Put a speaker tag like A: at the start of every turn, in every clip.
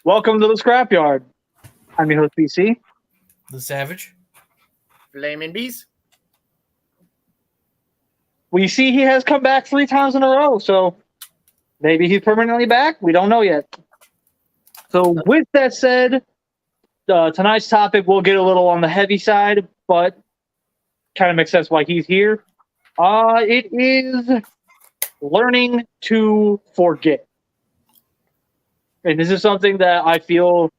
A: Welcome to the Scrapyard. I'm your host, BC.
B: The Savage.
C: Flaming Bees.
A: We see he has come back 3 times in a row, so maybe he's permanently back. We don't know yet. So, with that said, tonight's topic will get a little on the heavy side, but kind of makes sense why he's here. It is learning to forget. And this is something that I feel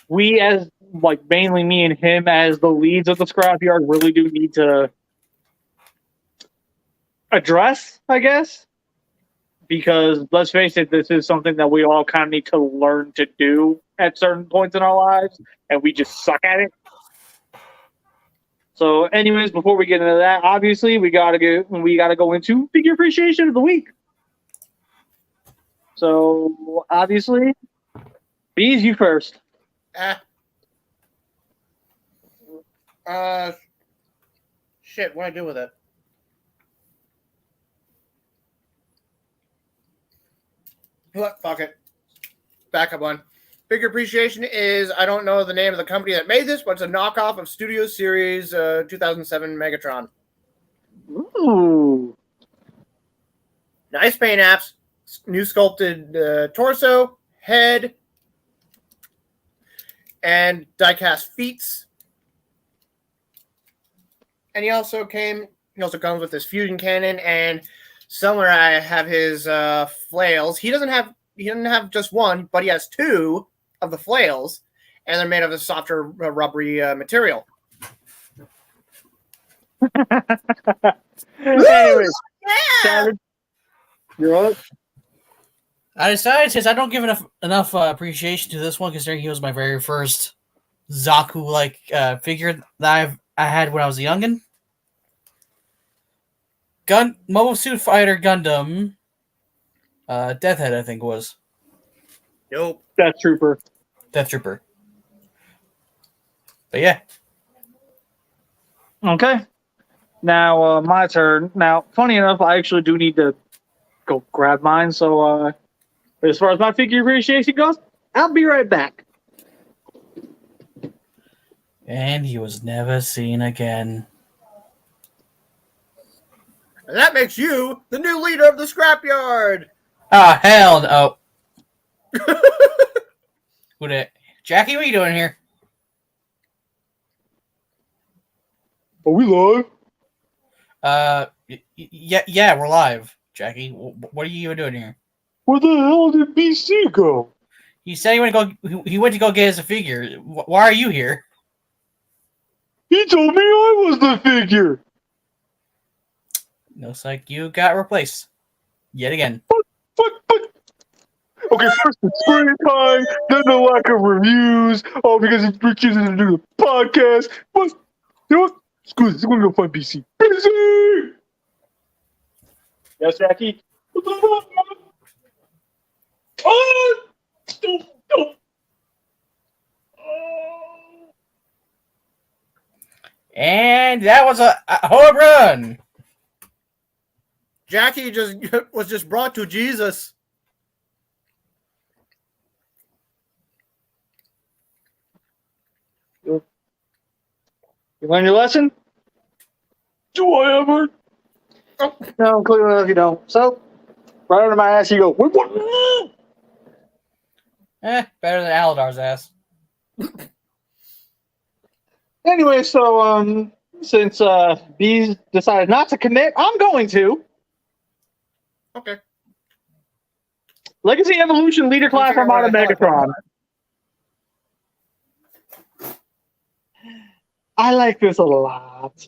A: we, as like mainly me and him, as the leads of the Scrapyard, really do need to address, I guess. Because let's face it, this is something that we all kind of need to learn to do at certain points in our lives, and we just suck at it. So, anyways, before we get into that, obviously we gotta go into figure appreciation of the week. So, obviously, Bees, you first.
C: Shit, what do I do with it? What? Fuck it. Backup one. Figure appreciation is, I don't know the name of the company that made this, but it's a knockoff of Studio Series 2007 Megatron.
A: Ooh.
C: Nice paint apps. New sculpted torso, head, and die-cast feet. And he also comes with his fusion cannon, and somewhere I have his flails. He doesn't have just one, but he has two of the flails, and they're made of a softer, rubbery material.
A: Anyways,
C: Yeah!
A: Savage, you're up.
B: I decided, since I don't give enough appreciation to this one, considering he was my very first Zaku-like figure that I had when I was a youngin'. Mobile Suit Fighter Gundam, Death Head, I think it was.
C: Nope.
A: Death Trooper.
B: Death Trooper. But yeah.
A: Okay. Now, my turn. Now, funny enough, I actually do need to go grab mine. So, as far as my figure appreciation goes, I'll be right back.
B: And he was never seen again.
C: And that makes you the new leader of the Scrapyard.
B: Ah, hell no. Who that? Jackie, what are you doing here?
A: Are we live?
B: Yeah, we're live, Jackie. What are you even doing here?
A: Where the hell did BC go?
B: He said he went to go get his figure. Why are you here?
A: He told me I was the figure.
B: Looks like you got replaced. Yet again.
A: But. Okay, first the screen time, then the lack of reviews, all because he refuses to do the podcast. But, you know what? Screw this, I'm gonna go find BC. BC! Yes, Jackie? Oh! Don't.
B: And that was a home run.
C: Jackie was just brought to Jesus.
A: You learn your lesson? Do I ever? Oh. No, clearly enough you don't. So, right under my ass you go, what?
B: Better than Aladar's ass.
A: Anyway, so, since Bees decided not to commit, I'm going to.
C: Okay.
A: Legacy Evolution Leader Class Armada Megatron. I like this a lot.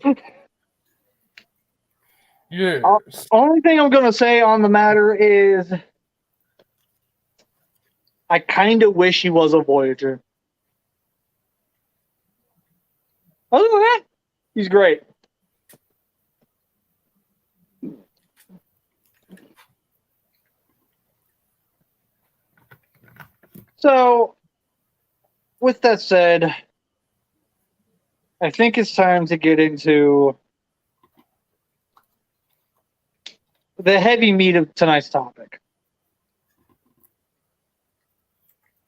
B: Yes.
A: Only thing I'm going to say on the matter is I kind of wish he was a Voyager. Other than that, he's great. So, with that said, I think it's time to get into the heavy meat of tonight's topic.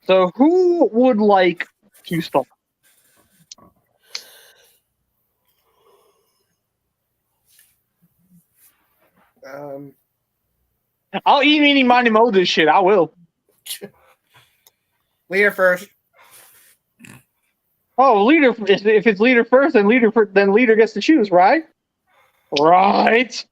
A: So who would like to start? I'll eat any money mo this shit. I will.
C: Leader first.
A: Oh, leader! If it's leader first, then leader gets to choose, right? Right.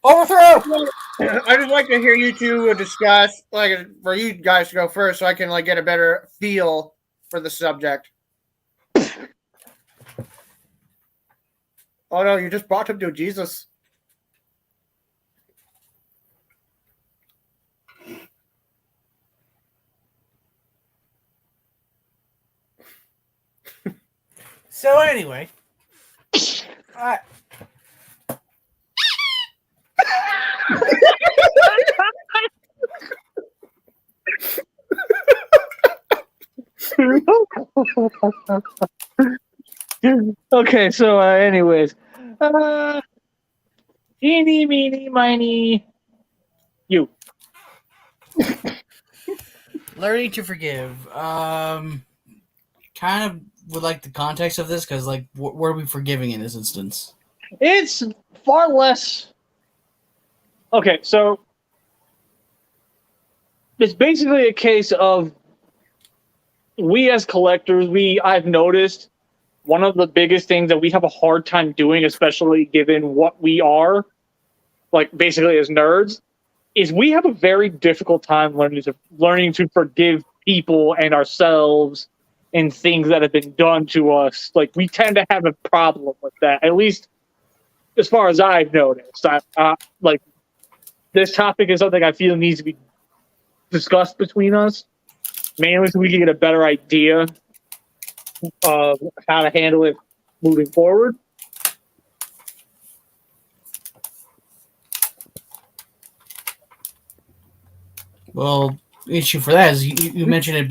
B: Overthrow!
C: I just like to hear you two discuss, like, for you guys to go first, so I can like get a better feel for the subject. Oh no, you just brought him to Jesus.
B: So anyway,
A: Okay, so anyways, eeny, meeny, miny, you.
B: learning to forgive. Kind of would like the context of this because, like, what are we forgiving in this instance?
A: It's far less. Okay, so it's basically a case of we as collectors, I've noticed one of the biggest things that we have a hard time doing, especially given what we are, like basically as nerds, is we have a very difficult time learning to forgive people and ourselves and things that have been done to us. Like, we tend to have a problem with that, at least as far as I've noticed. Like, this topic is something I feel needs to be discussed between us, mainly so we can get a better idea of how to handle it moving forward.
B: Well, the issue for that is you mentioned it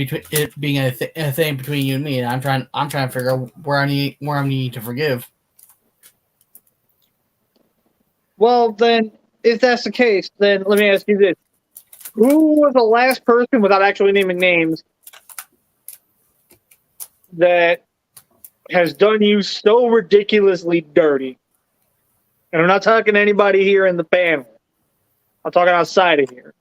B: being a thing between you and me, and I'm trying to figure out where I need to forgive.
A: Well, then, if that's the case, then let me ask you this. Who was the last person, without actually naming names, that has done you so ridiculously dirty? And I'm not talking to anybody here in the panel. I'm talking outside of here.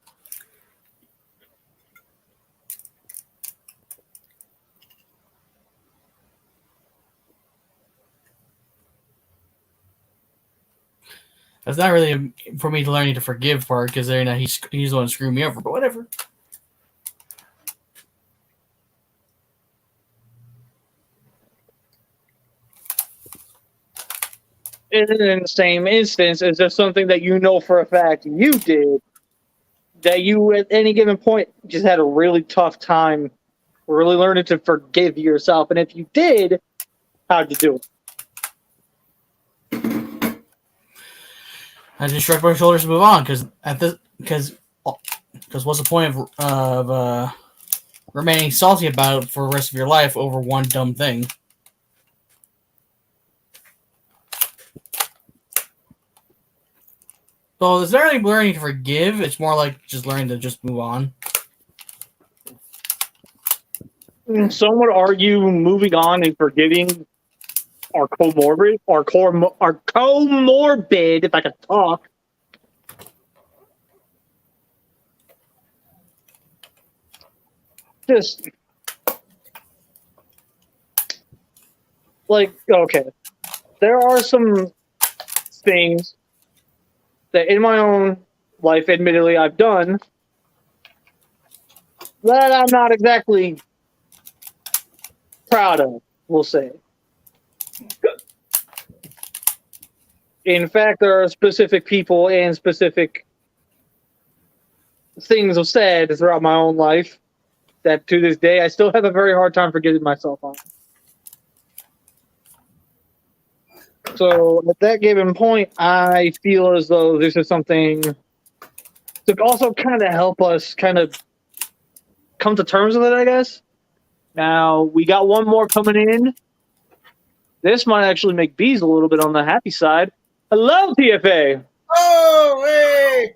B: That's not really for me to learning to forgive part because he's the one screwing me over. But whatever.
A: In the same instance, is there something that you know for a fact you did that you, at any given point, just had a really tough time really learning to forgive yourself? And if you did, how'd you do it?
B: I just shrug my shoulders and move on because what's the point of remaining salty about it for the rest of your life over one dumb thing? So it's not really learning to forgive. It's more like just learning to just move on.
A: Some would argue moving on and forgiving are comorbid, if I could talk. Just like, okay, there are some things that in my own life, admittedly, I've done that I'm not exactly proud of, we'll say. In fact, there are specific people and specific things I've said throughout my own life that to this day I still have a very hard time forgiving myself on. So at that given point, I feel as though this is something to also kind of help us kind of come to terms with it, I guess. Now, we got one more coming in. This might actually make Bees a little bit on the happy side. Hello, TFA.
C: Oh, hey!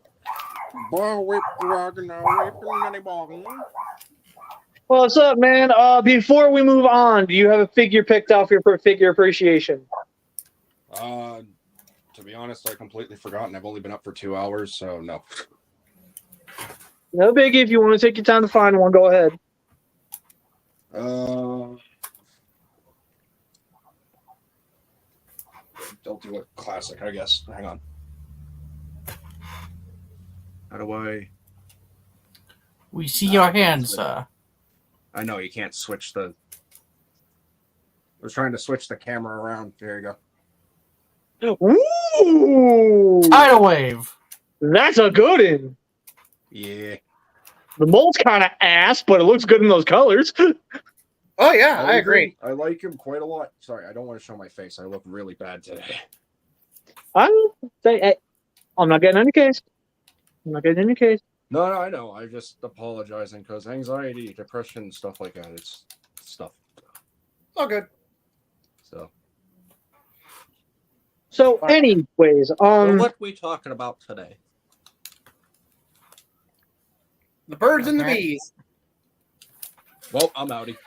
A: What's up, man? Before we move on, do you have a figure picked out here for figure appreciation?
D: To be honest, I completely forgot, and I've only been up for 2 hours, so no.
A: No biggie. If you want to take your time to find one, go ahead.
D: They'll do a classic, I guess. Hang on. How do I?
B: We see your hands,
D: I know you can't switch the. I was trying to switch the camera around. There you go.
A: Ooh,
B: Tidal wave.
A: that's a good one.
D: Yeah.
A: The mold's kind of ass, but it looks good in those colors.
C: Oh yeah, I agree.
D: I like him quite a lot. Sorry, I don't want to show my face. I look really bad today.
A: I'm not getting any case. I'm not getting any case.
D: No, I know. I'm just apologizing because anxiety, depression, stuff like that. It's stuff.
C: All good.
A: So, anyways,
D: what we talking about today?
C: The birds and the
B: Okay.
C: bees.
D: Well, I'm outie.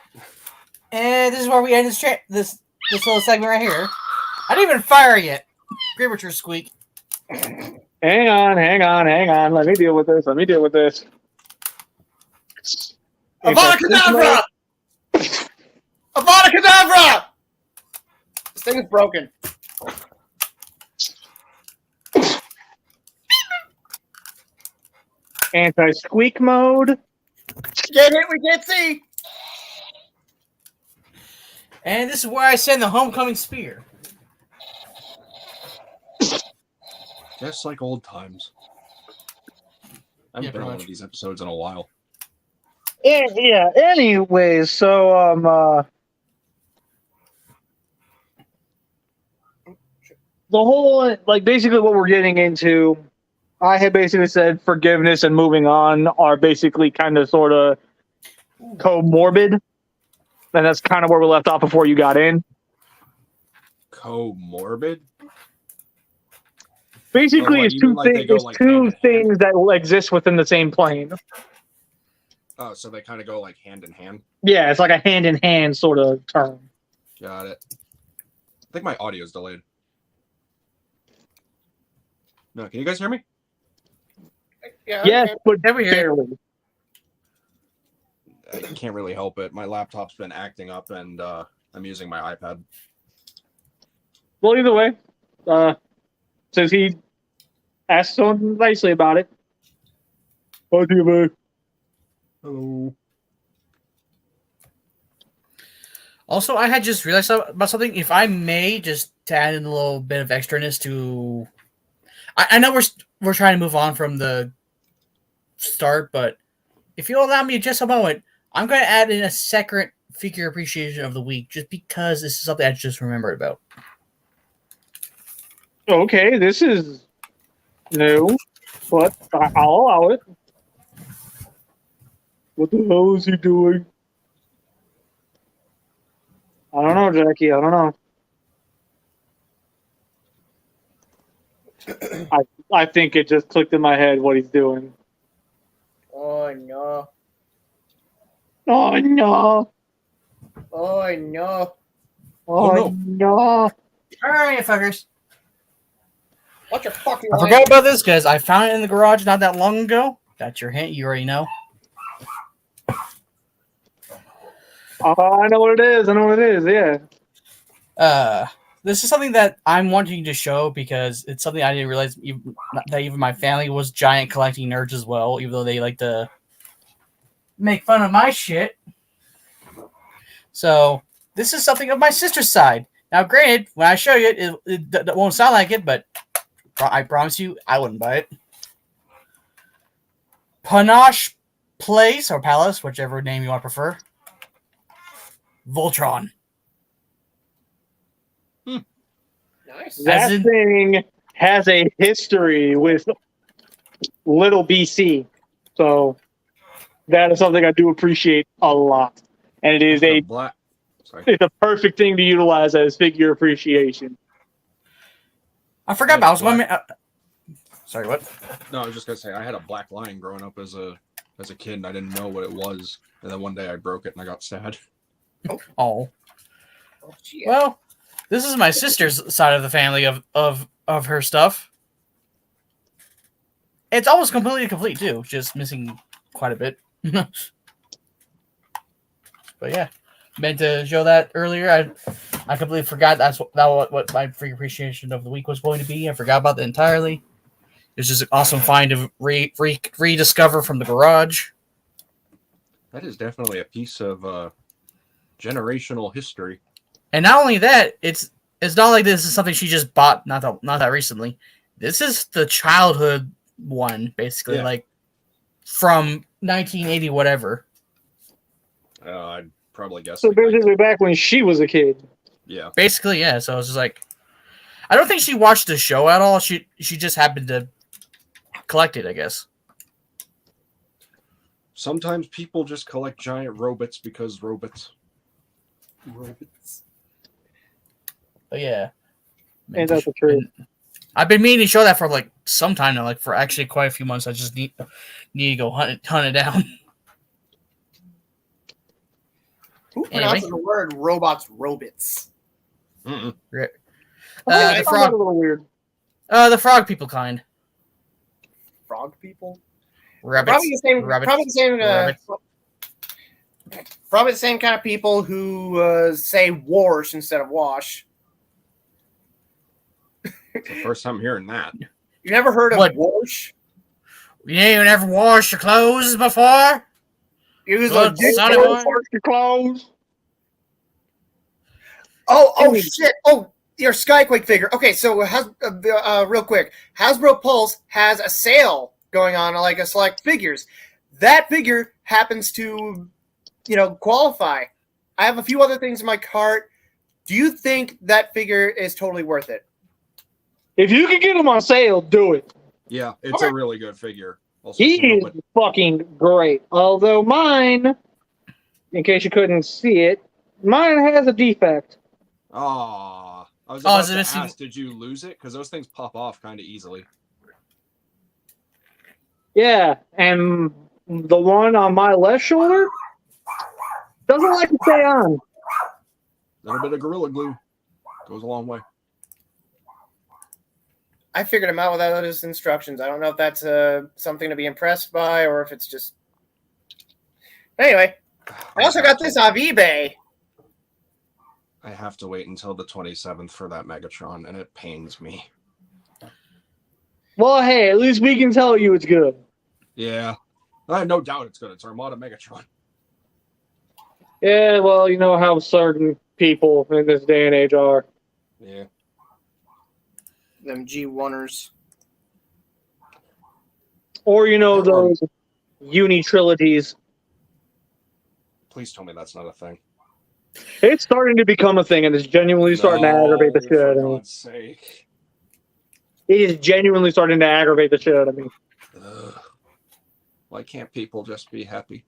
B: And this is where we end this little segment right here. I didn't even fire yet. Premature squeak.
A: hang on. Let me deal with this.
C: Avada Kedavra! Avada Kedavra! This thing is broken.
A: Anti-squeak mode.
C: Get hit, we can't see.
B: And this is where I send the homecoming spear.
D: Just like old times. I haven't
B: Yeah,
D: been on
B: pretty
D: one
B: much.
D: of these episodes in a while.
A: Yeah. Anyways, so the whole basically what we're getting into, I had basically said forgiveness and moving on are basically kind of sort of comorbid, and that's kind of where we left off before you got in.
D: Comorbid?
A: Basically,
D: what,
A: it's
D: you
A: two
D: mean like they
A: things.
D: go,
A: It's
D: like,
A: two
D: hand in hand?
A: things that will exist within the same plane.
D: Oh, so they kind of go like hand in hand.
A: Yeah, it's like a hand in hand sort of term.
D: Got it. I think my audio's delayed. No, can you guys hear me?
C: Yeah.
A: Yes,
C: okay.
A: but
B: There we go.
A: barely.
D: I can't really help it. My laptop's been acting up, and I'm using my iPad.
A: Well, either way, since he asked so nicely about it. Oh, dear, man.
D: Hello.
B: Also, I had just realized about something. If I may, just to add in a little bit of extraness to, I know we're trying to move on from the start, but if you'll allow me just a moment, I'm going to add in a second figure appreciation of the week, just because this is something I just remembered about.
A: Okay, this is new, but I'll allow it. What the hell is he doing? I don't know, Jackie. I don't know. I think it just clicked in my head what he's doing.
C: Oh no.
A: Oh no!
C: Oh no.
A: Oh
D: no.
A: no!
B: All right, fuckers.
C: What's your fucking
B: I forgot about this because I found it in the garage not that long ago. That's your hint. You already know.
A: I know what it is. Yeah.
B: This is something that I'm wanting to show because it's something I didn't realize that even my family was giant collecting nerds as well, even though they like to make fun of my shit. So this is something of my sister's side. Now, granted, when I show you it won't sound like it, but I promise you, I wouldn't buy it. Panache Place or Palace, whichever name you want to prefer. Voltron.
C: Nice.
A: That thing has a history with little BC, so that is something I do appreciate a lot, and it is
D: Black. Sorry.
A: it's a perfect thing to utilize as figure appreciation.
B: I forgot about. I was going. Sorry, what?
D: No, I was just gonna say I had a black line growing up as a kid, and I didn't know what it was. And then one day I broke it, and I got sad.
B: Oh.
C: Oh, shit.
B: Well, this is my sister's side of the family of her stuff. It's almost completely complete too, just missing quite a bit. But yeah, meant to show that earlier. I completely forgot what my free appreciation of the week was going to be. I forgot about that entirely. It's just an awesome find to rediscover from the garage.
D: That is definitely a piece of generational history.
B: And not only that, it's not like this is something she just bought not that recently. This is the childhood one, basically,
D: Yeah.
B: like from 1980 whatever.
D: I'd probably guess.
A: So
D: like
A: basically, back when she was a kid.
D: yeah.
B: Basically, yeah. So it's just like, I don't think she watched the show at all. She just happened to collect it, I guess.
D: Sometimes people just collect giant robots because robots.
B: But yeah,
A: Ain't that the truth?
B: I've been meaning to show that for like some time now, like for actually quite a few months. I just need to go hunt it down.
C: Who
B: Anyway.
C: pronounces the word robots robots?
D: Mm-mm.
A: I
B: The
A: found that
B: frog,
A: a little weird.
B: the frog people kind.
C: Frog people?
B: Rabbits.
C: Probably the same.
B: Rabbits.
C: Probably the same.
B: Rabbits.
C: Probably the same kind of people who say wash instead of wash.
D: It's the first time hearing that.
C: You never heard of
B: What?
C: wash?
B: You never washed your clothes before?
C: It was
B: Good
C: like,
B: son of a-
A: Wash your clothes.
C: oh shit! Oh, your Skyquake figure. Okay, so real quick, Hasbro Pulse has a sale going on, like a select figures. That figure happens to, qualify. I have a few other things in my cart. Do you think that figure is totally worth it?
A: If you can get them on sale, do it.
D: Yeah, it's a really good figure. Also,
A: He
D: came
A: is
D: up with-
A: fucking great. Although mine, in case you couldn't see it, mine has a defect.
D: I was
B: Oh,
D: about
B: is it
D: to
B: missing-
D: ask, did you lose it? Because those things pop off kind of easily.
A: Yeah, and the one on my left shoulder doesn't like to stay on.
D: A little bit of Gorilla Glue goes a long way.
C: I figured him out without his instructions. I don't know if that's something to be impressed by or if it's just. Anyway, I also got this off eBay.
D: I have to wait until the 27th for that Megatron, and it pains me.
A: Well, hey, at least we can tell you it's good.
D: Yeah, I have no doubt it's good. It's Armada Megatron.
A: Yeah, well, you know how certain people in this day and age are.
D: Yeah.
C: Them G1ers.
A: Or, those uni trilogies.
D: Please tell me that's not a thing.
A: It's starting to become a thing, and it's genuinely starting to aggravate the shit out of
D: For
A: me.
D: God's sake.
A: It is genuinely starting to aggravate the shit out of me.
D: Ugh. Why can't people just be happy?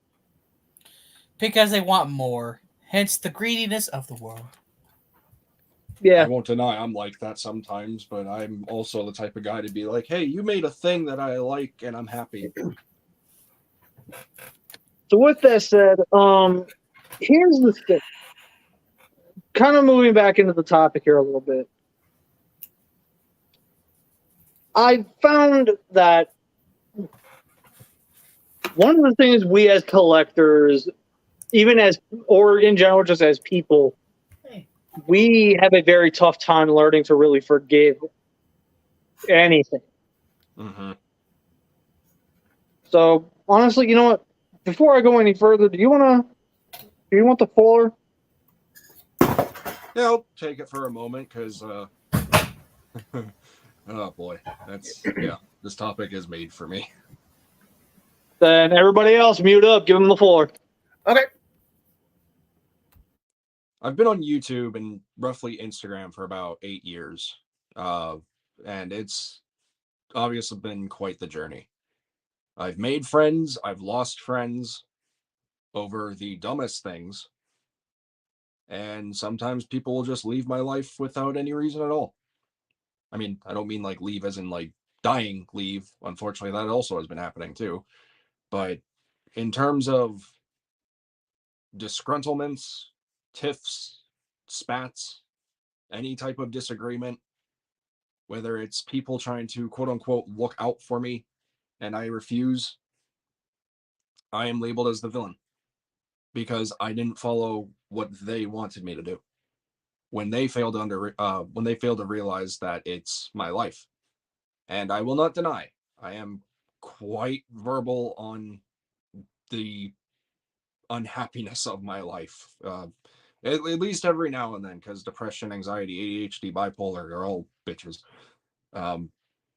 B: Because they want more. Hence the greediness of the world.
D: I
A: Yeah.
D: won't deny I'm like that sometimes, but I'm also the type of guy to be like, hey, you made a thing that I like, and I'm happy.
A: So with that said, here's the thing. Kind of moving back into the topic here a little bit. I found that one of the things we as collectors, even as, or in general, just as people, we have a very tough time learning to really forgive anything.
D: Mm-hmm.
A: So honestly, you know what? Before I go any further, do you want the floor?
D: Yeah, I'll take it for a moment because, oh boy, this topic is made for me.
A: Then everybody else mute up. Give them the floor.
C: Okay.
D: I've been on YouTube and roughly Instagram for about 8 years, and it's obviously been quite the journey. I've made friends, I've lost friends over the dumbest things, and sometimes people will just leave my life without any reason at all. I mean, I don't mean like leave as in like dying leave. Unfortunately, that also has been happening too. But in terms of disgruntlements, tiffs, spats, any type of disagreement, whether it's people trying to quote unquote look out for me and I refuse, I am labeled as the villain because I didn't follow what they wanted me to do. When they failed to realize that it's my life. And I will not deny, I am quite verbal on the unhappiness of my life. At least every now and then, because depression, anxiety, ADHD, bipolar are all bitches.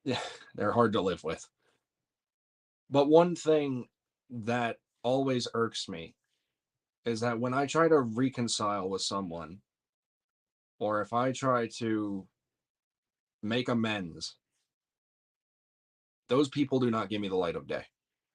D: Yeah, they're hard to live with. But one thing that always irks me is that when I try to reconcile with someone, or if I try to make amends, those people do not give me the light of day.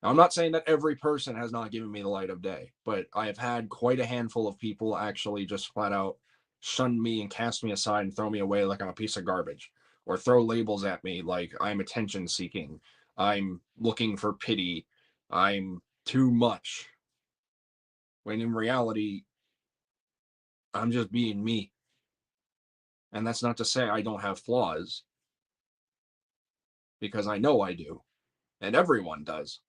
D: Now, I'm not saying that every person has not given me the light of day, but I have had quite a handful of people actually just flat out shun me and cast me aside and throw me away like I'm a piece of garbage, or throw labels at me like I'm attention seeking, I'm looking for pity, I'm too much. When in reality, I'm just being me. And that's not to say I don't have flaws, because I know I do, and everyone does.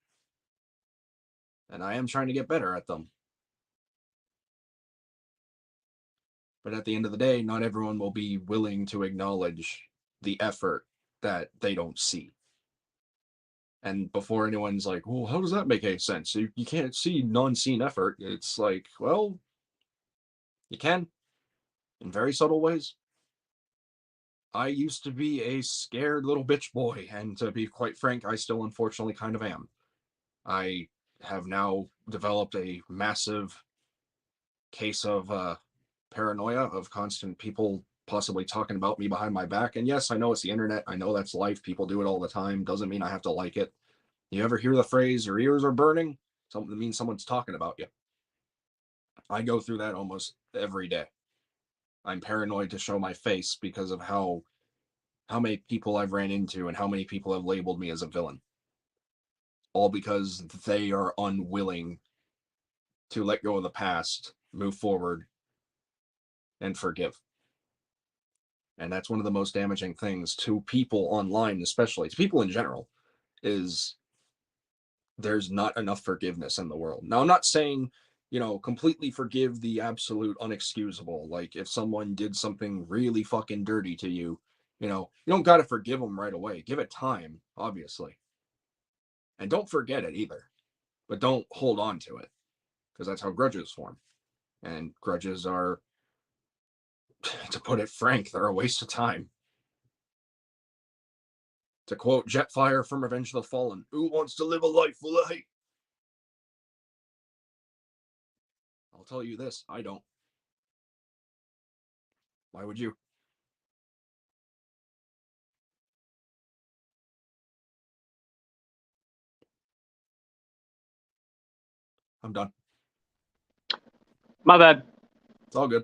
D: And I am trying to get better at them. But at the end of the day, not everyone will be willing to acknowledge the effort that they don't see. And before anyone's like, well, how does that make any sense? You can't see non-seen effort. It's like, well, you can, in very subtle ways. I used to be a scared little bitch boy, and to be quite frank, I still unfortunately kind of am. I have now developed a massive case of paranoia, of constant people possibly talking about me behind my back. And yes, I know it's the internet. I know that's life. People do it all the time. Doesn't mean I have to like it. You ever hear the phrase, your ears are burning? Something means someone's talking about you. I go through that almost every day. I'm paranoid to show my face because of how many people I've ran into and how many people have labeled me as a villain. All because they are unwilling to let go of the past, move forward, and forgive. And that's one of the most damaging things to people online, especially to people in general, is there's not enough forgiveness in the world. Now, I'm not saying, completely forgive the absolute unexcusable. Like if someone did something really fucking dirty to you, you don't got to forgive them right away. Give it time, obviously. And don't forget it either. But don't hold on to it, because that's how grudges form. And grudges are, to put it frank, they're a waste of time. To quote Jetfire from Revenge of the Fallen, who wants to live a life full of hate? I'll tell you this, I don't. Why would you? I'm done.
A: My bad.
D: It's all good.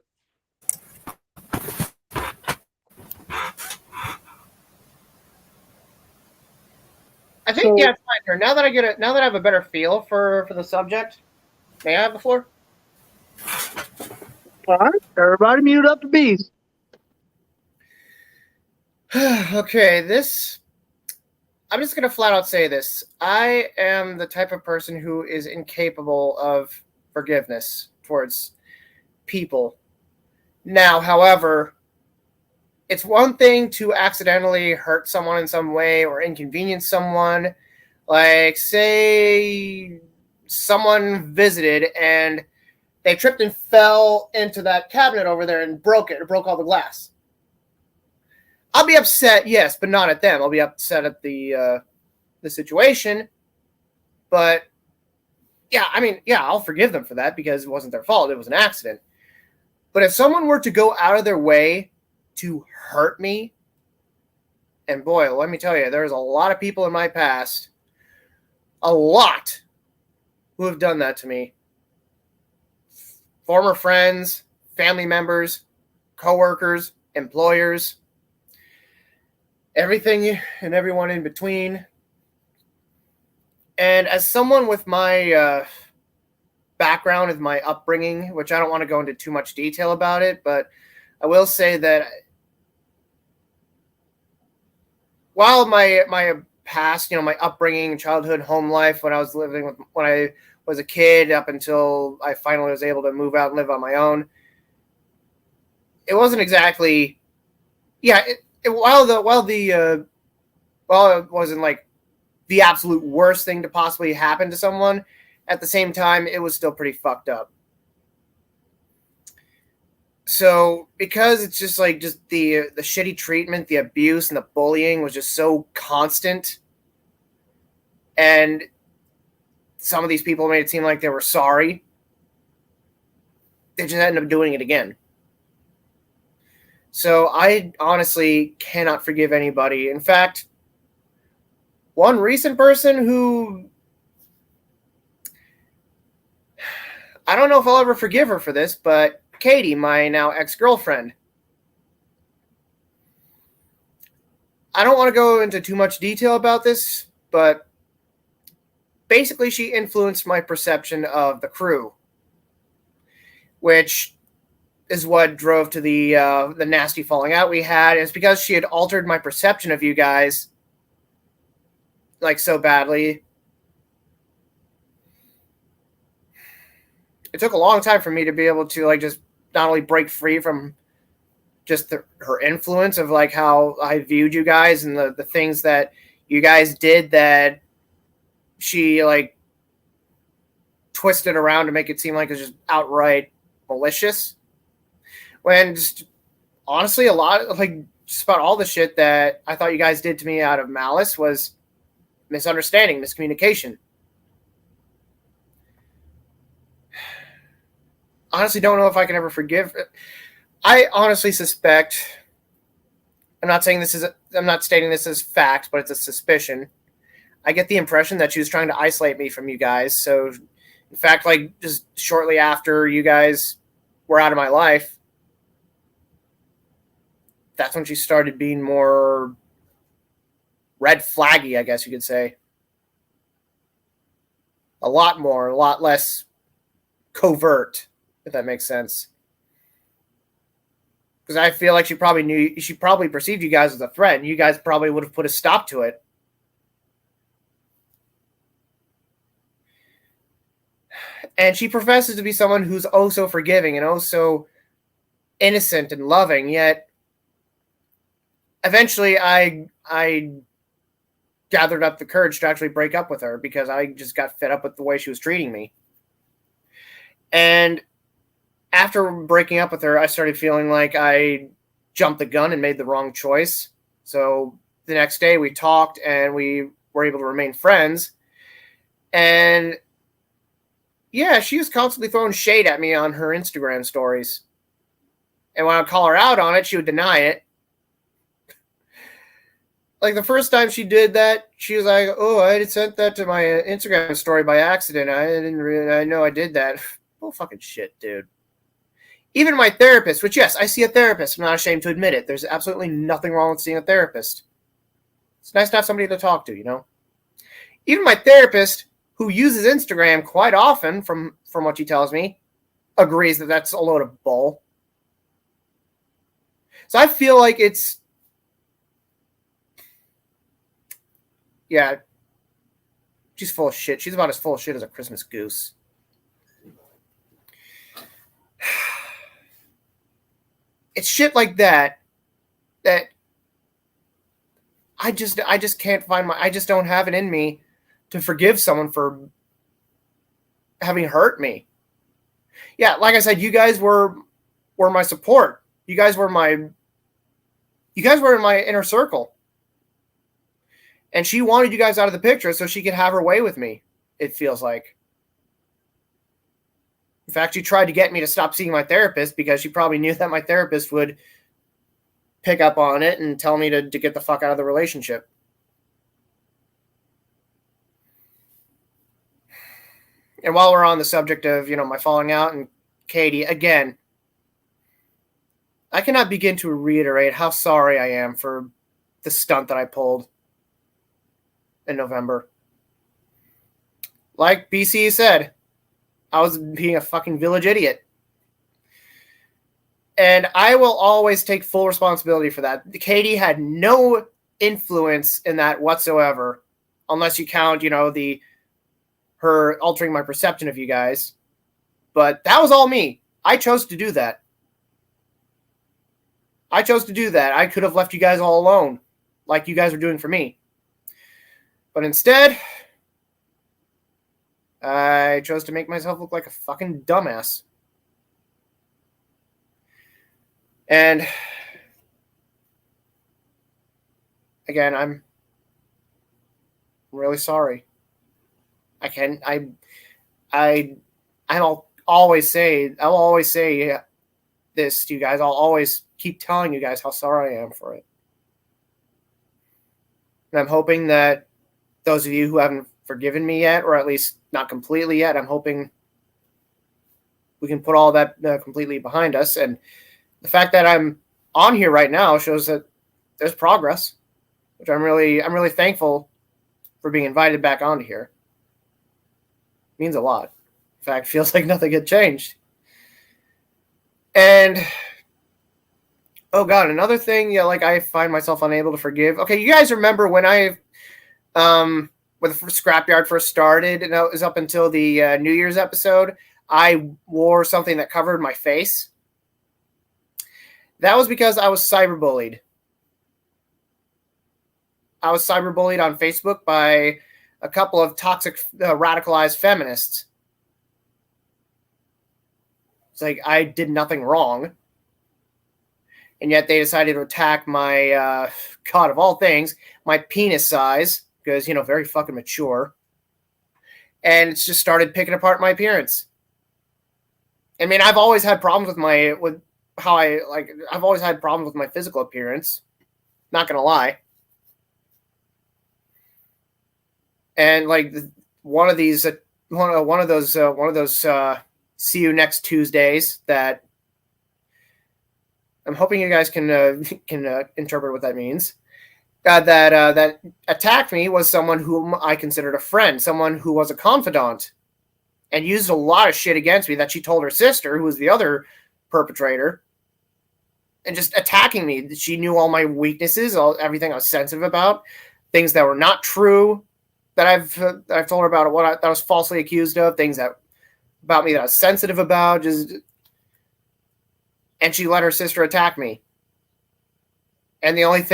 C: I think it's my turn. Now that I have a better feel for the subject, may I have the floor?
A: All right, everybody mute up the bees.
C: Okay, I'm just gonna flat out say this. I am the type of person who is incapable of forgiveness towards people. Now, however, it's one thing to accidentally hurt someone in some way or inconvenience someone. Like, say someone visited and they tripped and fell into that cabinet over there and broke it, or broke all the glass. I'll be upset, yes, but not at them. I'll be upset at the situation. But yeah, I'll forgive them for that because it wasn't their fault. It was an accident. But if someone were to go out of their way to hurt me, and boy, let me tell you, there's a lot of people in my past, a lot, who have done that to me. Former friends, family members, coworkers, employers. everything and everyone in between. And as someone with my background and my upbringing, which I don't want to go into too much detail about it, but I will say that while my past, my upbringing, childhood, home life, when I was a kid up until I finally was able to move out and live on my own, it wasn't exactly, while it wasn't like the absolute worst thing to possibly happen to someone, at the same time, it was still pretty fucked up. So because it's just like the shitty treatment, the abuse, and the bullying was just so constant, and some of these people made it seem like they were sorry, they just ended up doing it again. So I honestly cannot forgive anybody. In fact, one recent person who, I don't know if I'll ever forgive her for this, but Katie, my now ex-girlfriend. I don't want to go into too much detail about this, but basically she influenced my perception of the crew, which is what drove to the nasty falling out we had. It's because she had altered my perception of you guys like so badly. It took a long time for me to be able to like just not only break free from just her influence of like how I viewed you guys and the things that you guys did that she like twisted around to make it seem like it was just outright malicious. When just honestly, a lot of like just about all the shit that I thought you guys did to me out of malice was misunderstanding, miscommunication. Honestly, don't know if I can ever forgive. I honestly suspect, I'm not stating this as fact, but it's a suspicion. I get the impression that she was trying to isolate me from you guys. So, in fact, like just shortly after you guys were out of my life, that's when she started being more red flaggy, I guess you could say. A lot less covert, if that makes sense. Because I feel like she probably perceived you guys as a threat, and you guys probably would have put a stop to it. And she professes to be someone who's oh so forgiving and oh so innocent and loving, yet eventually I gathered up the courage to actually break up with her because I just got fed up with the way she was treating me. And after breaking up with her, I started feeling like I jumped the gun and made the wrong choice. So the next day we talked and we were able to remain friends. And yeah, she was constantly throwing shade at me on her Instagram stories. And when I would call her out on it, she would deny it. Like the first time she did that, she was like, "Oh, I had sent that to my Instagram story by accident. I know I did that." Oh, fucking shit, dude. Even my therapist, which yes, I see a therapist. I'm not ashamed to admit it. There's absolutely nothing wrong with seeing a therapist. It's nice to have somebody to talk to, you know? Even my therapist, who uses Instagram quite often, from what she tells me, agrees that that's a load of bull. So I feel like it's, yeah, she's full of shit. She's about as full of shit as a Christmas goose. It's shit like that I just can't find I just don't have it in me to forgive someone for having hurt me. Yeah, like I said, you guys were my support. You guys were in my inner circle. And she wanted you guys out of the picture so she could have her way with me, it feels like. In fact, she tried to get me to stop seeing my therapist because she probably knew that my therapist would pick up on it and tell me to get the fuck out of the relationship. And while we're on the subject of, my falling out and Katie, again, I cannot begin to reiterate how sorry I am for the stunt that I pulled in November. Like BC said, I was being a fucking village idiot. And I will always take full responsibility for that. Katie had no influence in that whatsoever, unless you count, her altering my perception of you guys. But that was all me. I chose to do that. I could have left you guys all alone, like you guys are doing for me. But instead, I chose to make myself look like a fucking dumbass. And again, I'm really sorry. I'll always say this to you guys. I'll always keep telling you guys how sorry I am for it. And I'm hoping that those of you who haven't forgiven me yet, or at least not completely yet, I'm hoping we can put all that completely behind us. And the fact that I'm on here right now shows that there's progress, which I'm really thankful for being invited back onto here. It means a lot. In fact, it feels like nothing had changed. And oh god, another thing, I find myself unable to forgive. Okay, you guys remember when when the Scrapyard first started, and it was up until the New Year's episode, I wore something that covered my face. That was because I was cyberbullied. I was cyberbullied on Facebook by a couple of toxic, radicalized feminists. It's like I did nothing wrong. And yet they decided to attack my, God of all things, my penis size, because, very fucking mature. And it's just started picking apart my appearance. I mean, I've always had problems I've always had problems with my physical appearance. Not gonna lie. And one of those see you next Tuesdays that I'm hoping you guys can interpret what that means. That attacked me was someone whom I considered a friend, someone who was a confidant, and used a lot of shit against me that she told her sister, who was the other perpetrator, and just attacking me. She knew all my weaknesses, everything I was sensitive about, things that were not true that I've told her about, that I was falsely accused of, things about me that I was sensitive about, and she let her sister attack me. And the only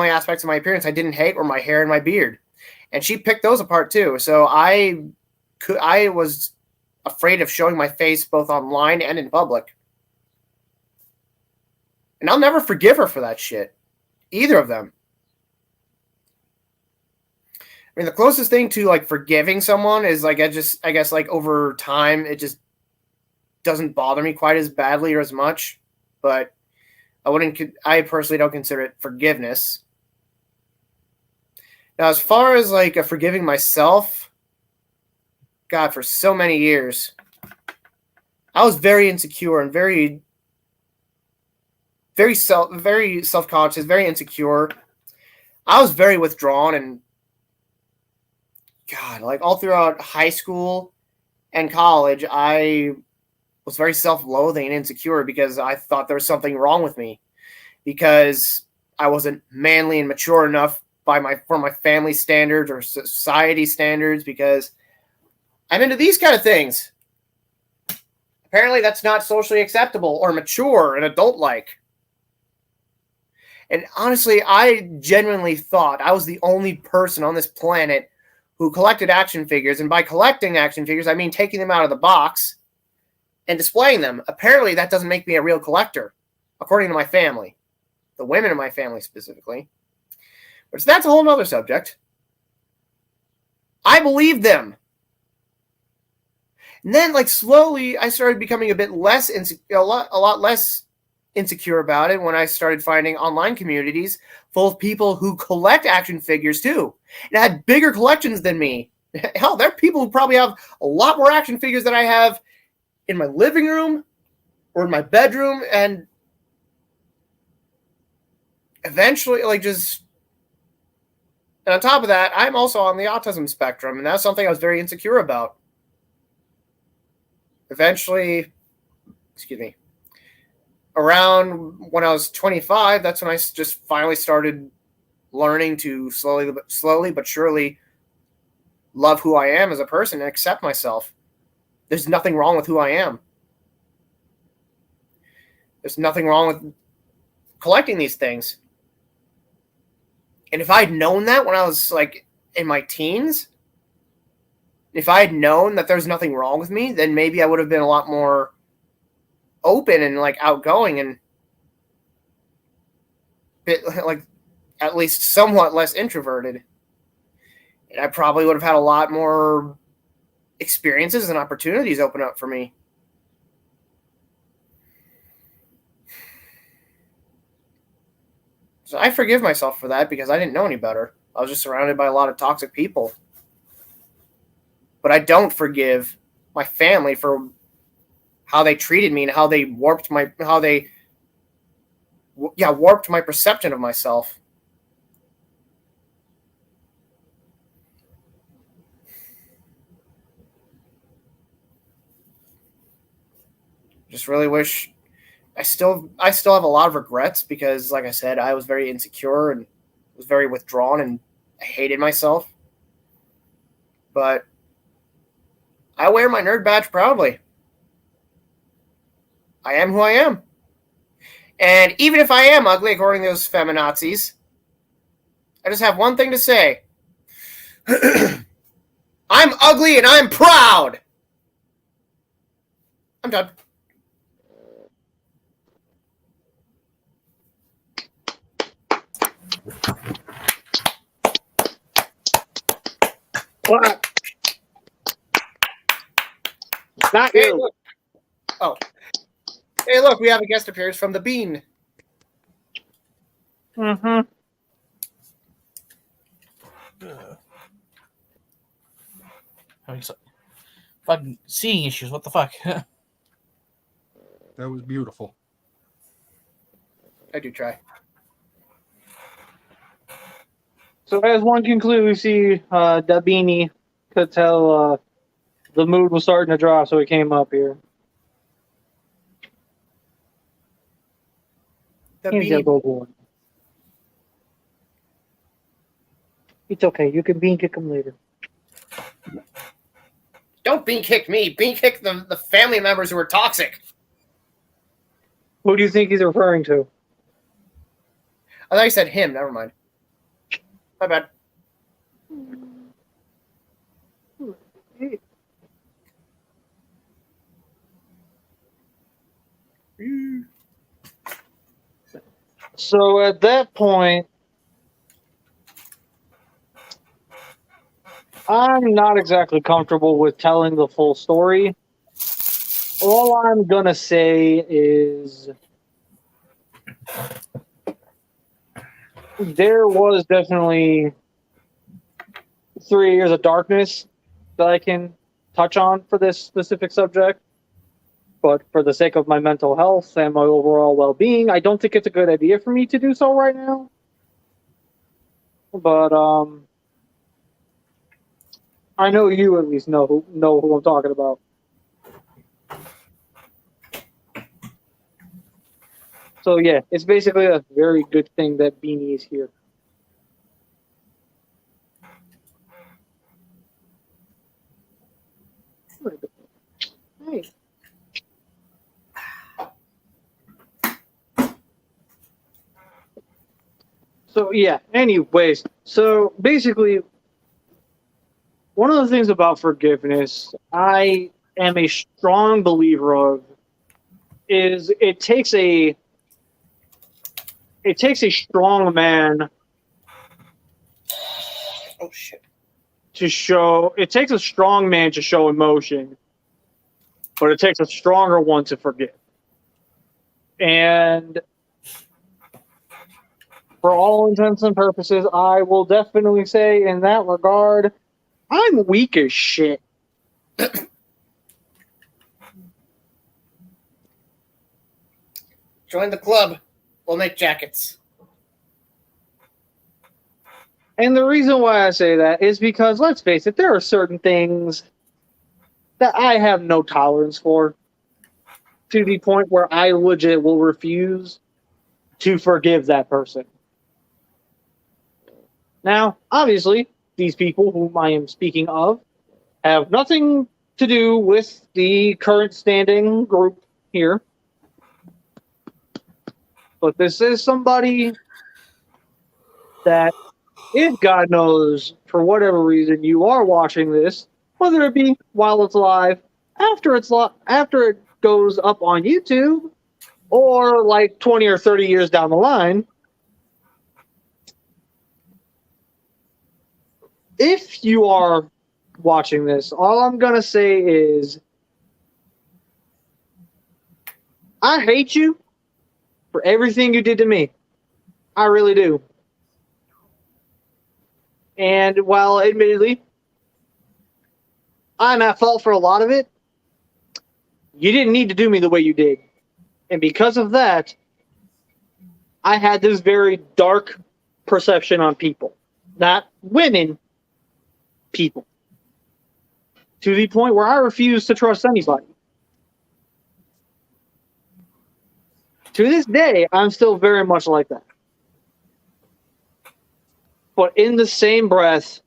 C: aspects of my appearance I didn't hate were my hair and my beard. And she picked those apart too. So I was afraid of showing my face both online and in public. And I'll never forgive her for that shit. Either of them. I mean, the closest thing to forgiving someone is I guess over time it just doesn't bother me quite as badly or as much. But I personally don't consider it forgiveness. Now, as far as forgiving myself, God, for so many years, I was very insecure and very self-conscious, very insecure. I was very withdrawn, and God, all throughout high school and college, I was very self-loathing and insecure because I thought there was something wrong with me, because I wasn't manly and mature enough for my family standards or society standards, because I'm into these kind of things. Apparently that's not socially acceptable or mature and adult-like. And honestly, I genuinely thought I was the only person on this planet who collected action figures. And by collecting action figures, I mean taking them out of the box and displaying them. Apparently that doesn't make me a real collector, according to my family. The women in my family specifically. But that's a whole other subject. I believed them. And then slowly I started becoming a lot less insecure about it when I started finding online communities full of people who collect action figures too. And had bigger collections than me. Hell, there are people who probably have a lot more action figures than I have in my living room or in my bedroom. And eventually, And on top of that, I'm also on the autism spectrum, and that's something I was very insecure about. Eventually, excuse me, around when I was 25, that's when I just finally started learning to slowly but surely love who I am as a person and accept myself. There's nothing wrong with who I am. There's nothing wrong with collecting these things. And if I had known that when I was like in my teens, if I had known that there's nothing wrong with me, then maybe I would have been a lot more open and like outgoing and bit like at least somewhat less introverted. And I probably would have had a lot more experiences and opportunities open up for me. So I forgive myself for that because I didn't know any better. I was just surrounded by a lot of toxic people. But I don't forgive my family for how they treated me and how they warped my perception of myself. Just really wish I still have a lot of regrets because, like I said, I was very insecure and was very withdrawn and I hated myself. But I wear my nerd badge proudly. I am who I am. And even if I am ugly, according to those feminazis, I just have one thing to say. I'm ugly and I'm proud. I'm done.
A: What? Not
C: Hey,
A: you.
C: look. Oh. Hey, look, we have a guest appearance from the Bean.
A: Mm-hmm.
B: Fucking seeing issues. What the fuck?
D: That was beautiful.
C: I do try.
A: So as one can clearly see, Dabini could tell the mood was starting to drop, so he came up here.
C: The
A: He's a
C: Bean.
A: little boy. It's okay. You can bean kick him later.
C: Don't bean kick me. Bean kick the family members who are toxic.
A: Who do you think he's referring to?
C: I thought you said him. Never mind. My bad.
A: So at that point, I'm not exactly comfortable with telling the full story. All I'm gonna say is there was definitely 3 years of darkness that I can touch on for this specific subject. But for the sake of my mental health and my overall well-being, I don't think it's a good idea for me to do so right now. But I know you at least know who I'm talking about. So yeah, it's basically a very good thing that Beanie is here. Hey. So yeah, anyways, so basically one of the things about forgiveness I am a strong believer of is it takes a strong man
C: Oh shit.
A: to show emotion, but it takes a stronger one to forgive. And for all intents and purposes, I will definitely say in that regard, I'm weak as shit.
C: Join the club. We'll make jackets.
A: And the reason why I say that is because, let's face it, there are certain things that I have no tolerance for, to the point where I legit will refuse to forgive that person. Now, obviously, these people whom I am speaking of have nothing to do with the current standing group here. But this is somebody that, if God knows, for whatever reason, you are watching this, whether it be while it's live, after after it goes up on YouTube, or like 20 or 30 years down the line, if you are watching this, all I'm going to say is I hate you for everything you did to me. I really do. And while admittedly I'm at fault for a lot of it, you didn't need to do me the way you did. And because of that, I had this very dark perception on people. Not women, people. To the point where I refuse to trust anybody. To this day, I'm still very much like that. But in the same breath,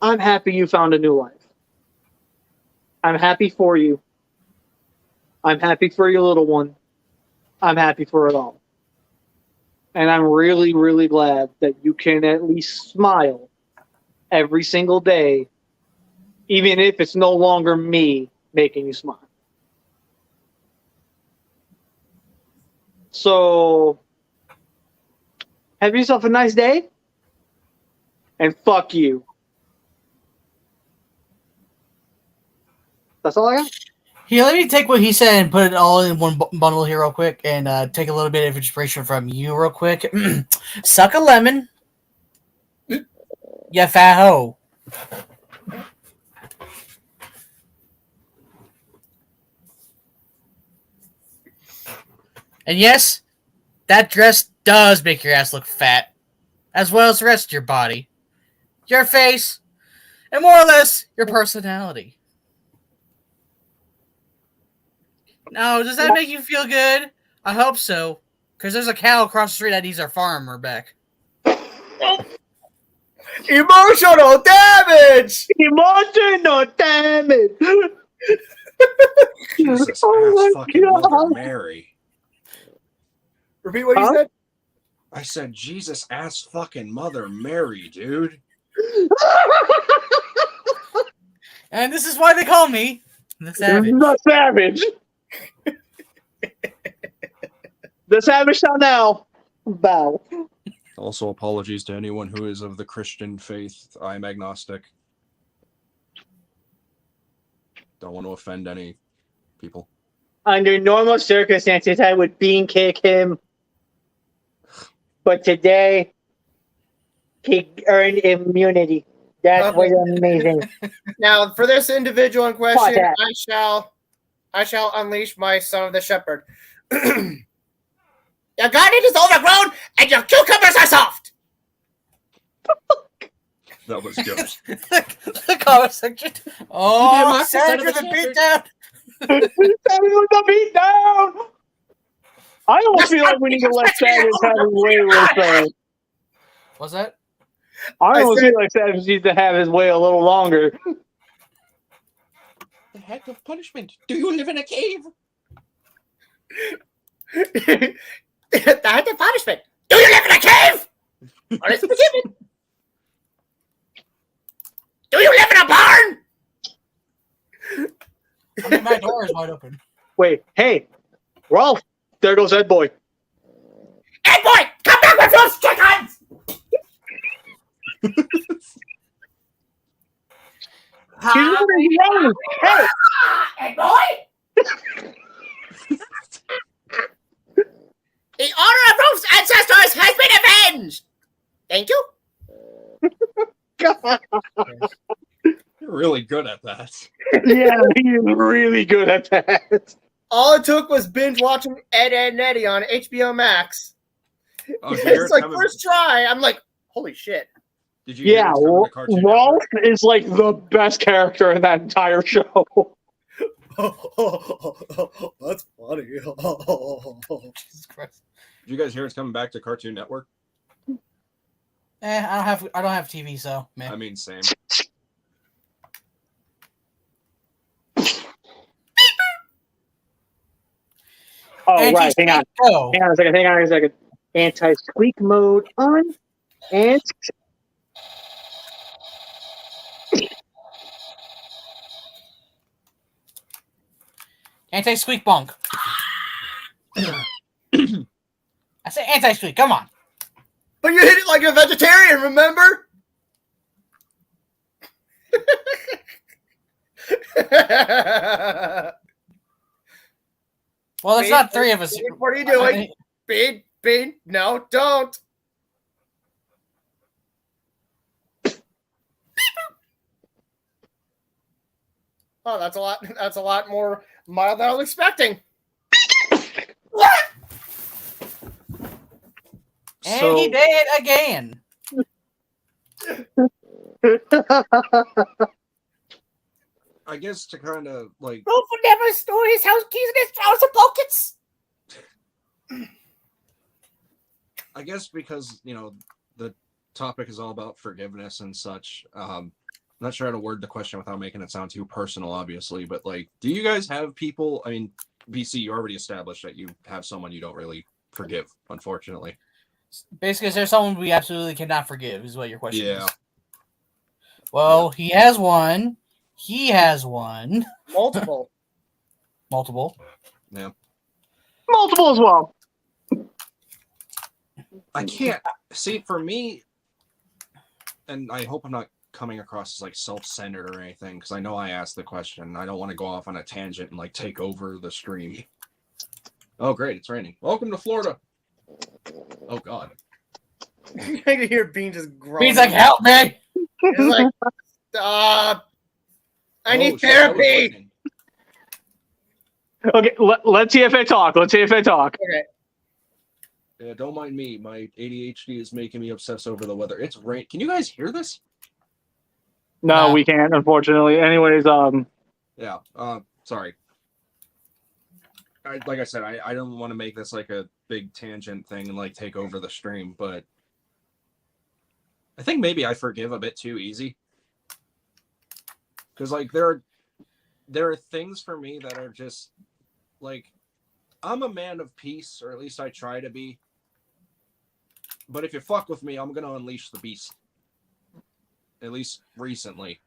A: I'm happy you found a new life. I'm happy for you. I'm happy for your little one. I'm happy for it all. And I'm really, really glad that you can at least smile every single day, even if it's no longer me making you smile. So, have yourself a nice day, and fuck you. That's all I got.
B: Here, let me take what he said and put it all in one bundle here real quick and take a little bit of inspiration from you real quick. Suck a lemon. You fat hoe. And yes, that dress does make your ass look fat, as well as the rest of your body, your face, and more or less your personality. Now, does that make you feel good? I hope so, because there's a cow across the street that needs our farmer back.
C: Emotional damage!
A: Emotional damage!
D: Jesus
A: Oh
D: ass
A: my
D: fucking
A: God.
D: Mother Mary.
C: Repeat what you
A: Huh?
C: said?
D: I said Jesus ass fucking Mother Mary, dude.
B: And this is why they call me the Savage.
A: The Savage. The Savage shall now bow.
D: Also, apologies to anyone who is of the Christian faith. I'm agnostic. Don't want to offend any people.
A: Under normal circumstances, I would bean kick him. But today, he earned immunity. That was amazing.
C: Now, for this individual in question,
A: that?
C: I shall unleash my son of the shepherd. Your garden is overgrown, and your cucumbers are soft.
D: That was good.
B: the comment section. Oh, Sandra the beatdown.
A: The beat down. I almost feel like we need to let Savage have his way with things.
B: What's that?
A: I almost feel like Savage needs to have his way a little longer.
D: The heck of punishment? Do you live in a cave?
C: The head of punishment. Do you live in a cave? Or is it forgiven? Do you live in a barn?
B: I mean, my door is wide open.
A: Wait, hey, Rolf, there goes Ed Boy.
C: Ed Boy, come back with those chickens!
A: He's already yelling. Hey,
C: Ed Boy! The honor of Rolf's ancestors has been avenged! Thank you.
A: God.
D: You're really good at that.
A: Yeah, he's really good at that.
C: All it took was binge watching Ed, Edd n Eddy on HBO Max.
D: Oh, did you hear
C: It's
D: it's
C: like
D: coming-
C: first try. I'm like, holy shit.
D: Did you hear
A: Yeah,
D: it's coming to Cartoon
A: Rolf
D: Network?
A: is like the best character in that entire show.
C: That's funny.
B: Jesus Christ.
D: Did you guys hear it's coming back to Cartoon Network?
B: I don't have TV, so man.
D: I mean, same.
A: Oh, right. Hang on.
B: Go.
A: Hang on a second. Anti-squeak mode on. And
B: Anti-squeak bonk. I said anti-squeak. Come on.
C: But you hit it like a vegetarian, remember?
B: Well, there's not three of us.
C: What are you doing? Bean, no, don't. Oh, that's a lot more mild than I was expecting.
B: And he did it again.
D: I guess to kind of like,
C: Rolf would never store his house keys in his trouser pockets.
D: I guess because the topic is all about forgiveness and such. Not sure how to word the question without making it sound too personal, obviously, but like, do you guys have people? I mean, BC, you already established that you have someone you don't really forgive, unfortunately.
B: Basically, is there someone we absolutely cannot forgive? Is what your question
D: Yeah.
B: is. Well, he has one. He has one.
C: Multiple.
B: Multiple.
D: Yeah.
A: multiple as well.
D: I can't see for me, and I hope I'm not coming across as like self-centered or anything, because I know I asked the question. I don't want to go off on a tangent and like take over the stream. Oh, great, it's raining. Welcome to Florida. Oh God.
C: I can hear Bean just groaning.
B: He's like, help me.
C: He's like, stop. I need
D: Oh, shit, that was
C: therapy.
D: lightning.
A: Okay, let's see if I talk.
C: Okay.
D: Yeah, don't mind me. My ADHD is making me obsess over the weather. It's rain. Can you guys hear this?
A: No, we can't, unfortunately. Anyways,
D: Yeah. Sorry. Like I said, I don't want to make this like a big tangent thing and like take over the stream, but I think maybe I forgive a bit too easy. Because like there are things for me that are just like, I'm a man of peace, or at least I try to be. But if you fuck with me, I'm gonna unleash the beast. At least recently.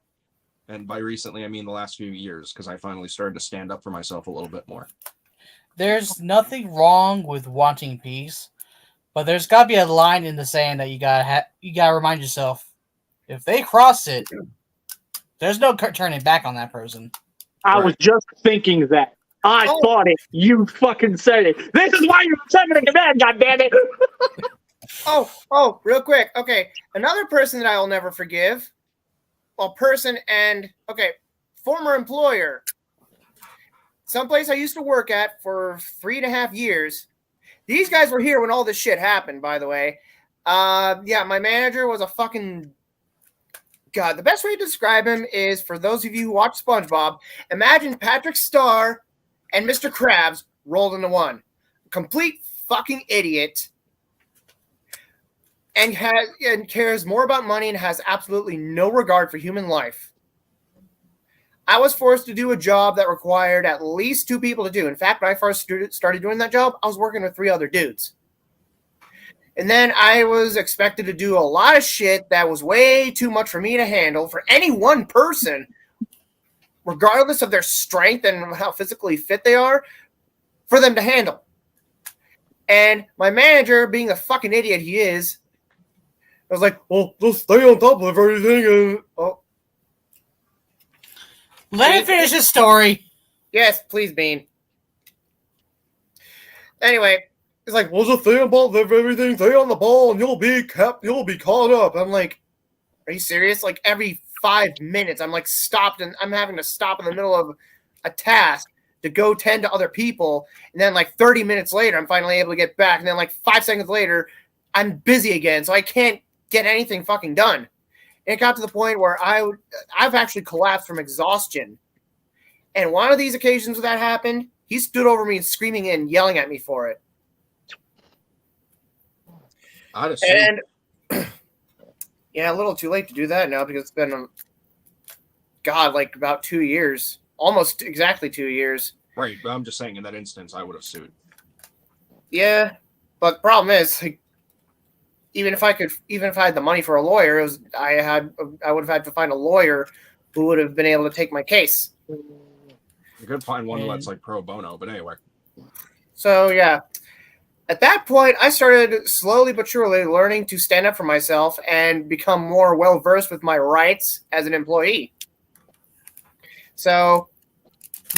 D: And by recently, I mean the last few years, because I finally started to stand up for myself a little bit more.
B: There's nothing wrong with wanting peace, but there's got to be a line in the sand that you gotta remind yourself. If they cross it, there's no turning back on that person.
A: I was just thinking that. I thought it. You fucking said it. This is why you're second in command, goddammit!
C: Oh, real quick. Okay. Another person that I will never forgive. Well, former employer. Someplace I used to work at for 3.5 years. These guys were here when all this shit happened, by the way. Yeah, my manager was a fucking... God, the best way to describe him is, for those of you who watch SpongeBob, imagine Patrick Star and Mr. Krabs rolled into one. Complete fucking idiot. And cares more about money and has absolutely no regard for human life. I was forced to do a job that required at least 2 people to do. In fact, when I first started doing that job, I was working with 3 other dudes. And then I was expected to do a lot of shit that was way too much for me to handle for any one person, regardless of their strength and how physically fit they are, for them to handle. And my manager, being the fucking idiot he is, I was like, well, just stay on top of everything. And,
B: Let him finish his story.
C: yes, please, Bean. Anyway, it's like, well, just stay on top of everything, stay on the ball, and you'll be caught up. I'm like, are you serious? Like every 5 minutes, I'm like stopped, and I'm having to stop in the middle of a task to go tend to other people, and then like 30 minutes later, I'm finally able to get back, and then like 5 seconds later, I'm busy again, so I can't get anything fucking done. And it got to the point where I've actually collapsed from exhaustion. And one of these occasions that happened, he stood over me screaming and yelling at me for it.
D: I'd assume.
C: And yeah, a little too late to do that now because it's been, like about 2 years, almost exactly 2 years.
D: Right, but I'm just saying in that instance, I would have sued.
C: Yeah, but the problem is, like, even if I had the money for a lawyer, I would have had to find a lawyer who would have been able to take my case.
D: You could find one that's like pro bono, but anyway.
C: So yeah, at that point, I started slowly but surely learning to stand up for myself and become more well versed with my rights as an employee. So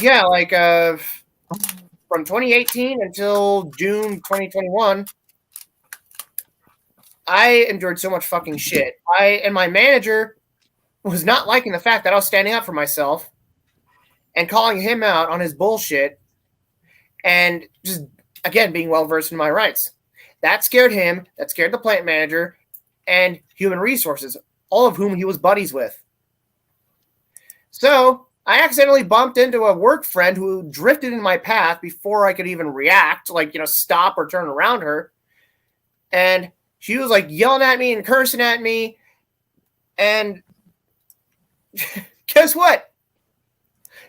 C: yeah, like from 2018 until June 2021, I endured so much fucking shit. And my manager was not liking the fact that I was standing up for myself and calling him out on his bullshit and just, again, being well-versed in my rights. That scared him, that scared the plant manager, and human resources, all of whom he was buddies with. So I accidentally bumped into a work friend who drifted in my path before I could even react, like, stop or turn around her. And she was like yelling at me and cursing at me. And guess what?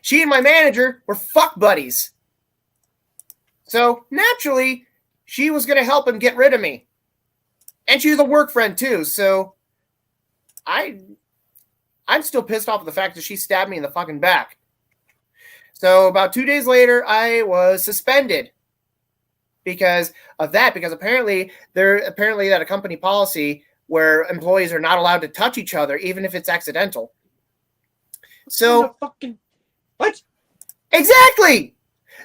C: She and my manager were fuck buddies. So naturally, she was going to help him get rid of me. And she was a work friend too. So I'm still pissed off at the fact that she stabbed me in the fucking back. So about 2 days later, I was suspended because of that. Because apparently that a company policy where employees are not allowed to touch each other, even if it's accidental. So
D: What?
C: Exactly.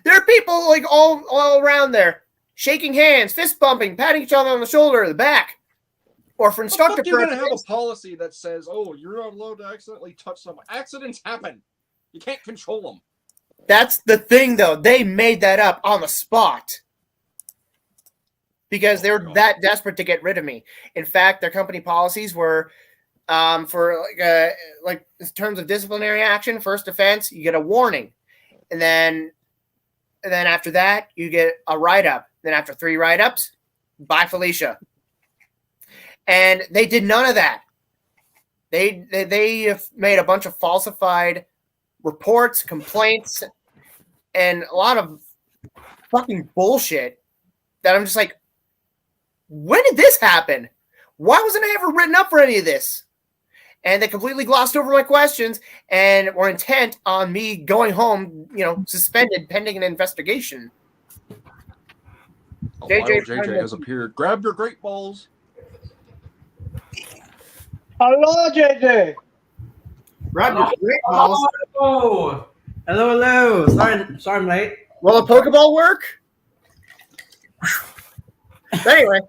C: There are people like all around there, shaking hands, fist bumping, patting each other on the shoulder or the back. Or for instructor
D: You're gonna have
C: purposes.
D: a policy that says, "Oh, you're not allowed to accidentally touch someone." Accidents happen. You can't control them.
C: That's the thing, though. They made that up on the spot because they were that desperate to get rid of me. In fact, their company policies were for like in terms of disciplinary action, first offense, you get a warning, and then after that, you get a write-up. Then after 3 write-ups, bye, Felicia. And they did none of that. They have made a bunch of falsified reports, complaints, and a lot of fucking bullshit that I'm just like, when did this happen? Why wasn't I ever written up for any of this? And they completely glossed over my questions and were intent on me going home, suspended pending an investigation.
D: Oh,
C: JJ
D: JJ has appeared. Grab your great balls.
A: Hello, JJ.
C: Roger, great balls.
E: Oh, hello. Sorry, I'm late.
C: Will a Pokeball work? Anyway,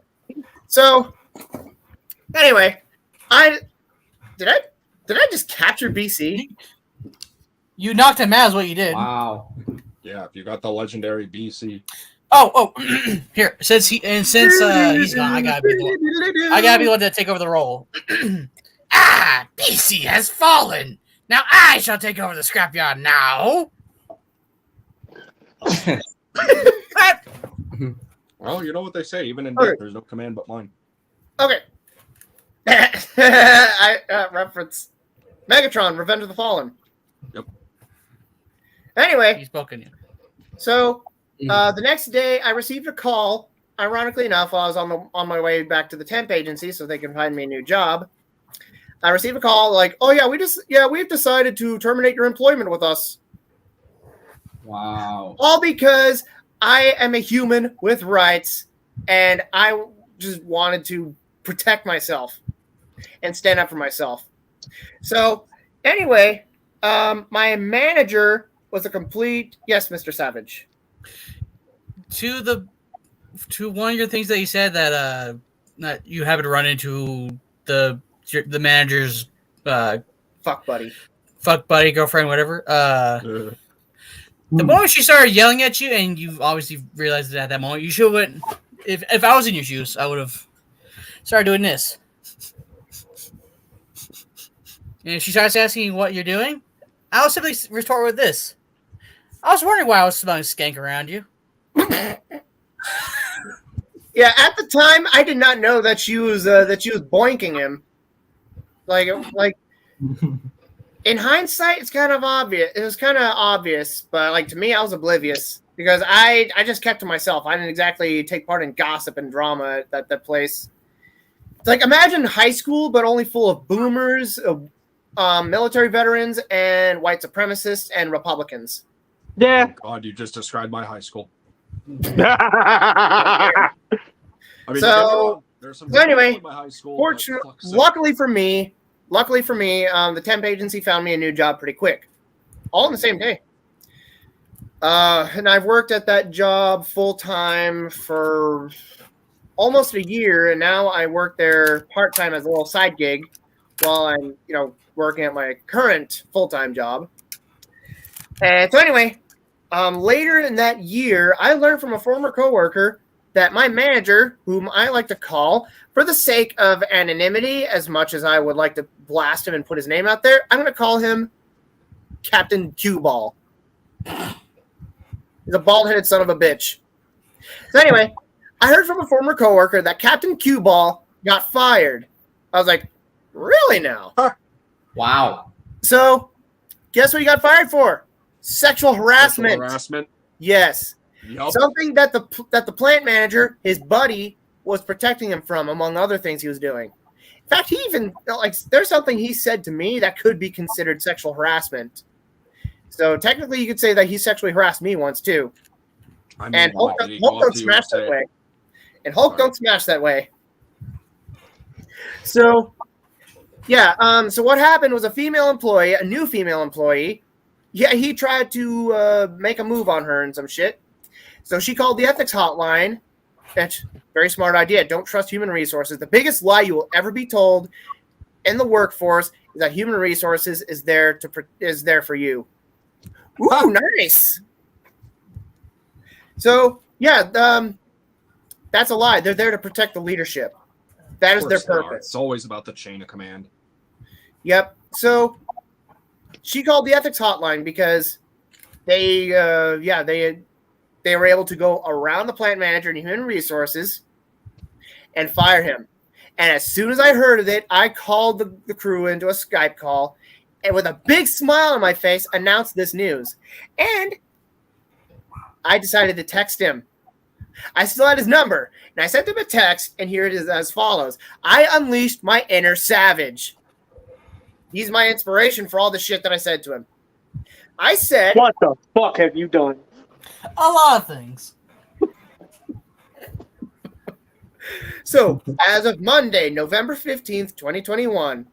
C: did I just capture BC?
B: You knocked him out is what you did.
E: Wow.
D: Yeah, if you got the legendary BC.
B: Oh, here. Since he's gone, I gotta be the one to take over the role. BC has fallen. Now I shall take over the scrapyard now.
D: Well, you know what they say. Even in death, there's no command but mine.
C: Okay. I reference Megatron, Revenge of the Fallen.
D: Yep.
C: Anyway,
B: He's poking you.
C: so the next day I received a call. Ironically enough, while I was on my way back to the temp agency so they can find me a new job, I received a call like, "Oh yeah, we've decided to terminate your employment with us."
E: Wow.
C: All because I am a human with rights, and I just wanted to protect myself and stand up for myself. So, anyway, my manager was a complete yes, Mr. Savage.
B: To one of your things that you said that you happen to run into the manager's
C: Fuck buddy.
B: girlfriend, whatever. The moment she started yelling at you, and you obviously realized it at that moment, you should have went. If I was in your shoes, I would have Start doing this. And if she starts asking what you're doing, I'll simply retort with this. I was wondering why I was smelling skank around you.
C: Yeah, at the time, I did not know that she was boinking him. Like in hindsight, it's kind of obvious. It was kind of obvious, but like to me, I was oblivious because I just kept to myself. I didn't exactly take part in gossip and drama at that place. It's like imagine high school, but only full of boomers, military veterans, and white supremacists and Republicans.
A: Yeah.
D: Oh, God, you just described my high school.
A: Yeah.
D: I mean,
C: So-
D: there's some
C: so anyway,
D: people in my high school. but fuck's sake.
C: luckily for me, the temp agency found me a new job pretty quick, all in the same day. And I've worked at that job full time for almost a year, and now I work there part time as a little side gig while I'm, working at my current full time job. And so anyway, later in that year, I learned from a former coworker that my manager, whom I like to call, for the sake of anonymity, as much as I would like to blast him and put his name out there, I'm going to call him Captain Q-Ball. He's a bald-headed son of a bitch. So anyway, I heard from a former coworker that Captain Q-Ball got fired. I was like, really now?
E: Wow.
C: So, guess what he got fired for? Sexual harassment.
D: Sexual harassment.
C: Yes.
D: Yup.
C: Something that the plant manager, his buddy, was protecting him from, among other things he was doing. In fact, he even there's something he said to me that could be considered sexual harassment. So technically, you could say that he sexually harassed me once too.
D: I mean,
C: And Hulk don't smash that way. And Hulk don't smash that way. So, yeah. So what happened was a new female employee. Yeah, he tried to make a move on her and some shit. So she called the ethics hotline. That's a very smart idea. Don't trust human resources. The biggest lie you will ever be told in the workforce is that human resources is there for you. Ooh, nice. So yeah, that's a lie. They're there to protect the leadership. That is their purpose.
D: It's always about the chain of command.
C: Yep. So she called the ethics hotline because they were able to go around the plant manager and human resources and fire him. And as soon as I heard of it, I called the crew into a Skype call and with a big smile on my face announced this news. And I decided to text him. I still had his number and I sent him a text, and here it is as follows. I unleashed my inner savage. He's my inspiration for all the shit that I said to him. I said,
A: What the fuck have you done?
B: A lot of things.
C: so as of Monday, November 15th, 2021,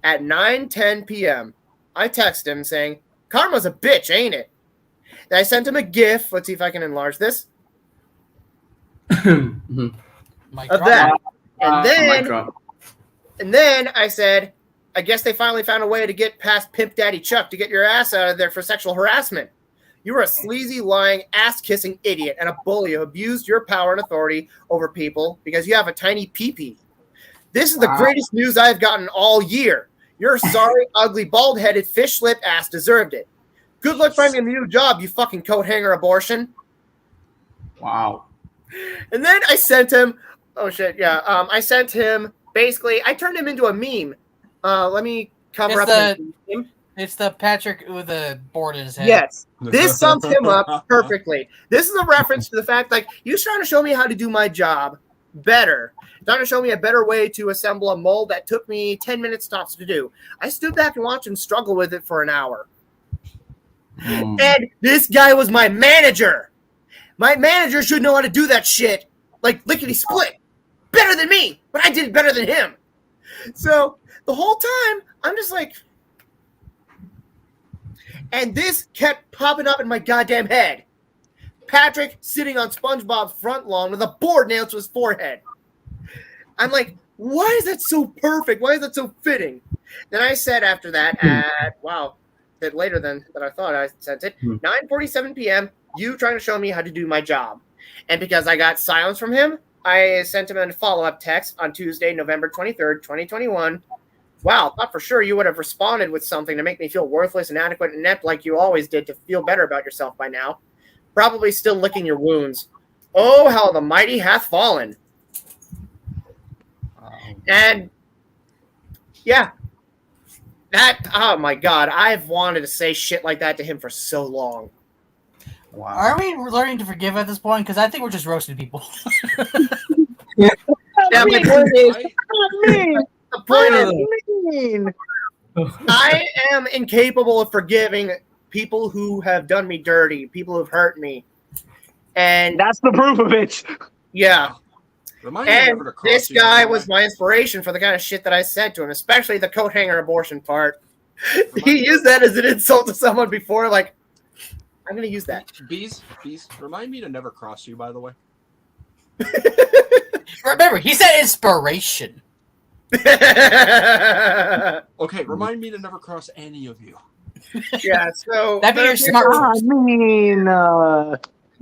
C: at 9:10 p.m., I text him saying, karma's a bitch, ain't it? And I sent him a GIF. Let's see if I can enlarge this.
E: Mhm.
B: Mic
C: Of
B: drop.
C: that.
E: Mic
C: And
E: drop.
C: then I said, I guess they finally found a way to get past Pimp Daddy Chuck to get your ass out of there for sexual harassment. You were a sleazy, lying, ass-kissing idiot and a bully who abused your power and authority over people because you have a tiny pee-pee. This is the
E: Wow.
C: greatest news I've gotten all year. Your sorry, ugly, bald-headed, fish-lipped ass deserved it. Good luck finding a new job, you fucking coat hanger abortion.
E: Wow.
C: And then I sent him, I sent him, basically, I turned him into a meme. Let me cover
B: It's
C: up
B: the-
C: his name.
B: It's the Patrick with a board in his head.
C: Yes. This sums him up perfectly. This is a reference to the fact, like, he was trying to show me how to do my job better. Trying to show me a better way to assemble a mold that took me 10 minutes tops to do. I stood back and watched him struggle with it for an hour.
E: Mm.
C: And this guy was my manager. My manager should know how to do that shit. Like, lickety split. Better than me, but I did it better than him. So, the whole time, I'm just like... And this kept popping up in my goddamn head. Patrick sitting on SpongeBob's front lawn with a board nailed to his forehead. I'm like, why is that so perfect? Why is that so fitting? Then I said after that that later than I thought I sent it, 9:47 p.m., you trying to show me how to do my job. And because I got silence from him, I sent him a follow-up text on Tuesday, November 23rd, 2021. Wow, thought for sure you would have responded with something to make me feel worthless, inadequate, and inept like you always did to feel better about yourself by now. Probably still licking your wounds. Oh, how the mighty hath fallen. And yeah, oh my God, I've wanted to say shit like that to him for so long.
E: Wow.
B: Are we learning to forgive at this point? Because I think we're just roasting people.
C: Yeah, my point is,
A: mean.
C: the point
A: That's
C: is,
A: mean.
C: I am incapable of forgiving people who have done me dirty, people who have hurt me. And
A: That's the proof of it.
C: yeah.
D: Remind me
C: And
D: never to cross
C: this
D: you,
C: guy
D: by the
C: was
D: way.
C: my inspiration for the kind of shit that I said to him, especially the coat hanger abortion part.
D: Remind
C: He
D: me-
C: used that as an insult to someone before, like, I'm going to use that.
D: Bees, remind me to never cross you, by the way.
B: Remember, he said inspiration.
D: Okay, remind me to never cross any of you.
C: Yeah, so
B: That'd be your smart
A: I
B: choice.
A: mean,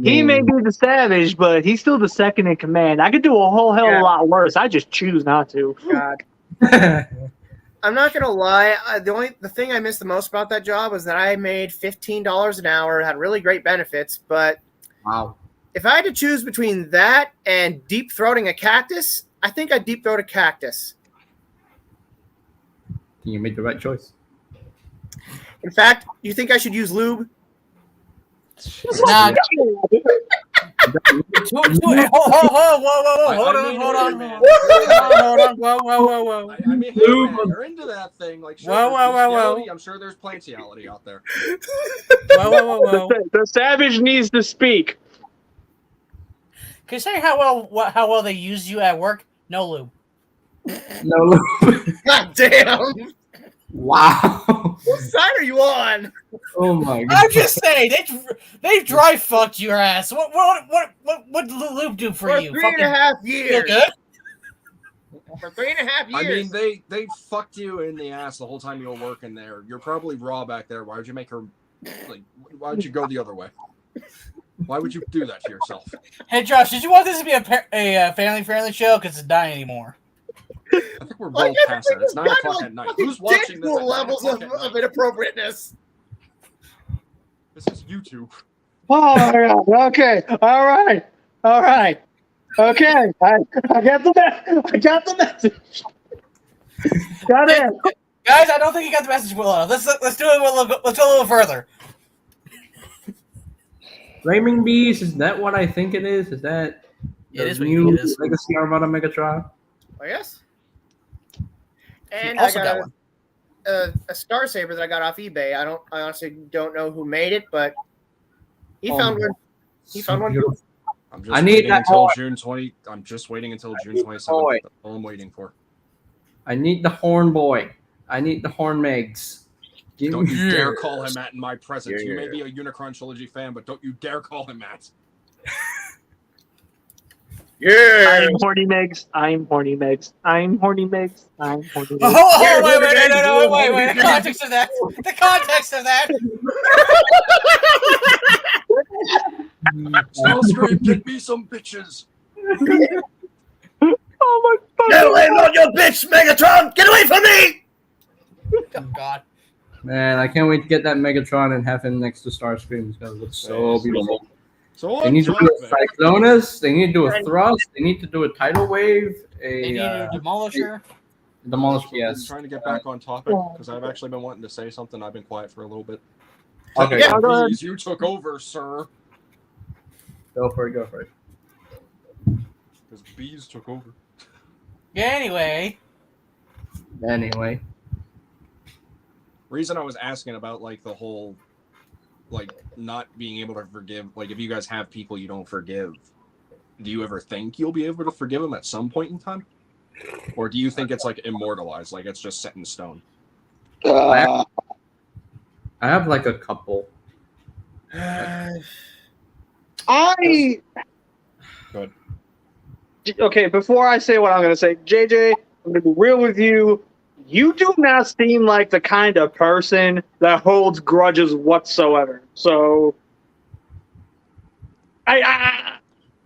A: he may be the savage, but he's still the second in command. I could do a whole hell of
C: Yeah.
A: a lot worse. I just choose not to.
C: God. I'm not gonna lie. The thing I missed the most about that job was that I made $15 an hour, had really great benefits. But
E: Wow.
C: if I had to choose between that and deep throating a cactus, I think I'd deep throat a cactus.
E: You made the right choice.
C: In fact, you think I should use lube?
B: Nah, hold
D: I mean,
B: on.
D: man.
B: Whoa.
D: I mean, hey, man, you're into that thing. Like, sure,
B: Whoa,
D: there's
B: whoa, whoa, whoa.
D: bestiality. I'm sure there's plantiality out there.
B: Whoa.
A: The savage needs to speak.
B: Considering how well they use you at work, no lube.
E: No.
C: God damn!
E: Wow.
C: What side are you on?
E: Oh my god.
B: I'm just saying they dry fucked your ass. What did lube do for you?
C: Three and a half
B: Feel
C: years.
B: good?
C: For 3.5 years.
D: I mean, they fucked you in the ass the whole time you were working there. You're probably raw back there. Why would you make her, like, why would you go the other way? Why would you do that to yourself?
B: Hey Josh, did you want this to be a family-friendly show? Because it's not anymore.
D: I think we're well past that. It's 9 o'clock at night. Who's watching this? At 9
C: levels
D: o'clock at
C: of
D: night?
C: inappropriateness.
D: This is YouTube.
A: Oh my god. Okay. All right. Okay. I got the message. Got it.
B: Guys, I don't think you got the message well enough. Let's do it. Let's go a little further.
E: Flaming Beast, is that what I think it is? Is that
B: It is
E: the
B: what you
E: new
B: think it is.
E: Legacy Armada Megatron?
C: Oh, yes. And
B: also
C: I
B: got
C: got a Star Saber that I got off eBay. I honestly don't know who made it, but he found one. He found one.
E: beautiful.
D: I'm just
E: I need
D: waiting
E: that
D: until
E: horn.
D: June 20. I'm just waiting until June
E: need the
D: 27th.
E: toy.
D: That's all I'm waiting for.
E: I need the Horn Boy. I need the Horn Megs. Give
D: Don't
E: me-
D: you dare call him Matt in my presence. You may
E: Yeah.
D: be a Unicron Trilogy fan, but don't you dare call him Matt.
C: Yeah.
A: I'm horny Megs. I'm horny Megs. I'm horny Megs. I'm horny Megs.
B: Wait. The context of that.
D: Starscream, get me some bitches.
A: Oh my
C: Get away, not your bitch, Megatron! Get away from me!
B: Oh God.
E: Man, I can't wait to get that Megatron and have him next to Starscream. It's gonna look so beautiful.
D: So
E: They need to
D: on
E: do a
D: topic.
E: Cyclonus. They need to do a thrust. They need to do a tidal wave.
B: They need a demolisher.
E: Demolish.
D: So
E: Yes.
D: I'm trying to get back on topic because I've actually been wanting to say something. I've been quiet for a little bit.
E: Okay.
C: Yeah.
A: go ahead.
D: Please, you took over, sir.
E: Go for it. Go for it.
D: Because bees took over.
B: Yeah, anyway.
E: Anyway.
D: Reason I was asking about like the whole, like not being able to forgive. Like if you guys have people you don't forgive, do you ever think you'll be able to forgive them at some point in time, or do you think it's like immortalized, like it's just set in stone?
E: I have like a couple.
A: I.
D: Good.
A: Okay, before I say what I'm going to say, JJ, I'm going to be real with you. You do not seem like the kind of person that holds grudges whatsoever. So,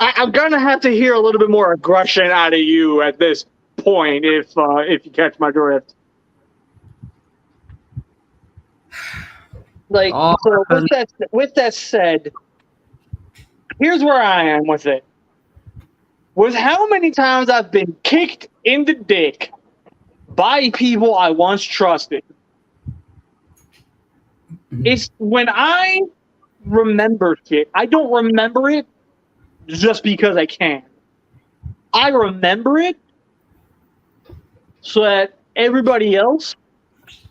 A: I'm gonna have to hear a little bit more aggression out of you at this point, if you catch my drift. Like, so with that said, here's where I am with it. With how many times I've been kicked in the dick by people I once trusted. It's when I remember shit, I don't remember it just because I can. I remember it so that everybody else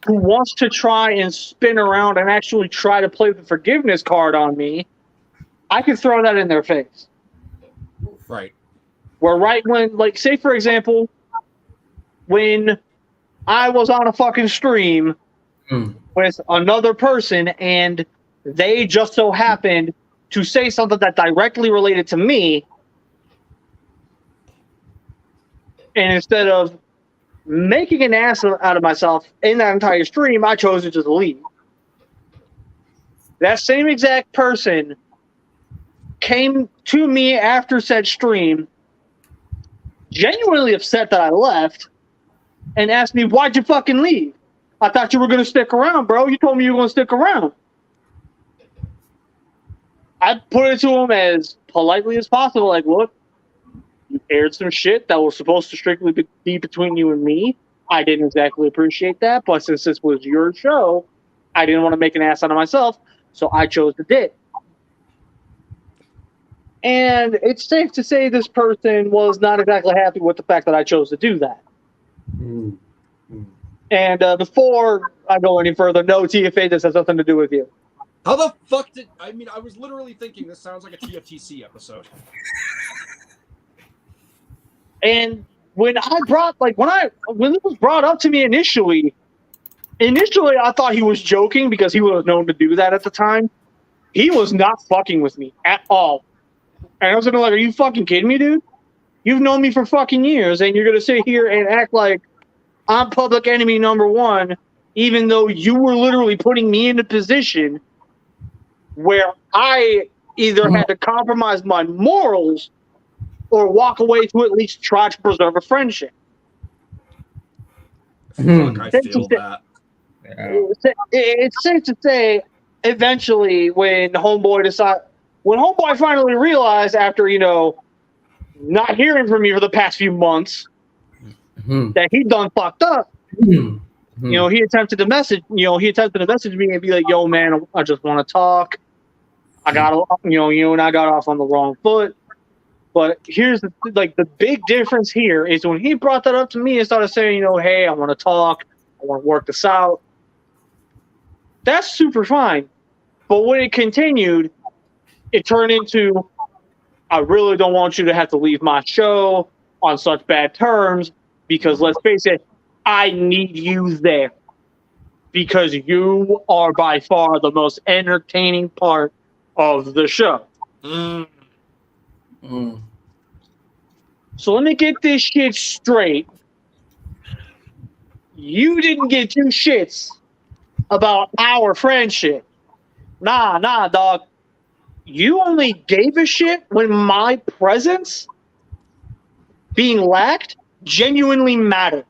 A: who wants to try and spin around and actually try to play the forgiveness card on me, I can throw that in their face.
D: Right.
A: Where right when, like, say for example, when I was on a fucking stream with another person and they just so happened to say something that directly related to me, and instead of making an ass out of myself in that entire stream, I chose to just leave. That same exact person came to me after said stream, genuinely upset that I left, and asked me, "Why'd you fucking leave? I thought you were going to stick around, bro. You told me you were going to stick around." I put it to him as politely as possible, like, look, you aired some shit that was supposed to strictly be between you and me. I didn't exactly appreciate that, but since this was your show, I didn't want to make an ass out of myself, so I chose to dip. And it's safe to say this person was not exactly happy with the fact that I chose to do that. And before I go any further, no, TFA, this has nothing to do with you.
D: How the fuck did... I mean, I was literally thinking this sounds like a TFTC episode.
A: And when this was brought up to me initially I thought he was joking because he was known to do that at the time. He was not fucking with me at all. And I was like, are you fucking kidding me, dude? You've known me for fucking years, and you're going to sit here and act like I'm public enemy number one, even though you were literally putting me in a position where I either had to compromise my morals or walk away to at least try to preserve a friendship.
D: Fuck, I feel that.
A: It's safe to say, eventually, when Homeboy finally realized after, not hearing from me for the past few months that he'd done fucked up, he attempted to message me and be like, yo, man, I just want to talk. I got, you and I got off on the wrong foot. But here's the big difference here is when he brought that up to me and started saying, hey, I want to talk. I want to work this out. That's super fine. But when it continued, it turned into, I really don't want you to have to leave my show on such bad terms because, let's face it, I need you there because you are by far the most entertaining part of the show. So let me get this shit straight. You didn't get two shits about our friendship. Nah, dog. You only gave a shit when my presence being lacked genuinely mattered.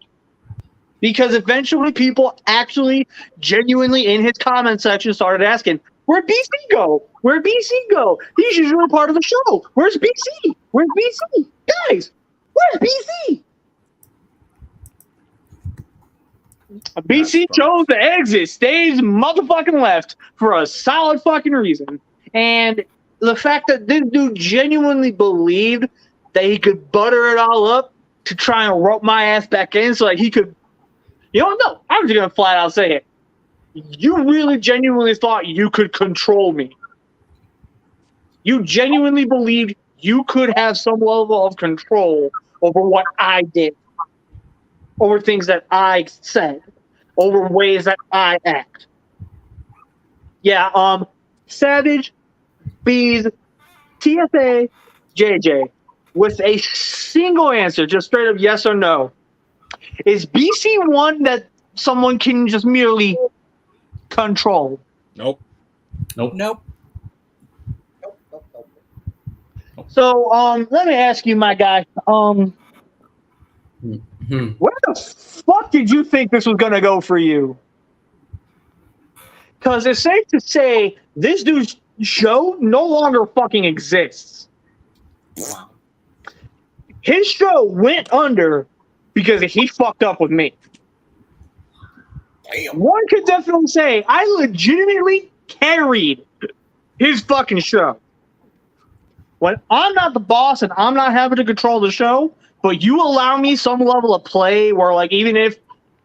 A: Because eventually people actually genuinely in his comment section started asking, where'd BC go? Where'd BC go? He's usually part of the show. Where's BC? Where's BC? Guys, where's BC? BC chose to exit stage motherfucking left for a solid fucking reason. And the fact that this dude genuinely believed that he could butter it all up to try and rope my ass back in so like he could, no, I'm just going to flat out say it. You really genuinely thought you could control me. You genuinely believed you could have some level of control over what I did, over things that I said, over ways that I act. Yeah, Savage, Bees, TFA, JJ, with a single answer, just straight up yes or no. Is BC one that someone can just merely control?
D: Nope.
A: So, let me ask you, my guy. Where the fuck did you think this was gonna go for you? Because it's safe to say this dude's show no longer fucking exists.
E: Wow.
A: His show went under because he fucked up with me.
C: Damn.
A: One could definitely say I legitimately carried his fucking show. When I'm not the boss and I'm not having to control the show, but you allow me some level of play where, like, even if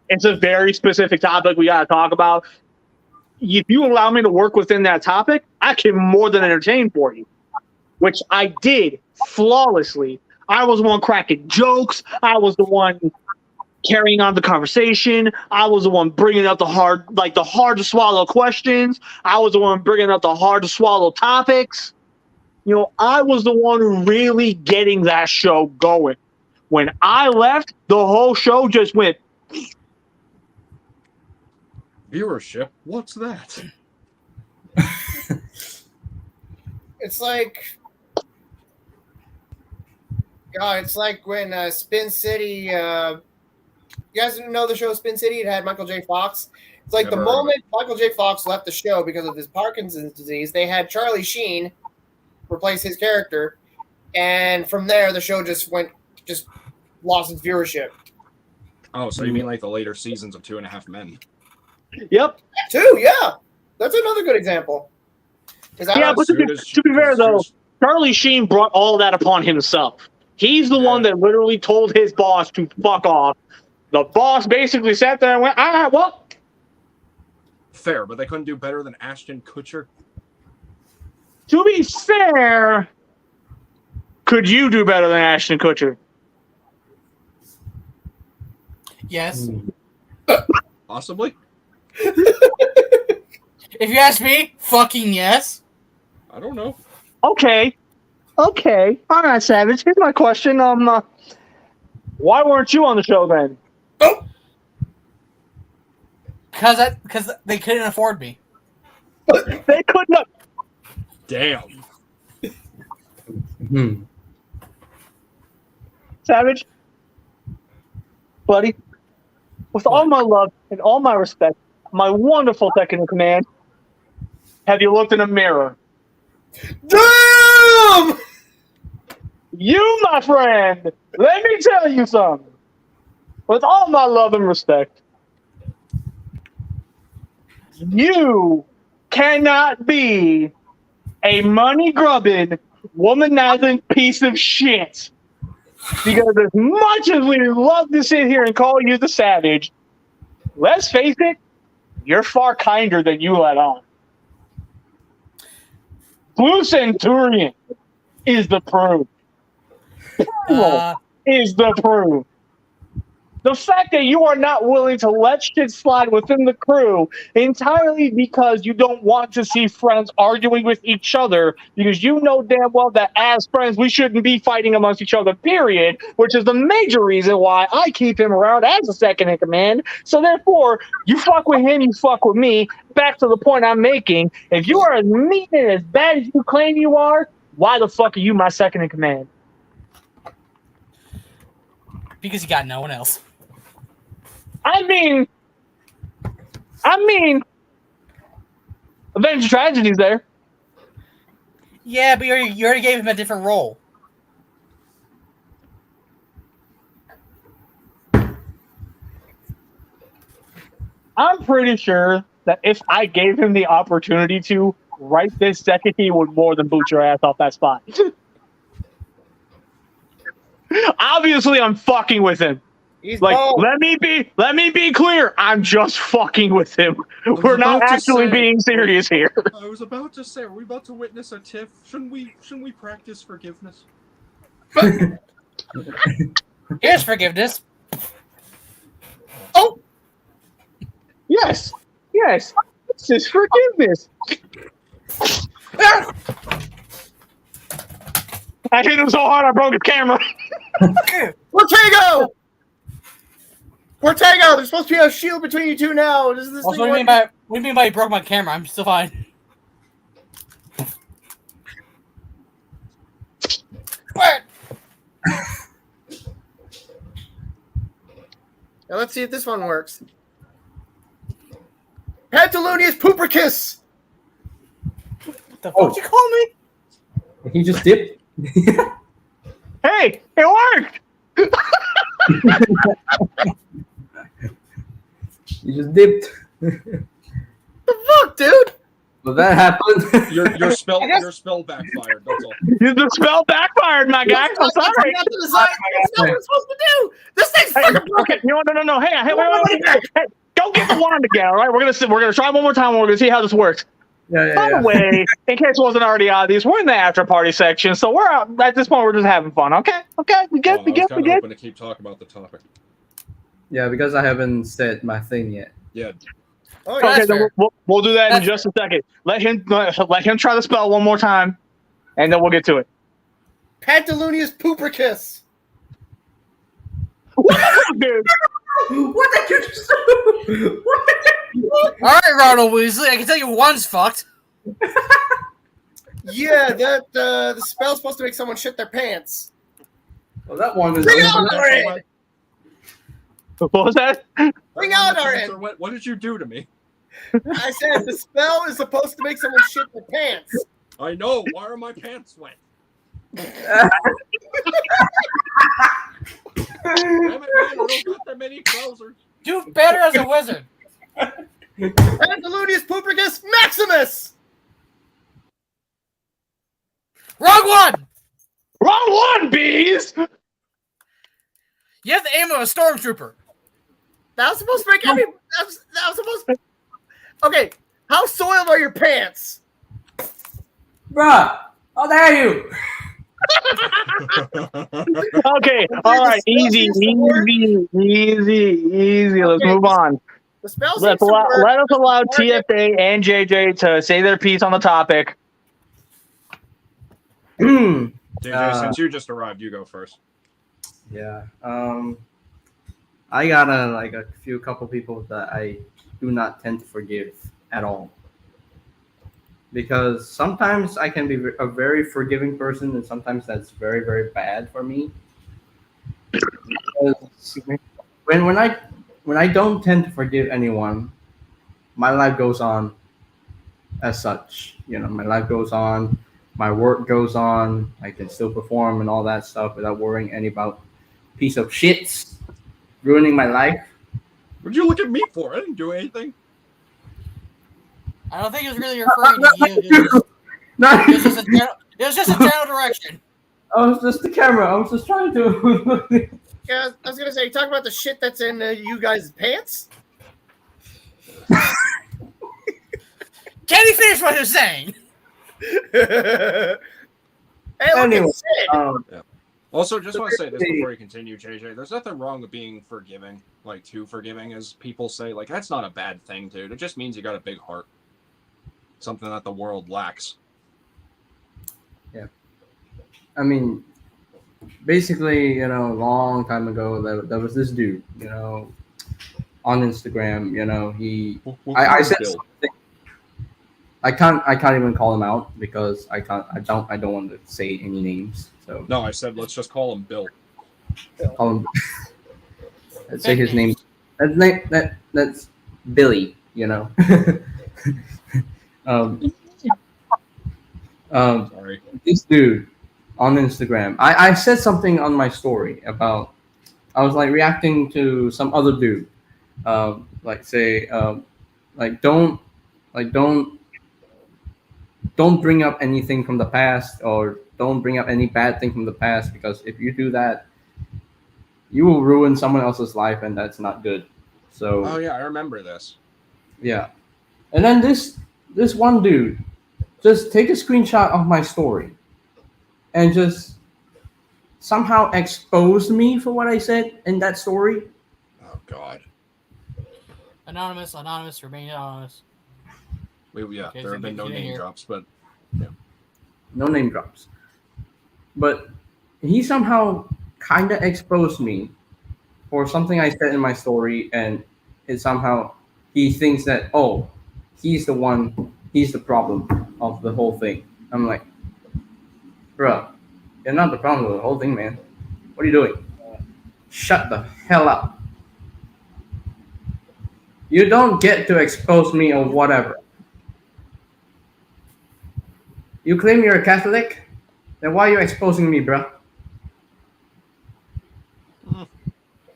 A: it's a very specific topic we gotta talk about, if you allow me to work within that topic, I can more than entertain for you, which I did flawlessly. I was the one cracking jokes. I was the one carrying on the conversation. I was the one bringing up the hard to swallow questions. I was the one bringing up the hard to swallow topics. You know, I was the one really getting that show going. When I left, the whole show just went.
D: Viewership? What's that?
C: It's like, God, it's like when Spin City. You guys know the show Spin City? It had Michael J. Fox. It's like
D: Never
C: the
D: heard of
C: moment Michael J. Fox left the show because of his Parkinson's disease, they had Charlie Sheen replace his character, and from there the show just lost its viewership.
D: Oh, so you mean like the later seasons of 2.5 Men?
A: Yep.
C: Too, yeah, that's another good example.
A: Yeah, but to be fair though, Charlie Sheen brought all that upon himself. He's the one that literally told his boss to fuck off. The boss basically sat there and went, "All right, well."
D: Fair, but they couldn't do better than Ashton Kutcher.
A: To be fair, could you do better than Ashton Kutcher?
B: Yes.
D: Possibly.
B: If you ask me, fucking yes.
D: I don't know.
A: Okay. All right, Savage. Here's my question. Why weren't you on the show then?
B: Because they couldn't afford me.
A: They couldn't.
D: Damn.
A: Savage, buddy, with all my love and all my respect, my wonderful second in command, have you looked in a mirror?
C: Damn!
A: You, my friend, let me tell you something. With all my love and respect, you cannot be a money-grubbing, womanizing piece of shit. Because as much as we love to sit here and call you the Savage, let's face it, you're far kinder than you let on. Blue Centurion is the proof. Is the proof. The fact that you are not willing to let shit slide within the crew entirely because you don't want to see friends arguing with each other, because you know damn well that as friends we shouldn't be fighting amongst each other, period, which is the major reason why I keep him around as a second in command. So therefore, you fuck with him, you fuck with me. Back to the point I'm making, if you are as mean and as bad as you claim you are, why the fuck are you my second in command?
B: Because you got no one else.
A: I mean, Avengers Tragedy's there.
B: Yeah, but you already gave him a different role.
A: I'm pretty sure that if I gave him the opportunity to, right this second, he would more than boot your ass off that spot. Obviously, I'm fucking with him.
C: He's
A: Like,
C: bald.
A: let me be clear. I'm just fucking with him. We're not
D: about to
A: actually
D: say-
A: being serious here.
D: I was about to say, are we about to witness a tiff? Shouldn't we practice forgiveness?
B: Here's forgiveness.
A: Oh, yes. This is forgiveness. I hit him so hard I broke his camera.
C: Ortego! There's supposed to be a shield between you two now. Does this
B: Also,
C: thing
B: what do
C: work?
B: you mean by you broke my camera? I'm still fine.
C: What? Now let's see if this one works. Pantaloonius Pooperkiss!
B: What the fuck you call me?
E: He just dipped.
A: Hey, it worked.
E: He just dipped.
C: The fuck, dude?
E: Well, that happened.
D: Your spell
C: I guess-
D: your spell backfired. That's all.
A: The spell backfired, my guy. I'm sorry.
C: That's not what we're supposed to do. This thing's
A: Hey,
C: fucking broken.
A: okay, no. Hey, wait. Don't get the wand together, all right? We're gonna try one more time. And we're gonna see how this works. By the way, in case it wasn't already obvious, we're in the after party section, so we're out, at this point we're just having fun. Okay, we good.
D: I was kind of hoping to keep talking about the topic.
E: Yeah, because I haven't said my thing yet.
D: Yeah.
C: Oh,
A: Okay,
C: yeah.
A: then we'll do that in just a second. Let him try the spell one more time, and then we'll get to it.
C: Pantaloonius Pooperkiss.
A: What the fuck, dude?
E: What did you just do?
B: All right, Ronald Weasley. I can tell you one's fucked.
C: Yeah, that the spell's supposed to make someone shit their pants.
E: Well, that one is.
C: Bring out our end.
A: What was that?
C: Bring out our end.
D: What did you do to me?
C: I said the spell is supposed to make someone shit their pants.
D: I know. Why are my pants wet? Damn it, man! I don't got that many trousers.
B: Do better as a wizard.
C: Pantaloonius Pooperkiss Maximus.
B: Wrong one.
A: Wrong one, bees.
B: You have the aim of a stormtrooper.
C: That was supposed to make every. That was supposed to. Okay, how soiled are your pants?
E: Bruh, how dare you?
A: Okay, all right, easy. Let's move on.
C: The spell seems
A: Let
C: to work.
A: us allow TFA and JJ to say their piece on the topic.
D: JJ, since you just arrived, you go first.
E: Yeah. I got a couple people that I do not tend to forgive at all. Because sometimes I can be a very forgiving person, and sometimes that's very, very bad for me. Because when I don't tend to forgive anyone, my life goes on as such. You know, my life goes on, my work goes on, I can still perform and all that stuff without worrying any about piece of shits ruining my life.
D: What'd you look at me for? I didn't do anything.
B: I don't think it was really referring to you. It was just a general direction.
E: I was just the camera. I was just trying to.
C: Yeah, I was gonna say, talk about the shit that's in you guys' pants.
B: Can he finish what he was saying?
C: Hey, look
E: Anyway,
C: at Sid.
D: Also, just want to say this before you continue, JJ. There's nothing wrong with being forgiving, like too forgiving, as people say. Like, that's not a bad thing, dude. It just means you got a big heart. Something that the world lacks.
E: I mean, basically, a long time ago, there was this dude, on Instagram. I said something. I can't even call him out because I don't want to say any names. So
D: No, I said let's just call him Bill.
E: call him. Let's say his name. That's Billy.
D: Sorry.
E: This dude on Instagram. I said something on my story about I was like reacting to some other dude. Don't bring up anything from the past, or don't bring up any bad thing from the past, because if you do that, you will ruin someone else's life, and that's not good. So
D: Oh yeah, I remember this.
E: yeah. And then this one dude just take a screenshot of my story and just somehow expose me for what I said in that story.
D: Oh god.
B: Anonymous, remain anonymous.
D: Yeah,
B: Okay,
D: there have been no
B: get in
D: name
B: here.
D: drops, but
E: No name drops. But he somehow kind of exposed me for something I said in my story, and it somehow he thinks that, oh, he's the problem of the whole thing. I'm like, bro, You're not the problem with the whole thing, man. What are you doing? Shut the hell up. You don't get to expose me or whatever. You claim you're a Catholic? Then why are you exposing me, bruh?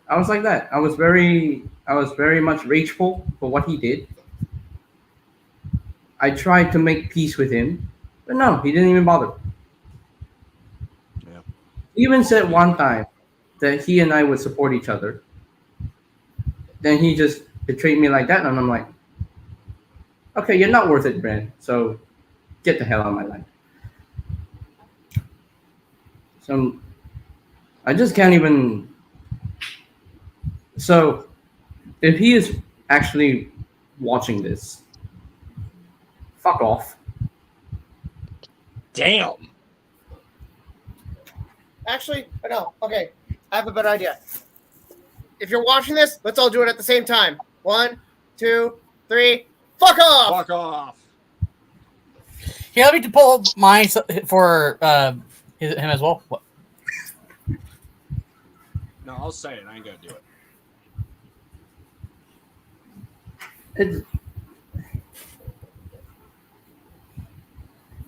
E: I was like that. I was very much rageful for what he did. I tried to make peace with him, but no, he didn't even bother.
D: Yeah.
E: He even said one time that he and I would support each other. Then he just betrayed me like that, and I'm like, okay, you're not worth it, Brand. So get the hell out of my life. So I just can't even. So if he is actually watching this, fuck off.
D: Damn.
C: Actually, no. Okay, I have a better idea. If you're watching this, let's all do it at the same time. 1, 2, 3. Fuck off!
D: Fuck off.
B: Here, let me pull mine for him as well. What?
D: No, I'll say it. I ain't gonna do it.
E: It's,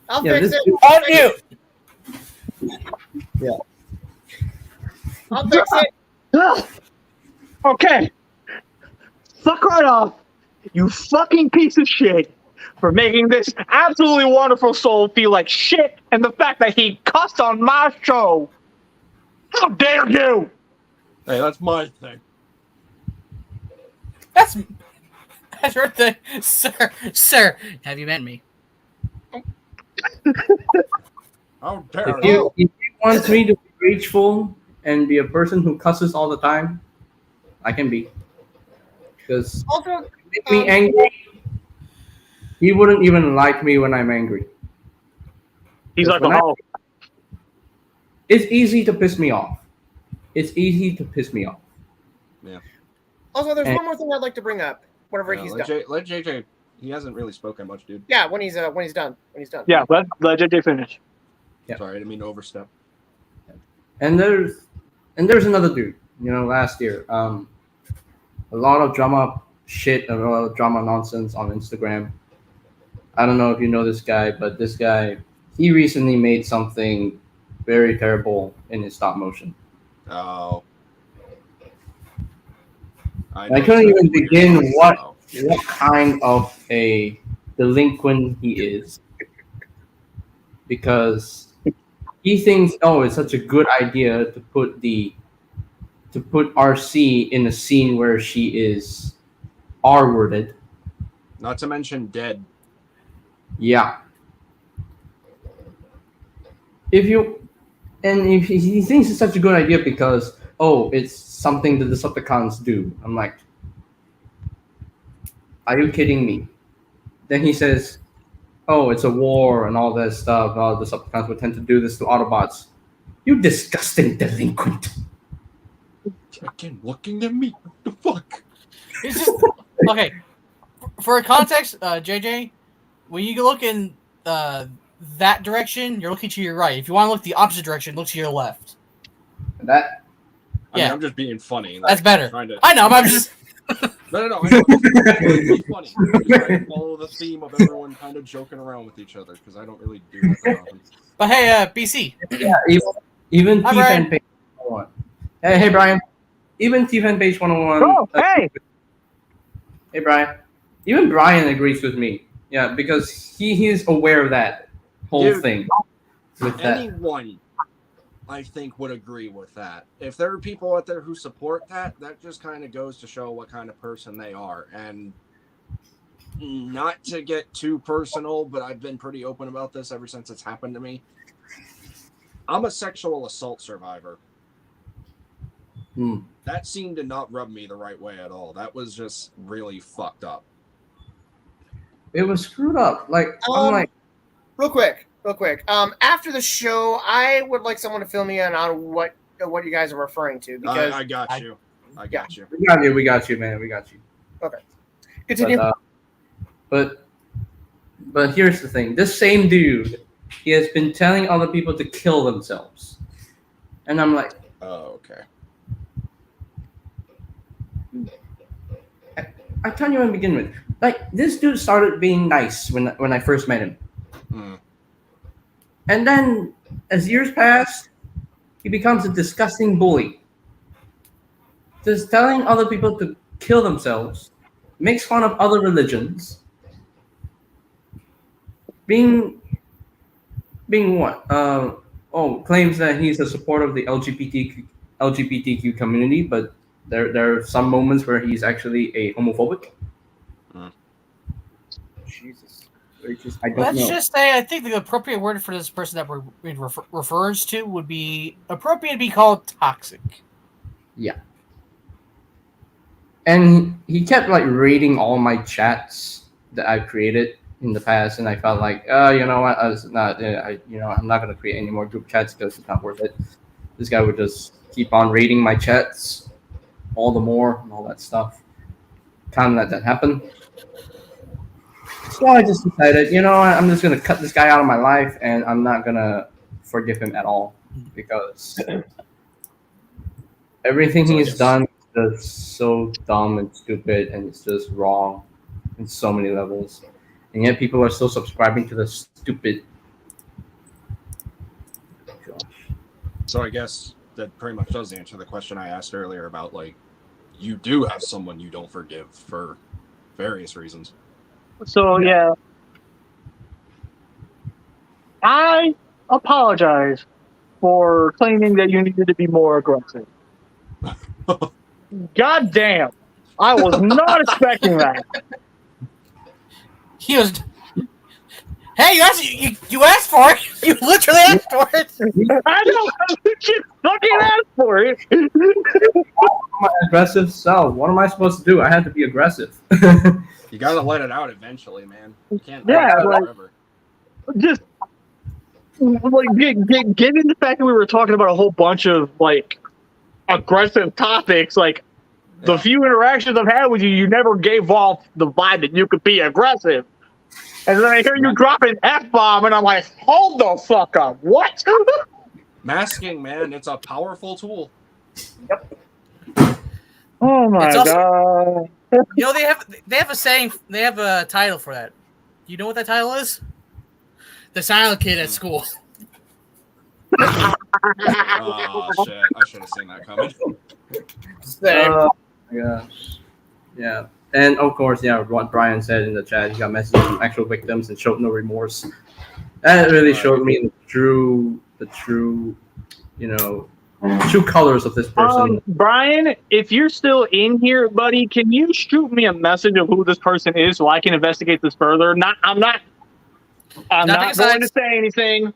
C: I'll
E: Yeah,
C: fix
E: this-
C: it.
B: On mute.
C: I'll fix it.
A: Ugh. Okay. Fuck right off, you fucking piece of shit, for making this absolutely wonderful soul feel like shit, and the fact that he cussed on my show. How dare you!
D: Hey, that's my thing.
B: That's your thing, sir. Sir, have you met me?
D: How dare
E: if
D: you?
E: he wants me to be rageful and be a person who cusses all the time, I can be. Because
C: Also,
E: make me angry, he wouldn't even like me when I'm angry.
A: He's like a
E: When I-
A: Hulk.
E: It's easy to piss me off. It's easy to piss me off.
C: there's
E: And-
C: one more thing I'd like to bring up. Whenever
D: Yeah,
C: he's
D: let,
C: done.
D: let JJ. He hasn't really spoken much, dude.
C: Yeah, when he's done. When he's done.
A: Yeah, let JJ finish.
E: Yeah.
D: Sorry, I didn't mean to overstep.
E: And there's another dude, last year. A lot of drama shit, a lot of drama nonsense on Instagram. I don't know if you know this guy, but this guy, he recently made something very terrible in his stop motion.
D: Oh.
E: I
D: know
E: couldn't even
D: exactly
E: begin
D: you're talking about.
E: what kind of a delinquent he is. Because he thinks, oh, it's such a good idea to put RC in a scene where she is R-worded.
D: Not to mention dead.
E: Yeah. If he thinks it's such a good idea because, oh, it's something that the Decepticons do. I'm like, are you kidding me? Then he says, oh, it's a war and all that stuff. Oh, the Decepticons would tend to do this to Autobots. You disgusting delinquent.
D: Again, looking at me. What the fuck?
B: It's just okay. For context, JJ, when you look in that direction, you're looking to your right. If you want to look the opposite direction, look to your left.
E: That
D: I mean,
B: Yeah.
D: I'm just being funny.
B: That's better.
D: Trying to...
B: I know, but I'm just.
D: No. I know. I'm just being funny. I'm just trying to follow the theme of everyone kind of joking around with each other because I don't really do that that often.
B: But hey, BC.
E: Yeah, even
B: Hi,
E: T-Fan
B: Brian.
E: Page 101. Hey, Brian. Even T-Fan Page 101.
A: Oh, hey!
E: Hey, Brian. Even Brian agrees with me. Yeah, because he is aware of that whole
D: Dude,
E: thing. With that.
D: Anyone, I think, would agree with that. If there are people out there who support that, that just kind of goes to show what kind of person they are. And not to get too personal, but I've been pretty open about this ever since it's happened to me. I'm a sexual assault survivor.
E: Hmm.
D: That seemed to not rub me the right way at all. That was just really fucked up.
E: It was screwed up. Like, I'm like,
C: Real quick. After the show, I would like someone to fill me in on what you guys are referring to because
D: I got you. I got you.
E: we got you, man. We got you.
C: continue.
E: But here's the thing. This same dude he has been telling other people to kill themselves. And I'm like,
D: Oh, okay.
E: I tell you to begin with. Like, this dude started being nice when I first met him.
D: Mm.
E: And then, as years pass, he becomes a disgusting bully. Just telling other people to kill themselves, makes fun of other religions, being what? Claims that he's a supporter of the LGBTQ community, but there are some moments where he's actually a homophobic.
C: Jesus.
E: I don't
B: Let's
E: know.
B: just say I think the appropriate word for this person that refers to would be appropriate to be called toxic.
E: Yeah. And he kept like reading all my chats that I've created in the past, and I felt like, you know what, I'm not gonna create any more group chats because it's not worth it. This guy would just keep on reading my chats all the more and all that stuff. Can't let that happen. So I just decided, you know what, I'm just gonna cut this guy out of my life, and I'm not gonna forgive him at all because everything
D: So I
E: he's
D: guess-
E: done is just so dumb and stupid, and it's just wrong in so many levels. And yet people are still subscribing to the stupid.
D: So I guess that pretty much does answer the question I asked earlier about, like, you do have someone you don't forgive for various reasons.
A: So yeah, I apologize for claiming that you needed to be more aggressive. God damn, I was not expecting that.
B: He was. Hey, you asked for it. You literally asked for it.
A: I know, I legit fucking asked for it.
E: My aggressive self. What am I supposed to do? I had to be aggressive.
D: You gotta let it out eventually, man. You can't
A: Yeah,
D: hold it
A: like-
D: forever.
A: Just like given the fact that we were talking about a whole bunch of like aggressive topics, like the
D: Yeah.
A: few interactions I've had with you, you never gave off the vibe that you could be aggressive. And then I hear you drop an F-bomb, and I'm like, hold the fuck up. What?
D: Masking, man, it's a powerful tool.
A: Oh my
B: It's also-
A: god.
B: You know they have a saying. They have a title for that. You know what that title is? The silent kid at school.
D: Oh shit! I should have seen that coming.
C: Same.
E: Gosh. Yeah. And of course, yeah, what Brian said in the chat, he got messages from actual victims and showed no remorse. That really showed me the true, you know, true colors of this person.
A: Brian, if you're still in here, buddy, can you shoot me a message of who this person is so I can investigate this further? I'm not
B: Nothing
A: going to say anything.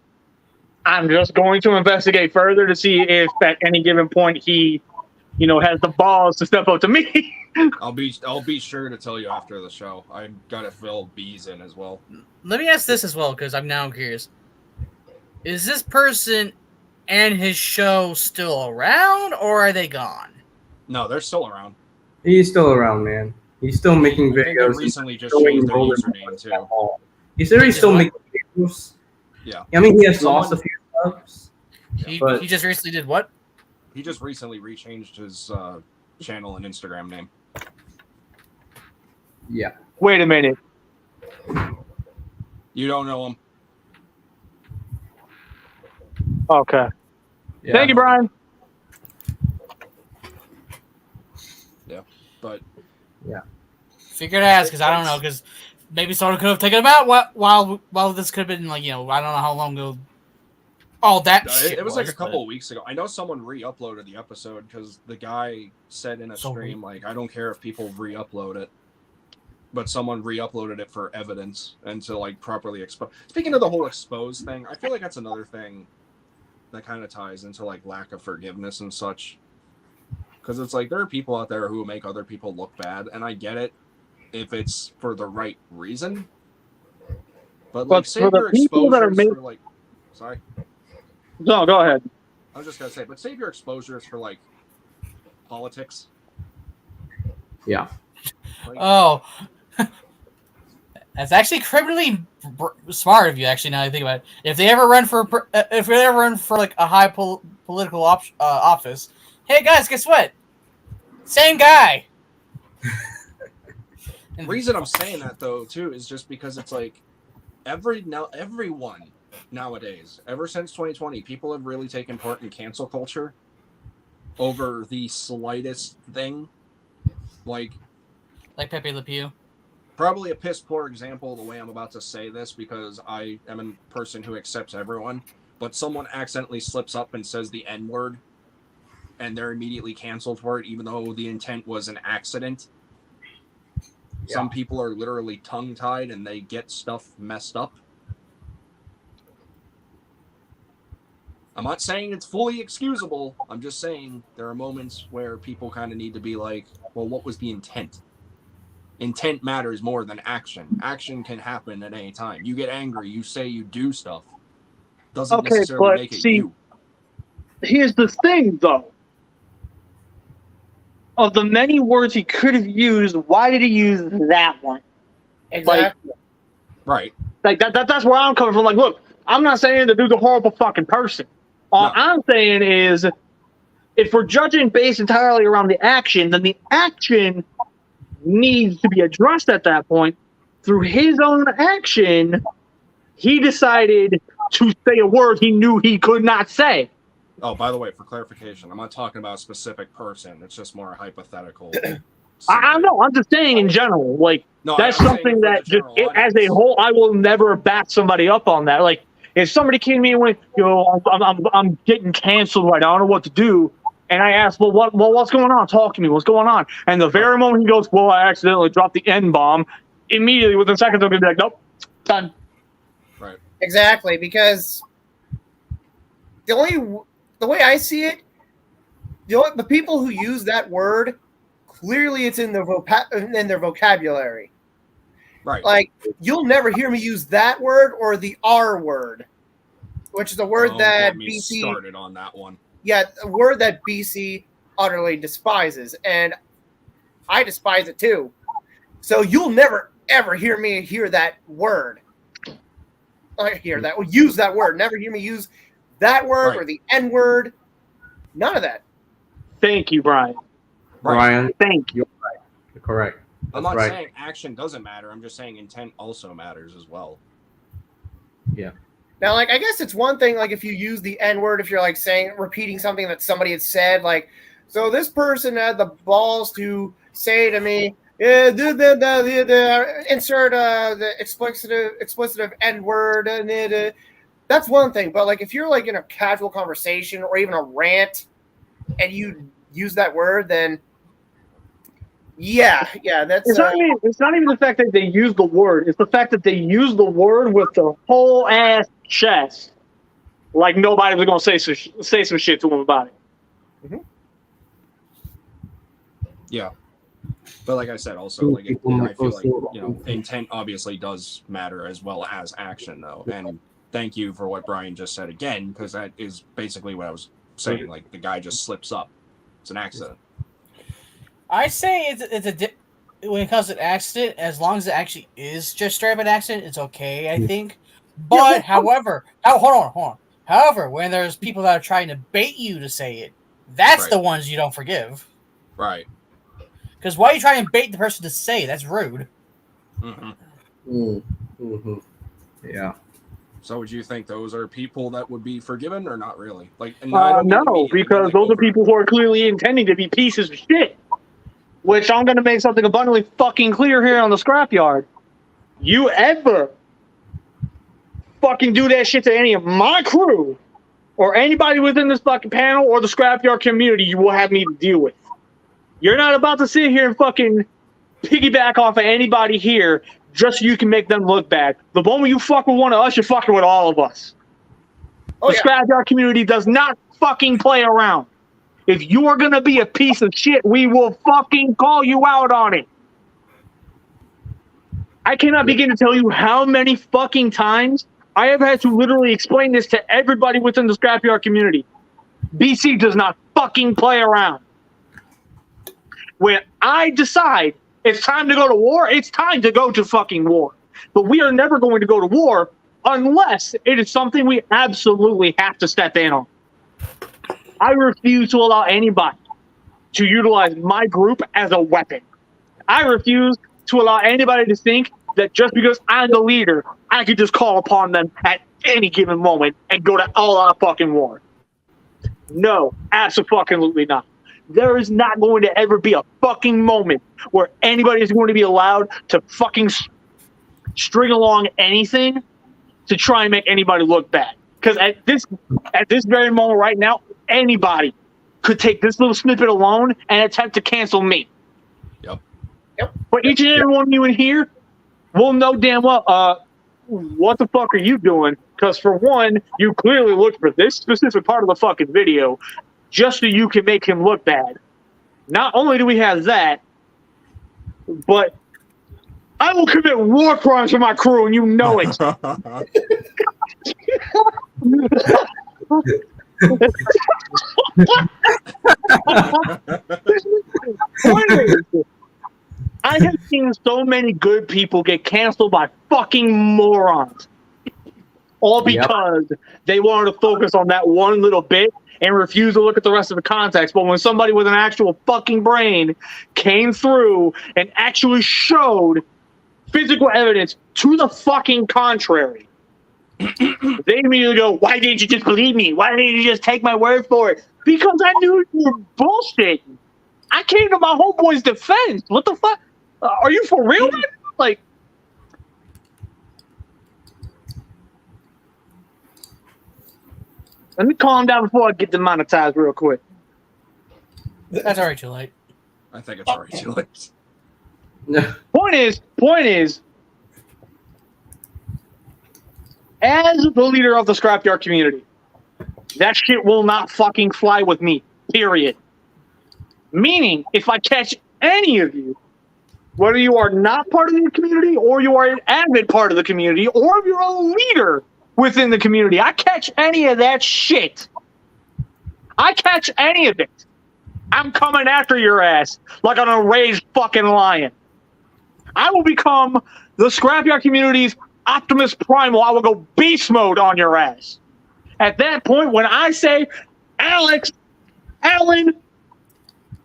A: I'm just going to investigate further to see if at any given point he, has the balls to step up to me.
D: I'll be sure to tell you after the show. I gotta fill B's in as well.
B: Let me ask this as well, because I'm now curious. Is this person and his show still around, or are they gone?
D: No, they're still around.
E: He's still around, man. He's still making
D: I think they
E: videos.
D: recently just
E: showing
D: changed their
E: Roland
D: username too.
E: He's still
B: what?
E: making videos.
D: Yeah.
E: I mean, he has
D: Someone-
E: lost a few subs.
B: He
E: But-
B: just recently did what?
D: He just recently rechanged his channel and Instagram name.
E: Yeah.
A: Wait a minute.
D: You don't know him.
A: Okay.
E: Yeah.
A: Thank you, Brian.
D: But
B: Figured to ask, because I don't know, because maybe someone could have taken him out while this could have been, like, I don't know how long ago all that shit
D: it was like a
B: but-
D: couple of weeks ago. I know someone re-uploaded the episode because the guy said in a
B: So
D: stream, like, I don't care if people re-upload it, but someone re-uploaded it for evidence and to like properly expose. Speaking of the whole expose thing, I feel like that's another thing that kind of ties into like lack of forgiveness and such. Because it's like there are people out there who make other people look bad, and I get it if it's for the right reason. But like,
A: But
D: save
A: for the
D: your
A: people that are
D: exposures
A: made-
D: for like. Sorry.
A: No, go ahead.
D: I was just gonna say, but save your exposures for like politics.
E: Yeah.
D: Like,
B: Oh. That's actually criminally smart of you. Actually, now that I think about it, if they ever run for like a high political office, hey guys, guess what? Same guy.
D: The reason I'm saying that though too is just because it's like everyone nowadays, ever since 2020, people have really taken part in cancel culture over the slightest thing. Like
B: Pepe Le Pew.
D: Probably a piss poor example the way I'm about to say this because I am a person who accepts everyone, but someone accidentally slips up and says the N-word and they're immediately canceled for it even though the intent was an accident. Yeah. Some people are literally tongue-tied and they get stuff messed up. I'm not saying it's fully excusable. I'm just saying there are moments where people kind of need to be like, well, what was the intent? Intent matters more than action. Action can happen at any time. You get angry, you say you do stuff. Doesn't necessarily make it you.
A: Here's the thing, though. Of the many words he could have used, why did he use that one?
C: Exactly.
D: Right.
A: Like that's where I'm coming from. Like, look, I'm not saying the dude's a horrible fucking person. All I'm saying is, if we're judging based entirely around the action, then the action needs to be addressed at that point. Through his own action, he decided to say a word he knew he could not say.
D: Oh, by the way, for clarification, I'm not talking about a specific person. It's just more hypothetical.
A: I know. I'm just saying in general. Like, that's something that just as a whole, I will never back somebody up on that. Like, if somebody came to me and went, I'm getting canceled right now, I don't know what to do. And I asked, well, what's going on? Talk to me. What's going on? And the very moment he goes, well, I accidentally dropped the N-bomb, immediately within seconds, I'm going to be like, nope, done.
D: Right.
C: Exactly, because the way I see it, the people who use that word, clearly it's in their vocabulary.
D: Right.
C: Like, you'll never hear me use that word or the R word, which is a word that BC
D: started on that one.
C: Yeah, a word that BC utterly despises, and I despise it too. So you'll never ever hear me hear that word. Use that word. Never hear me use that word or the N word. None of that.
A: Thank you, Brian.
E: Brian,
A: thank you.
E: You're right. You're correct.
D: I'm not saying action doesn't matter. I'm just saying intent also matters as well.
E: Yeah.
C: Now, like, I guess it's one thing, like, if you use the N-word, if you're, like, repeating something that somebody had said, like, so this person had the balls to say to me, insert the explicit N-word, that's one thing. But, like, if you're, like, in a casual conversation or even a rant and you use that word, then, yeah, that's...
A: It's not even the fact that they use the word. It's the fact that they use the word with the whole ass chest. Like nobody was going to say some shit to him about it.
C: Mm-hmm.
D: Yeah. But like I said, also, like I feel like, intent obviously does matter as well as action, though. And thank you for what Brian just said again, because that is basically what I was saying. Like, the guy just slips up. It's an accident.
B: I say when it comes to accident, as long as it actually is just straight up an accident, it's okay, I think. But, however, hold on. However, when there's people that are trying to bait you to say it, that's the ones you don't forgive.
D: Right.
B: Because why are you trying to bait the person to say it? That's rude.
D: Mm-hmm.
E: Mm-hmm. Yeah.
D: So would you think those are people that would be forgiven or not really? Like,
A: no, because those are people who are clearly intending to be pieces of shit. Which I'm going to make something abundantly fucking clear here on the Scrapyard. You ever fucking do that shit to any of my crew or anybody within this fucking panel or the Scrapyard community, you will have me to deal with. You're not about to sit here and fucking piggyback off of anybody here just so you can make them look bad. The moment you fuck with one of us, you're fucking with all of us. The Scrapyard community does not fucking play around. If you are going to be a piece of shit, we will fucking call you out on it. I cannot begin to tell you how many fucking times I have had to literally explain this to everybody within the Scrapyard community. BC does not fucking play around. When I decide it's time to go to war, it's time to go to fucking war. but we are never going to go to war unless it is something we absolutely have to step in on. I refuse to allow anybody to utilize my group as a weapon. I refuse to allow anybody to think that just because I'm the leader, I could just call upon them at any given moment and go to all-out fucking war. No, absolutely not. There is not going to ever be a fucking moment where anybody is going to be allowed to fucking string along anything to try and make anybody look bad. Because at this very moment right now, anybody could take this little snippet alone and attempt to cancel me.
D: Yep.
A: But each and every one of you in here will know damn well, what the fuck are you doing? Because for one, you clearly looked for this specific part of the fucking video just so you can make him look bad. Not only do we have that, but I will commit war crimes for my crew, and you know it. I have seen so many good people get canceled by fucking morons. All because they wanted to focus on that one little bit and refuse to look at the rest of the context. But when somebody with an actual fucking brain came through and actually showed physical evidence to the fucking contrary, they immediately go, why didn't you just believe me? Why didn't you just take my word for it? Because I knew you were bullshitting. I came to my homeboy's defense. What the fuck? Are you for real? Like, let me calm down before I get demonetized real quick.
B: That's already too late.
D: I think it's already too late.
A: Point is, as the leader of the Scrapyard community, that shit will not fucking fly with me, period. Meaning, if I catch any of you, whether you are not part of the community or you are an avid part of the community or if you're a leader within the community, I catch any of that shit. I catch any of it. I'm coming after your ass like an enraged fucking lion. I will become the Scrapyard community's Optimus Primal. I will go beast mode on your ass. At that point, when I say, Alex, Alan,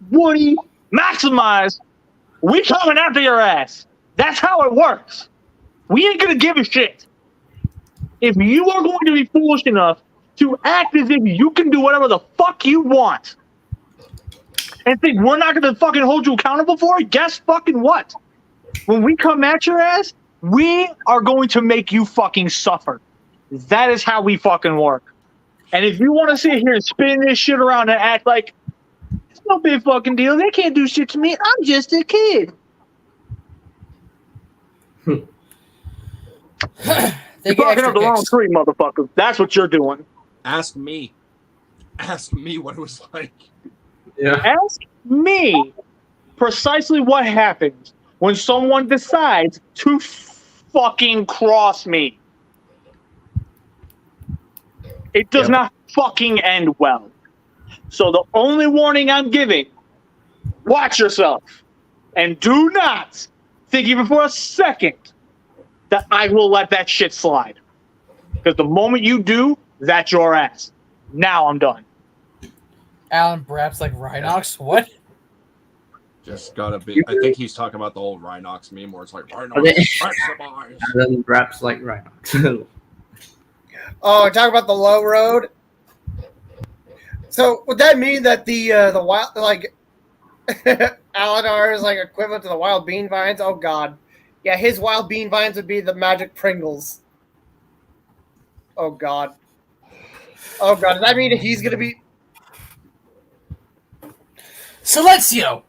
A: Woody, Maximize, we coming after your ass. That's how it works. We ain't gonna give a shit. If you are going to be foolish enough to act as if you can do whatever the fuck you want and think we're not gonna fucking hold you accountable for it, guess fucking what? When we come at your ass, we are going to make you fucking suffer. That is how we fucking work. And if you want to sit here and spin this shit around and act like it's no big fucking deal, they can't do shit to me, I'm just a kid.
B: They
A: You're
B: get
A: barking
B: extra
A: up the wrong
B: kicks.
A: tree, motherfucker. That's what you're doing.
D: Ask me. Ask me what it was like.
E: Yeah.
A: Ask me precisely what happens when someone decides to fucking cross me. It does not fucking end well. So the only warning I'm giving, watch yourself. And do not think even for a second that I will let that shit slide. Because the moment you do, that's your ass. Now I'm done.
B: Alan Braps like Rhinox? What?
D: Just gotta be. I think he's talking about the old Rhinox meme where it's like Rhinox
E: Okay.
D: maximize.
E: And then raps like Rhinox.
C: Oh, talk about the low road. So would that mean that the wild like Alanar is like equivalent to the wild bean vines? Oh god. Yeah, his wild bean vines would be the magic Pringles. Oh god. Oh god, does that mean that he's gonna be
B: Silencio!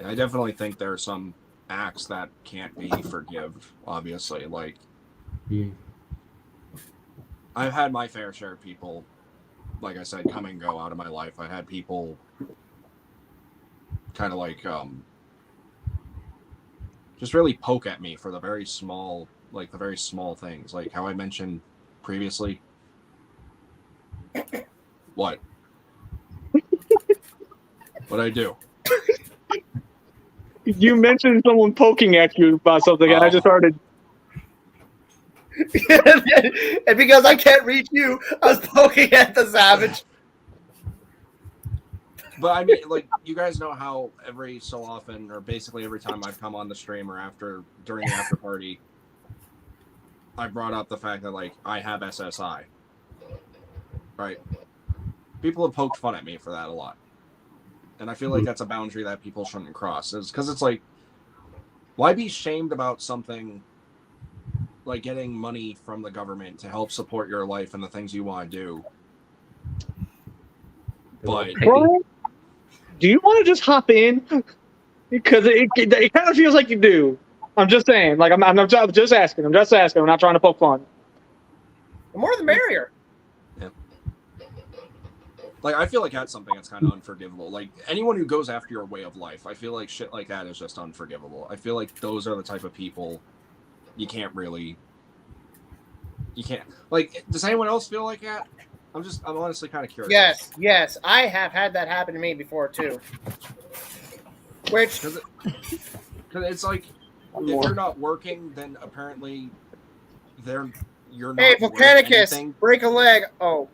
D: I definitely think there are some acts that can't be forgive, obviously. Like, I've had my fair share of people, like I said, come and go out of my life. I had people kind of like, just really poke at me for the very small things. Like how I mentioned previously. What? What'd I do?
A: You mentioned someone poking at you about something, and I just started.
C: And because I can't reach you, I was poking at the Savage.
D: But I mean, like, you guys know how every so often, or basically every time I've come on the stream or during the after party, I brought up the fact that, like, I have SSI. Right? People have poked fun at me for that a lot. And I feel like that's a boundary that people shouldn't cross. Because it's like, why be shamed about something like getting money from the government to help support your life and the things you want to do? But
A: Brian, do you want to just hop in? Because it kind of feels like you do. I'm just saying. Like I'm just asking. I'm just asking. I'm not trying to poke fun.
C: The more the merrier.
D: yeah. Like, I feel like that's something that's kind of unforgivable. Like, anyone who goes after your way of life, I feel like shit like that is just unforgivable. I feel like those are the type of people you can't. Like, does anyone else feel like that? I'm honestly kind of curious.
C: Yes. I have had that happen to me before, too. Which...
D: Because it's like, if you're not working, then apparently you're not.
C: Hey, Volcanicus, break a leg. Oh.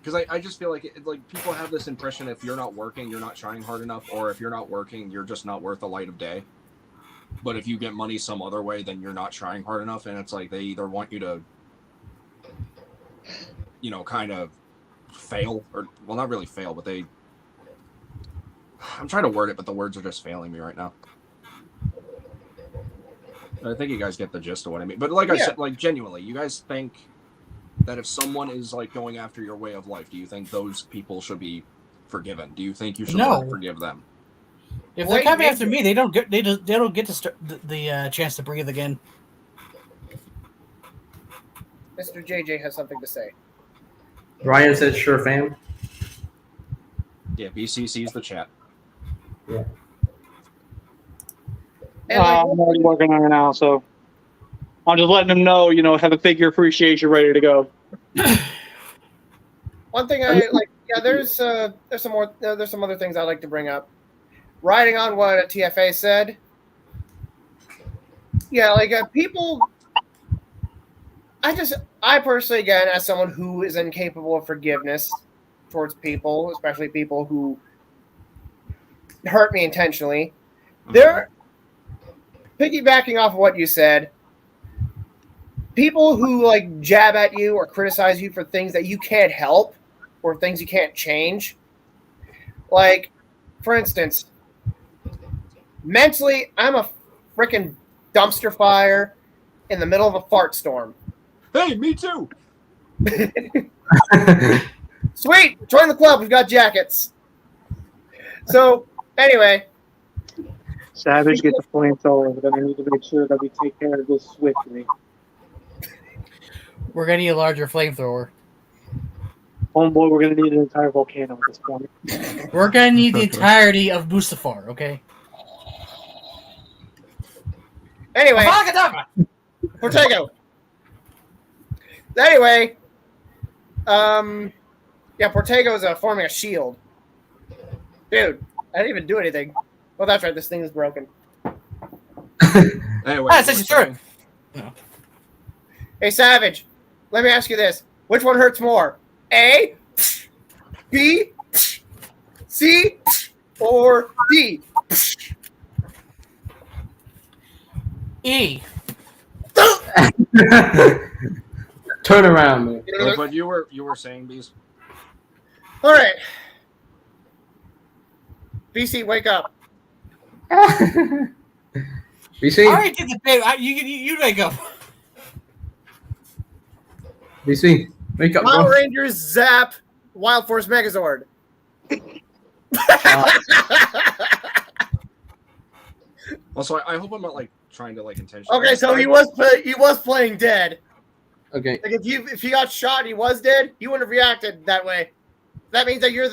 D: Because I just feel like like people have this impression if you're not working, you're not trying hard enough, or if you're not working, you're just not worth the light of day. But if you get money some other way, then you're not trying hard enough, and it's like they either want you to, kind of fail, or, well, not really fail, but I'm trying to word it, but the words are just failing me right now. I think you guys get the gist of what I mean. But like I said, like, genuinely, you guys think that if someone is, like, going after your way of life, do you think those people should be forgiven? Do you think you should forgive them?
B: If they come after me, they don't get to start the chance to breathe again.
C: Mr. JJ has something to say.
E: Ryan said, "Sure, fam."
D: Yeah, BC sees the chat.
E: Yeah.
A: I'm already working on it now, so I'm just letting them know, have a figure appreciation ready to go.
C: One thing I like, there's some other things I'd like to bring up. Riding on what TFA said, people. I personally, again, as someone who is incapable of forgiveness towards people, especially people who hurt me intentionally, they're piggybacking off of what you said. People who jab at you or criticize you for things that you can't help or things you can't change. Like, for instance, mentally, I'm a freaking dumpster fire in the middle of a fart storm.
D: Hey, me too.
C: Sweet, join the club. We've got jackets. So, anyway.
A: Savage gets a flamethrower, but then I need to make sure that we take care of this swiftly.
B: We're going to need a larger flamethrower.
A: Homeboy, we're going to need an entire volcano at this point.
B: We're going to need the entirety of Mustafar, okay?
C: Anyway. Portego. Anyway. Portego is forming a shield. Dude, I didn't even do anything. Well, that's right. This thing is broken.
D: Anyway,
B: that's actually true.
C: No. Hey, Savage, let me ask you this. Which one hurts more? A, B, C, or D?
B: E.
E: Turn around, man.
D: But you were saying these.
C: All right. BC, wake up.
E: BC?
B: I already did the bit. You wake up.
E: BC, wake up,
C: Power
E: bro.
C: Rangers Zap Wild Force Megazord.
D: Also, I hope I'm not trying to intentionally.
C: Okay, so he was playing dead.
E: Okay.
C: Like if he got shot and he was dead, you wouldn't have reacted that way. That means that you're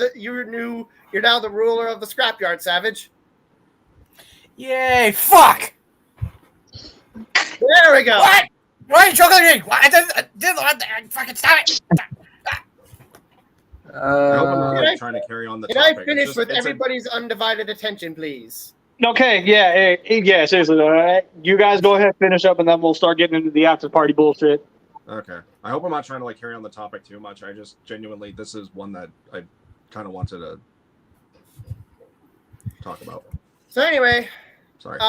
C: now the ruler of the Scrapyard, Savage.
B: Yay! Fuck!
C: There we go.
B: What? Why are you choking me? I didn't fucking stop it.
D: I hope I'm not trying to carry on the
C: Can I
D: topic.
C: finish with everybody's undivided attention, please?
A: Okay, yeah, seriously. All right. You guys go ahead, finish up, and then we'll start getting into the after party bullshit.
D: Okay. I hope I'm not trying to carry on the topic too much. I just genuinely, this is one that I kind of wanted to talk about.
C: So anyway,
D: Sorry.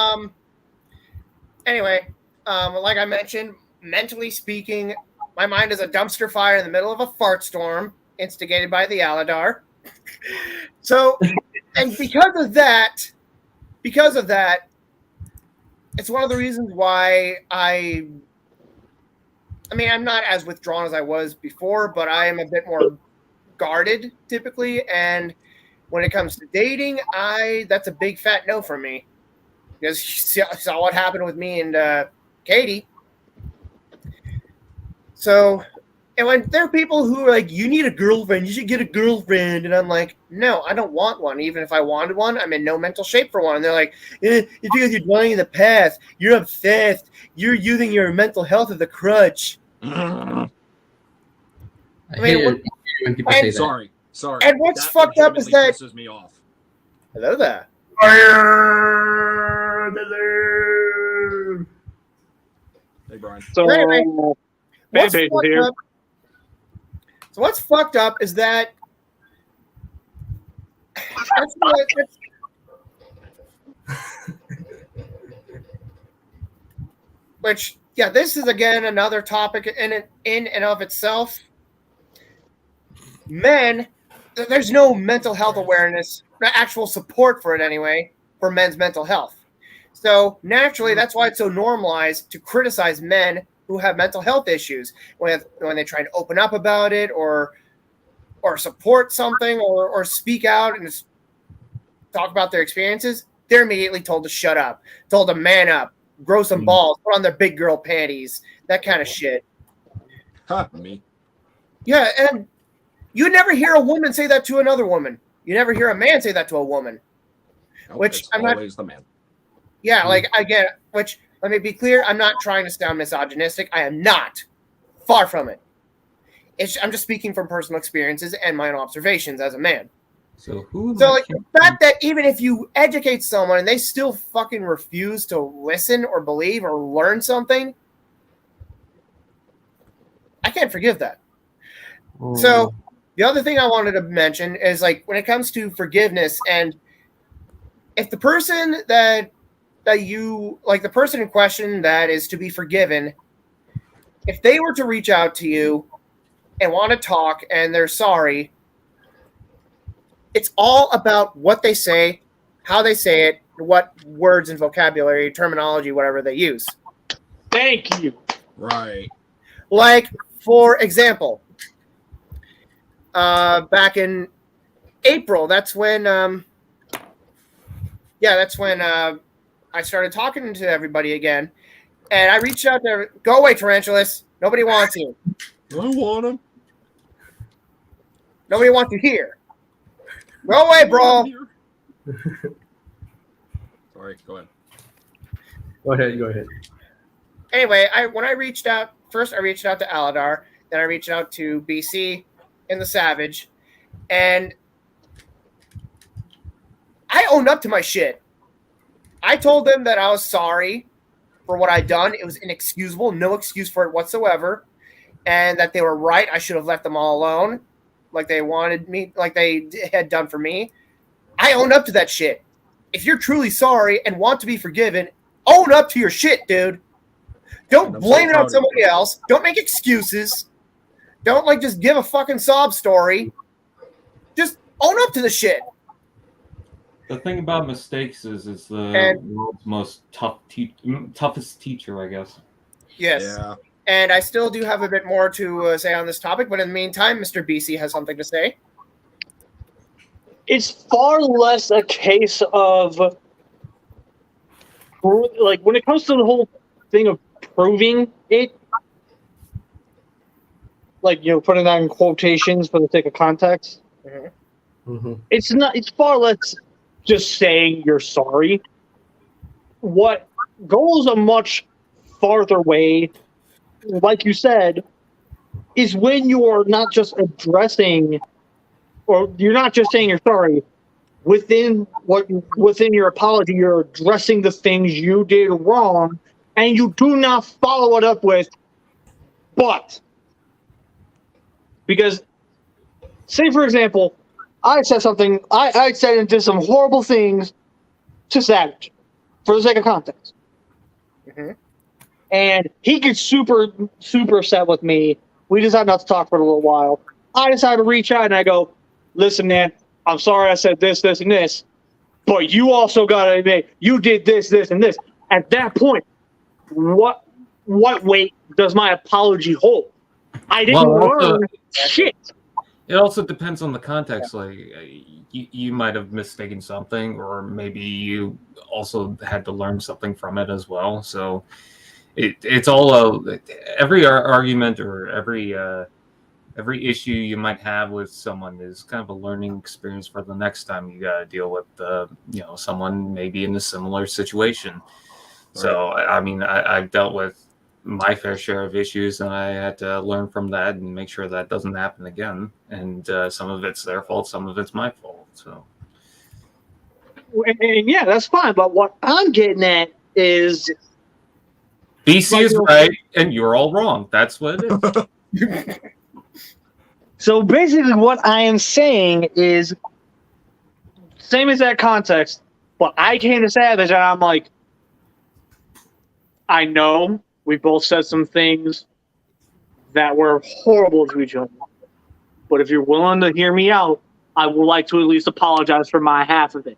C: Like I mentioned, mentally speaking, my mind is a dumpster fire in the middle of a fart storm instigated by the Aladar. So, and because of that, it's one of the reasons why I'm not as withdrawn as I was before, but I am a bit more guarded typically. And when it comes to dating, that's a big fat no for me. Because you saw what happened with me and Katie. So, and when there are people who are like, you need a girlfriend, you should get a girlfriend. And I'm like, no, I don't want one. Even if I wanted one, I'm in no mental shape for one. And they're like, it's because you're dwelling in the past. You're obsessed. You're using your mental health as a crutch.
E: I hate it when people say that.
D: Sorry.
C: And what's
D: That
C: fucked up is
D: legitimately
C: that.
D: pisses me off.
C: Hello there.
D: Hey, Brian.
A: So,
C: Anyway,
A: Band-Aid is here.
C: So what's fucked up is that this is again another topic in and of itself. Men, there's no mental health awareness, actual support for it anyway, for men's mental health. So naturally, that's why it's so normalized to criticize men who have mental health issues when they try to open up about it or support something or speak out and talk about their experiences. They're immediately told to shut up, told to man up, grow some balls, put on their big girl panties, that kind of shit.
D: Me.
C: Yeah, and you never hear a woman say that to another woman. You never hear a man say that to a woman.
D: Nope,
C: Which
D: it's
C: I'm not.
D: always the man.
C: Yeah, like again, which let me be clear, I'm not trying to sound misogynistic. I am not. Far from it. I'm just speaking from personal experiences and my own observations as a man.
E: So
C: The fact that even if you educate someone and they still fucking refuse to listen or believe or learn something, I can't forgive that. So the other thing I wanted to mention is like when it comes to forgiveness, and if the person that you like, the person in question that is to be forgiven, if they were to reach out to you and want to talk and they're sorry, it's all about what they say, how they say it, what words and vocabulary, terminology, whatever they use.
A: Thank you.
D: Right.
C: Like, for example, back in April, that's when I started talking to everybody again, and I reached out to go away, Tarantulas. Nobody wants you.
D: I want him.
C: Nobody wants you here. Go away, bro.
D: Sorry, go ahead.
E: Go ahead.
C: Anyway, when I reached out, first I reached out to Aladar, then I reached out to BC and the Savage, and I owned up to my shit. I told them that I was sorry for what I'd done. It was inexcusable, no excuse for it whatsoever, and that they were right. I should have left them all alone, like they wanted me, like they had done for me. I own up to that shit. If you're truly sorry and want to be forgiven, own up to your shit, dude. Don't blame it on somebody else. Don't make excuses. Don't just give a fucking sob story. Just own up to the shit.
F: The thing about mistakes is the world's most toughest teacher, I guess.
C: Yes.
D: Yeah.
C: And I still do have a bit more to say on this topic, but in the meantime, Mr. BC has something to say.
A: It's far less a case of, like, when it comes to the whole thing of proving it, like, putting that in quotations for the sake of context.
C: Mm-hmm.
A: It's far less just saying you're sorry. What goes a much farther way, like you said, is when you're not just addressing, or you're not just saying you're sorry, within your apology, you're addressing the things you did wrong, and you do not follow it up with "but." Because, say for example, I said something. I said and did some horrible things to Savage, for the sake of context.
C: Mhm.
A: And he gets super upset with me. We decided not to talk for a little while. I decided to reach out and I go, "Listen, man, I'm sorry I said this, this, and this, but you also got to admit you did this, this, and this." At that point, what weight does my apology hold? I didn't learn shit.
F: It also depends on the context. Like you might have mistaken something, or maybe you also had to learn something from it as well. So it's all every argument or every issue you might have with someone is kind of a learning experience for the next time you got to deal with someone maybe in a similar situation. So I mean, I've dealt with my fair share of issues, and I had to learn from that and make sure that doesn't happen again. And some of it's their fault, some of it's my fault. So,
A: and yeah, that's fine. But what I'm getting at is
F: BC is right, and you're all wrong. That's what it is.
A: So basically, what I am saying is same as that context. But I came to Savage, and I'm like, I know we both said some things that were horrible to each other. But if you're willing to hear me out, I would like to at least apologize for my half of it.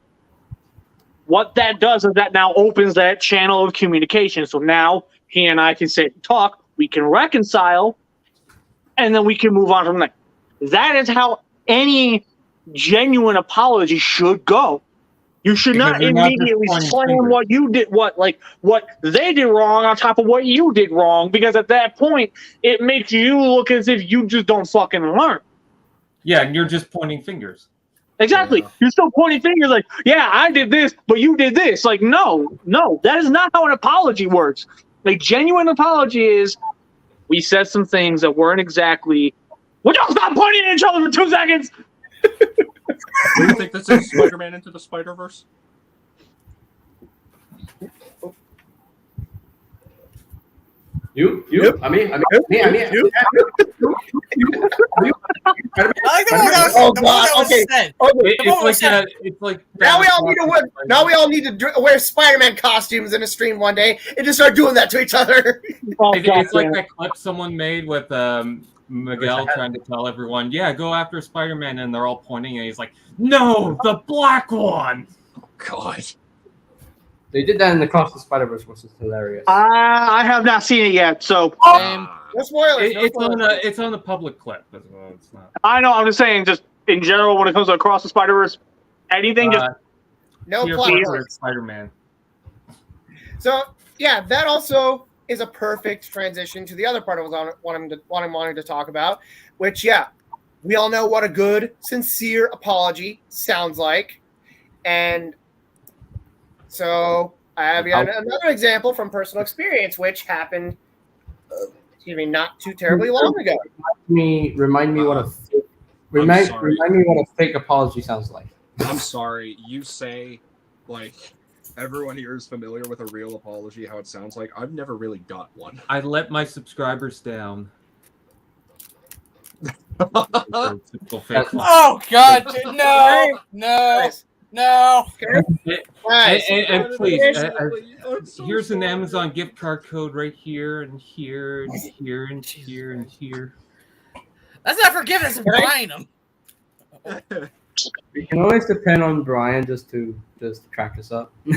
A: What that does is that now opens that channel of communication. So now he and I can sit and talk, we can reconcile, and then we can move on from there. That is how any genuine apology should go. You should not immediately slam what you did, what they did wrong on top of what you did wrong, because at that point, it makes you look as if you just don't fucking learn.
F: Yeah, and you're just pointing fingers.
A: Exactly. Yeah. You're still pointing fingers like, yeah, I did this, but you did this. Like, no, that is not how an apology works. A genuine apology is, we said some things that weren't exactly. Would y'all stop pointing at each other for 2 seconds?
D: Do you think this is Spider-Man Into the Spider-Verse?
E: You? I mean.
C: Oh God! Okay.
F: It's like
C: now we all need to wear Spider-Man costumes in a stream one day and just start doing that to each other.
F: It's like that clip someone made with Miguel trying to tell everyone, "Yeah, go after Spider-Man," and they're all pointing, and he's like, "No, the black one."
D: Oh, God.
E: They did that in the Across the Spider-Verse, which is hilarious.
A: I have not seen it yet, so
C: no spoilers.
F: It's on a public clip as well. It's not.
A: I know. I'm just saying, just in general, when it comes to Across the Spider-Verse, anything, just
C: no plot.
F: Spider-Man.
C: So yeah, that also is a perfect transition to the other part I was wanting to talk about, which we all know what a good, sincere apology sounds like, and. So I have another example from personal experience, which happened, not too terribly long ago.
E: Remind me what a fake apology sounds like.
D: I'm sorry. You say, like, everyone here is familiar with a real apology, how it sounds like. I've never really got one.
F: I let my subscribers down.
B: Oh God! Dude, no. No.
F: And please, here's an Amazon gift card code right here and here and here and here and here.
B: That's not forgiveness. I'm buying them.
E: We can always depend on Brian just to crack us up.
C: I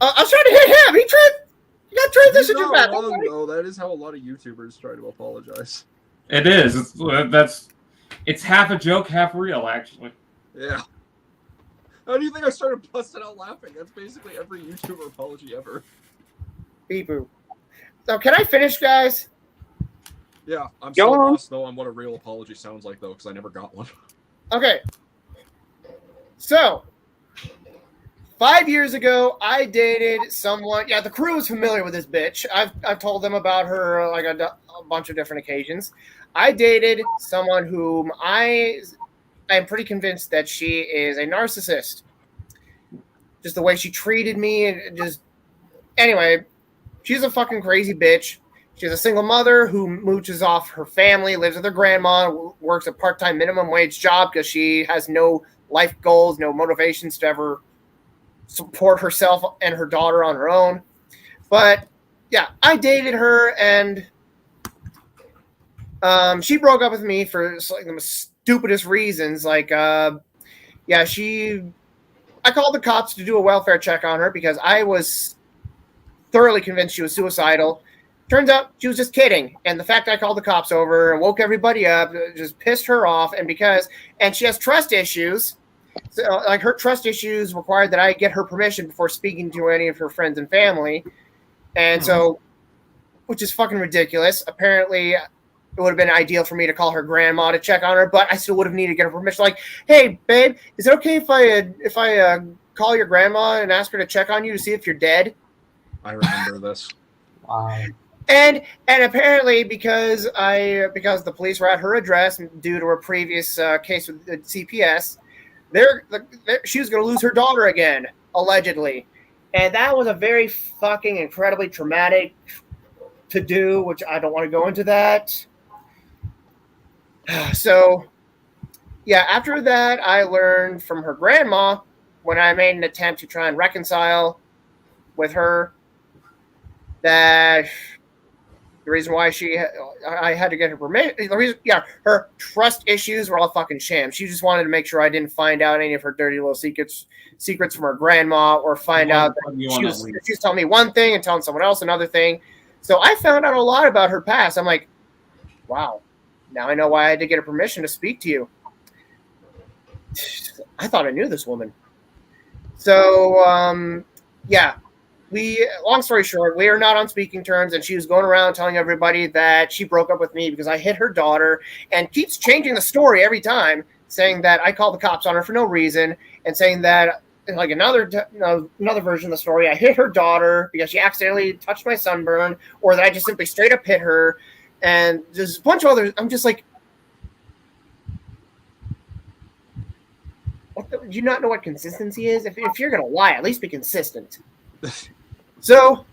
C: was trying to hit him. He got transitioned to back.
D: No, that is how a lot of YouTubers try to apologize.
F: It is. It's half a joke, half real, actually.
D: Yeah. How do you think I started busting out laughing? That's basically every YouTuber apology ever.
C: Beep-boo. So can I finish, guys?
D: Yeah, I'm still lost, though, on what a real apology sounds like, though, because I never got one.
C: Okay. So, 5 years ago, I dated someone. Yeah, the crew is familiar with this bitch. I've told them about her like a bunch of different occasions. I dated someone whom I I'm pretty convinced that she is a narcissist. Just the way she treated me, and just anyway, she's a fucking crazy bitch. She's a single mother who mooches off her family, lives with her grandma, works a part-time minimum wage job because she has no life goals, no motivations to ever support herself and her daughter on her own. But yeah, I dated her, and she broke up with me for like the stupidest reasons. Like, I called the cops to do a welfare check on her because I was thoroughly convinced she was suicidal. Turns out she was just kidding. And the fact I called the cops over and woke everybody up just pissed her off. And she has trust issues. So, like, her trust issues required that I get her permission before speaking to any of her friends and family. And so, which is fucking ridiculous. Apparently, it would have been ideal for me to call her grandma to check on her, but I still would have needed to get her permission. Like, hey, babe, is it okay if I call your grandma and ask her to check on you to see if you're dead?
D: I remember this.
E: Wow.
C: And apparently because the police were at her address due to her previous case with the CPS, she was going to lose her daughter again, allegedly. And that was a very fucking incredibly traumatic to do, which I don't want to go into that. So, yeah, after that, I learned from her grandma when I made an attempt to try and reconcile with her that the reason why I had to get her permission, her trust issues were all fucking sham. She just wanted to make sure I didn't find out any of her dirty little secrets from her grandma, or find out that she was telling me one thing and telling someone else another thing. So I found out a lot about her past. I'm like, wow, now I know why I had to get her permission to speak to you. I thought I knew this woman. So, yeah. Long story short, we are not on speaking terms, and she was going around telling everybody that she broke up with me because I hit her daughter, and keeps changing the story every time, saying that I called the cops on her for no reason, and saying that, like, another version of the story, I hit her daughter because she accidentally touched my sunburn, or that I just simply straight up hit her, and there's a bunch of others. I'm just like, do you not know what consistency is? If you're going to lie, at least be consistent. So,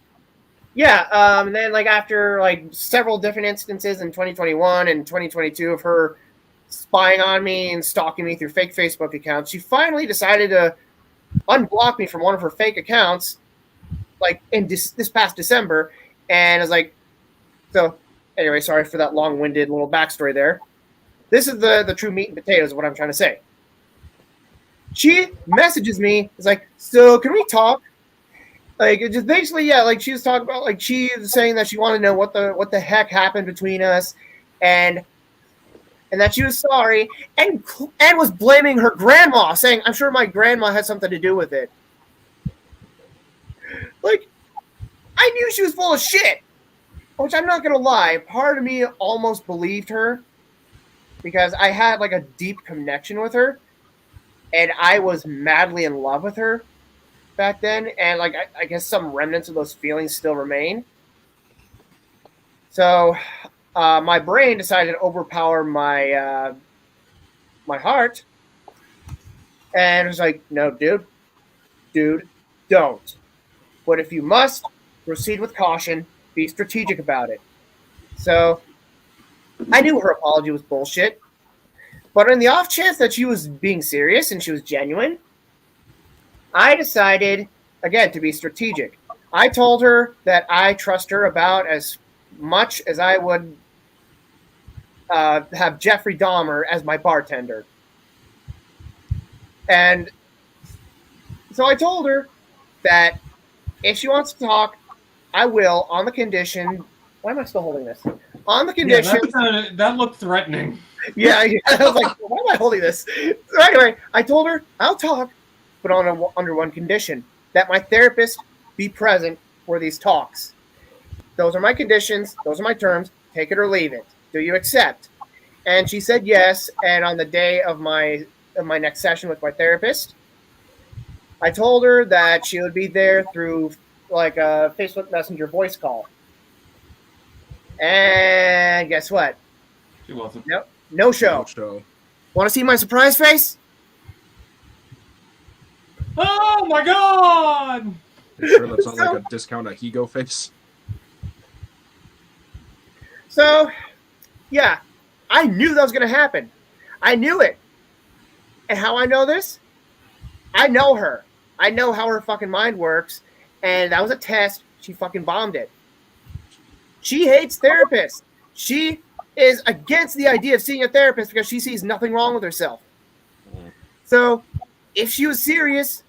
C: yeah, and then, like, after, like, several different instances in 2021 and 2022 of her spying on me and stalking me through fake Facebook accounts, she finally decided to unblock me from one of her fake accounts, like, in this past December. And I was like, so, anyway, sorry for that long-winded little backstory there. This is the true meat and potatoes of what I'm trying to say. She messages me, it's like, so can we talk? Like, it just basically, yeah, like, she was talking about, like, she was saying that she wanted to know what the heck happened between us, and that she was sorry, and was blaming her grandma, saying, I'm sure my grandma had something to do with it. Like, I knew she was full of shit, which I'm not going to lie, part of me almost believed her, because I had, like, a deep connection with her, and I was madly in love with her back then, and, like, I guess some remnants of those feelings still remain. So my brain decided to overpower my heart, and it was like, no, dude, don't. But if you must, proceed with caution, be strategic about it. So I knew her apology was bullshit, but on the off chance that she was being serious and she was genuine, I decided, again, to be strategic. I told her that I trust her about as much as I would have Jeffrey Dahmer as my bartender. And so I told her that if she wants to talk, I will, on the condition. Why am I still holding this? On the condition.
F: Yeah, that looked threatening.
C: Yeah, I was like, why am I holding this? So anyway, I told her I'll talk, but under one condition, that my therapist be present for these talks. Those are my conditions. Those are my terms. Take it or leave it. Do you accept? And she said yes. And on the day of my next session with my therapist, I told her that she would be there through, like, a Facebook Messenger voice call. And guess what?
F: She wasn't.
C: No show.
D: No show.
C: Want to see my surprise face?
F: Oh my god!
D: You sure that's not like a discount at Higo face?
C: So, yeah, I knew that was going to happen. I knew it. And how I know this? I know her. I know how her fucking mind works. And that was a test. She fucking bombed it. She hates therapists. She is against the idea of seeing a therapist because she sees nothing wrong with herself. So, if she was serious,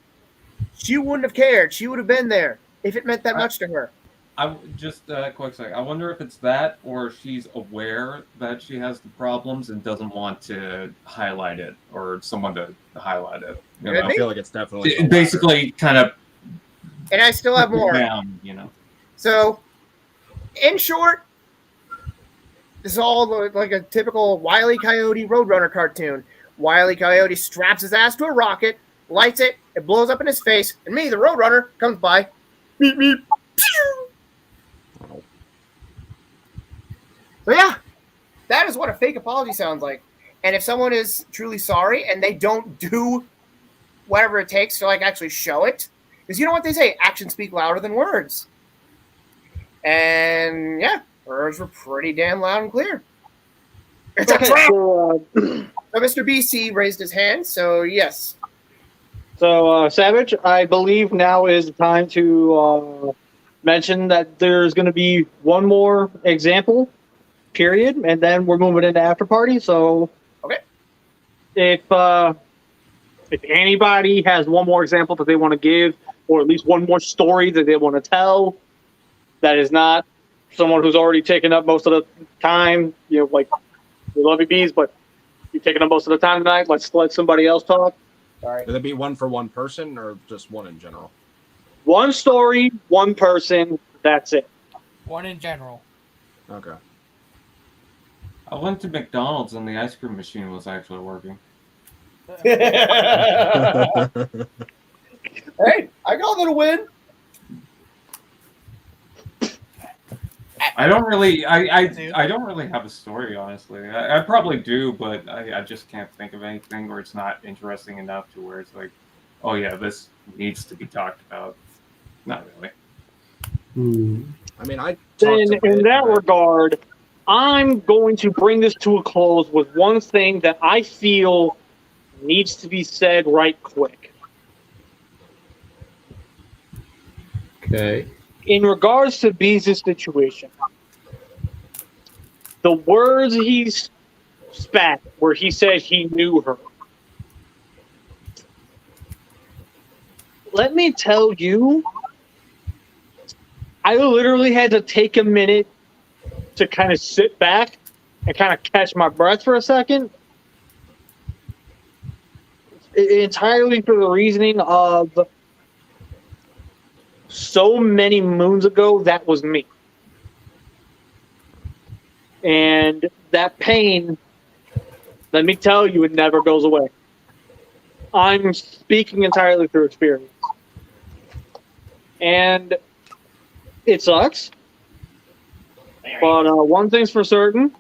C: she wouldn't have cared. She would have been there if it meant that much to her.
F: I just quick second. I wonder if it's that, or she's aware that she has the problems and doesn't want to highlight it, or someone to highlight it. You know?
D: I feel like it's definitely the
F: Basically, kind of.
C: And I still have more.
F: Down, you know.
C: So, in short, this is all like a typical Wile E. Coyote Roadrunner cartoon. Wile E. Coyote straps his ass to a rocket, lights it, it blows up in his face, and me, the Roadrunner, comes by. Meep, meep. Pew! So yeah, that is what a fake apology sounds like. And if someone is truly sorry and they don't do whatever it takes to like actually show it, because you know what they say, actions speak louder than words. And yeah, hers were pretty damn loud and clear. It's a trap. So Mr. BC raised his hand, so yes.
A: So Savage, I believe now is the time to mention that there's going to be one more example. Period, and then we're moving into after party. So,
C: okay,
A: if anybody has one more example that they want to give, or at least one more story that they want to tell, that is not someone who's already taken up most of the time. You know, like we love you, bees, but you're taking up most of the time tonight. Let's let somebody else talk.
C: Sorry.
D: Would it be one for one person or just one in general?
A: One story, one person. That's it.
B: One in general.
D: Okay.
F: I went to McDonald's and the ice cream machine was actually working.
C: Hey, I got it a win.
F: I don't really, I don't really have a story, honestly. I probably do, but I just can't think of anything where it's not interesting enough to where it's like, oh yeah, this needs to be talked about. Not really.
D: I mean, I
A: In that regard, I'm going to bring this to a close with one thing that I feel needs to be said right quick.
E: Okay.
A: In regards to Bees' situation, the words he spat where he said he knew her. Let me tell you, I literally had to take a minute to kind of sit back and kind of catch my breath for a second. Entirely for the reasoning of so many moons ago, that was me. And that pain, let me tell you, it never goes away. I'm speaking entirely through experience. And it sucks. But one thing's for certain.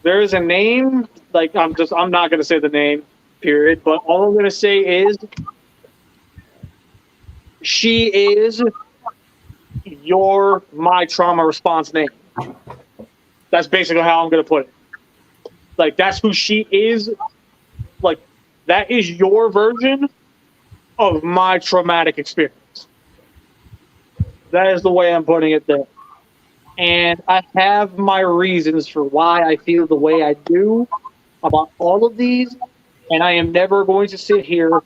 A: There is a name, like I'm not going to say the name, period. But all I'm going to say is she is my trauma response name. That's basically how I'm going to put it. Like, that's who she is. Like, that is your version of my traumatic experience. That is the way I'm putting it there. And I have my reasons for why I feel the way I do about all of these. And I am never going to sit here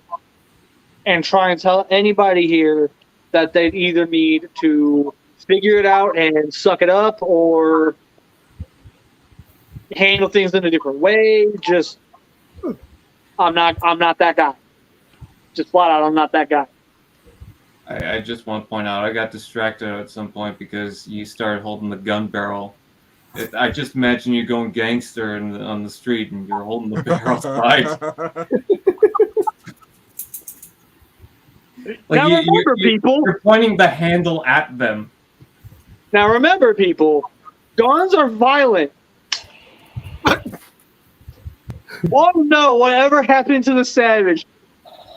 A: and try and tell anybody here that they either need to figure it out and suck it up or handle things in a different way. Just, I'm not that guy. Just flat out, I'm not that guy.
F: I just want to point out, I got distracted at some point because you started holding the gun barrel. I just imagine you going gangster on the street and you're holding the barrel tight. Like
A: Now remember, people.
F: You're pointing the handle at them.
A: Now remember, people, guns are violent. Oh no, whatever happened to the Savage?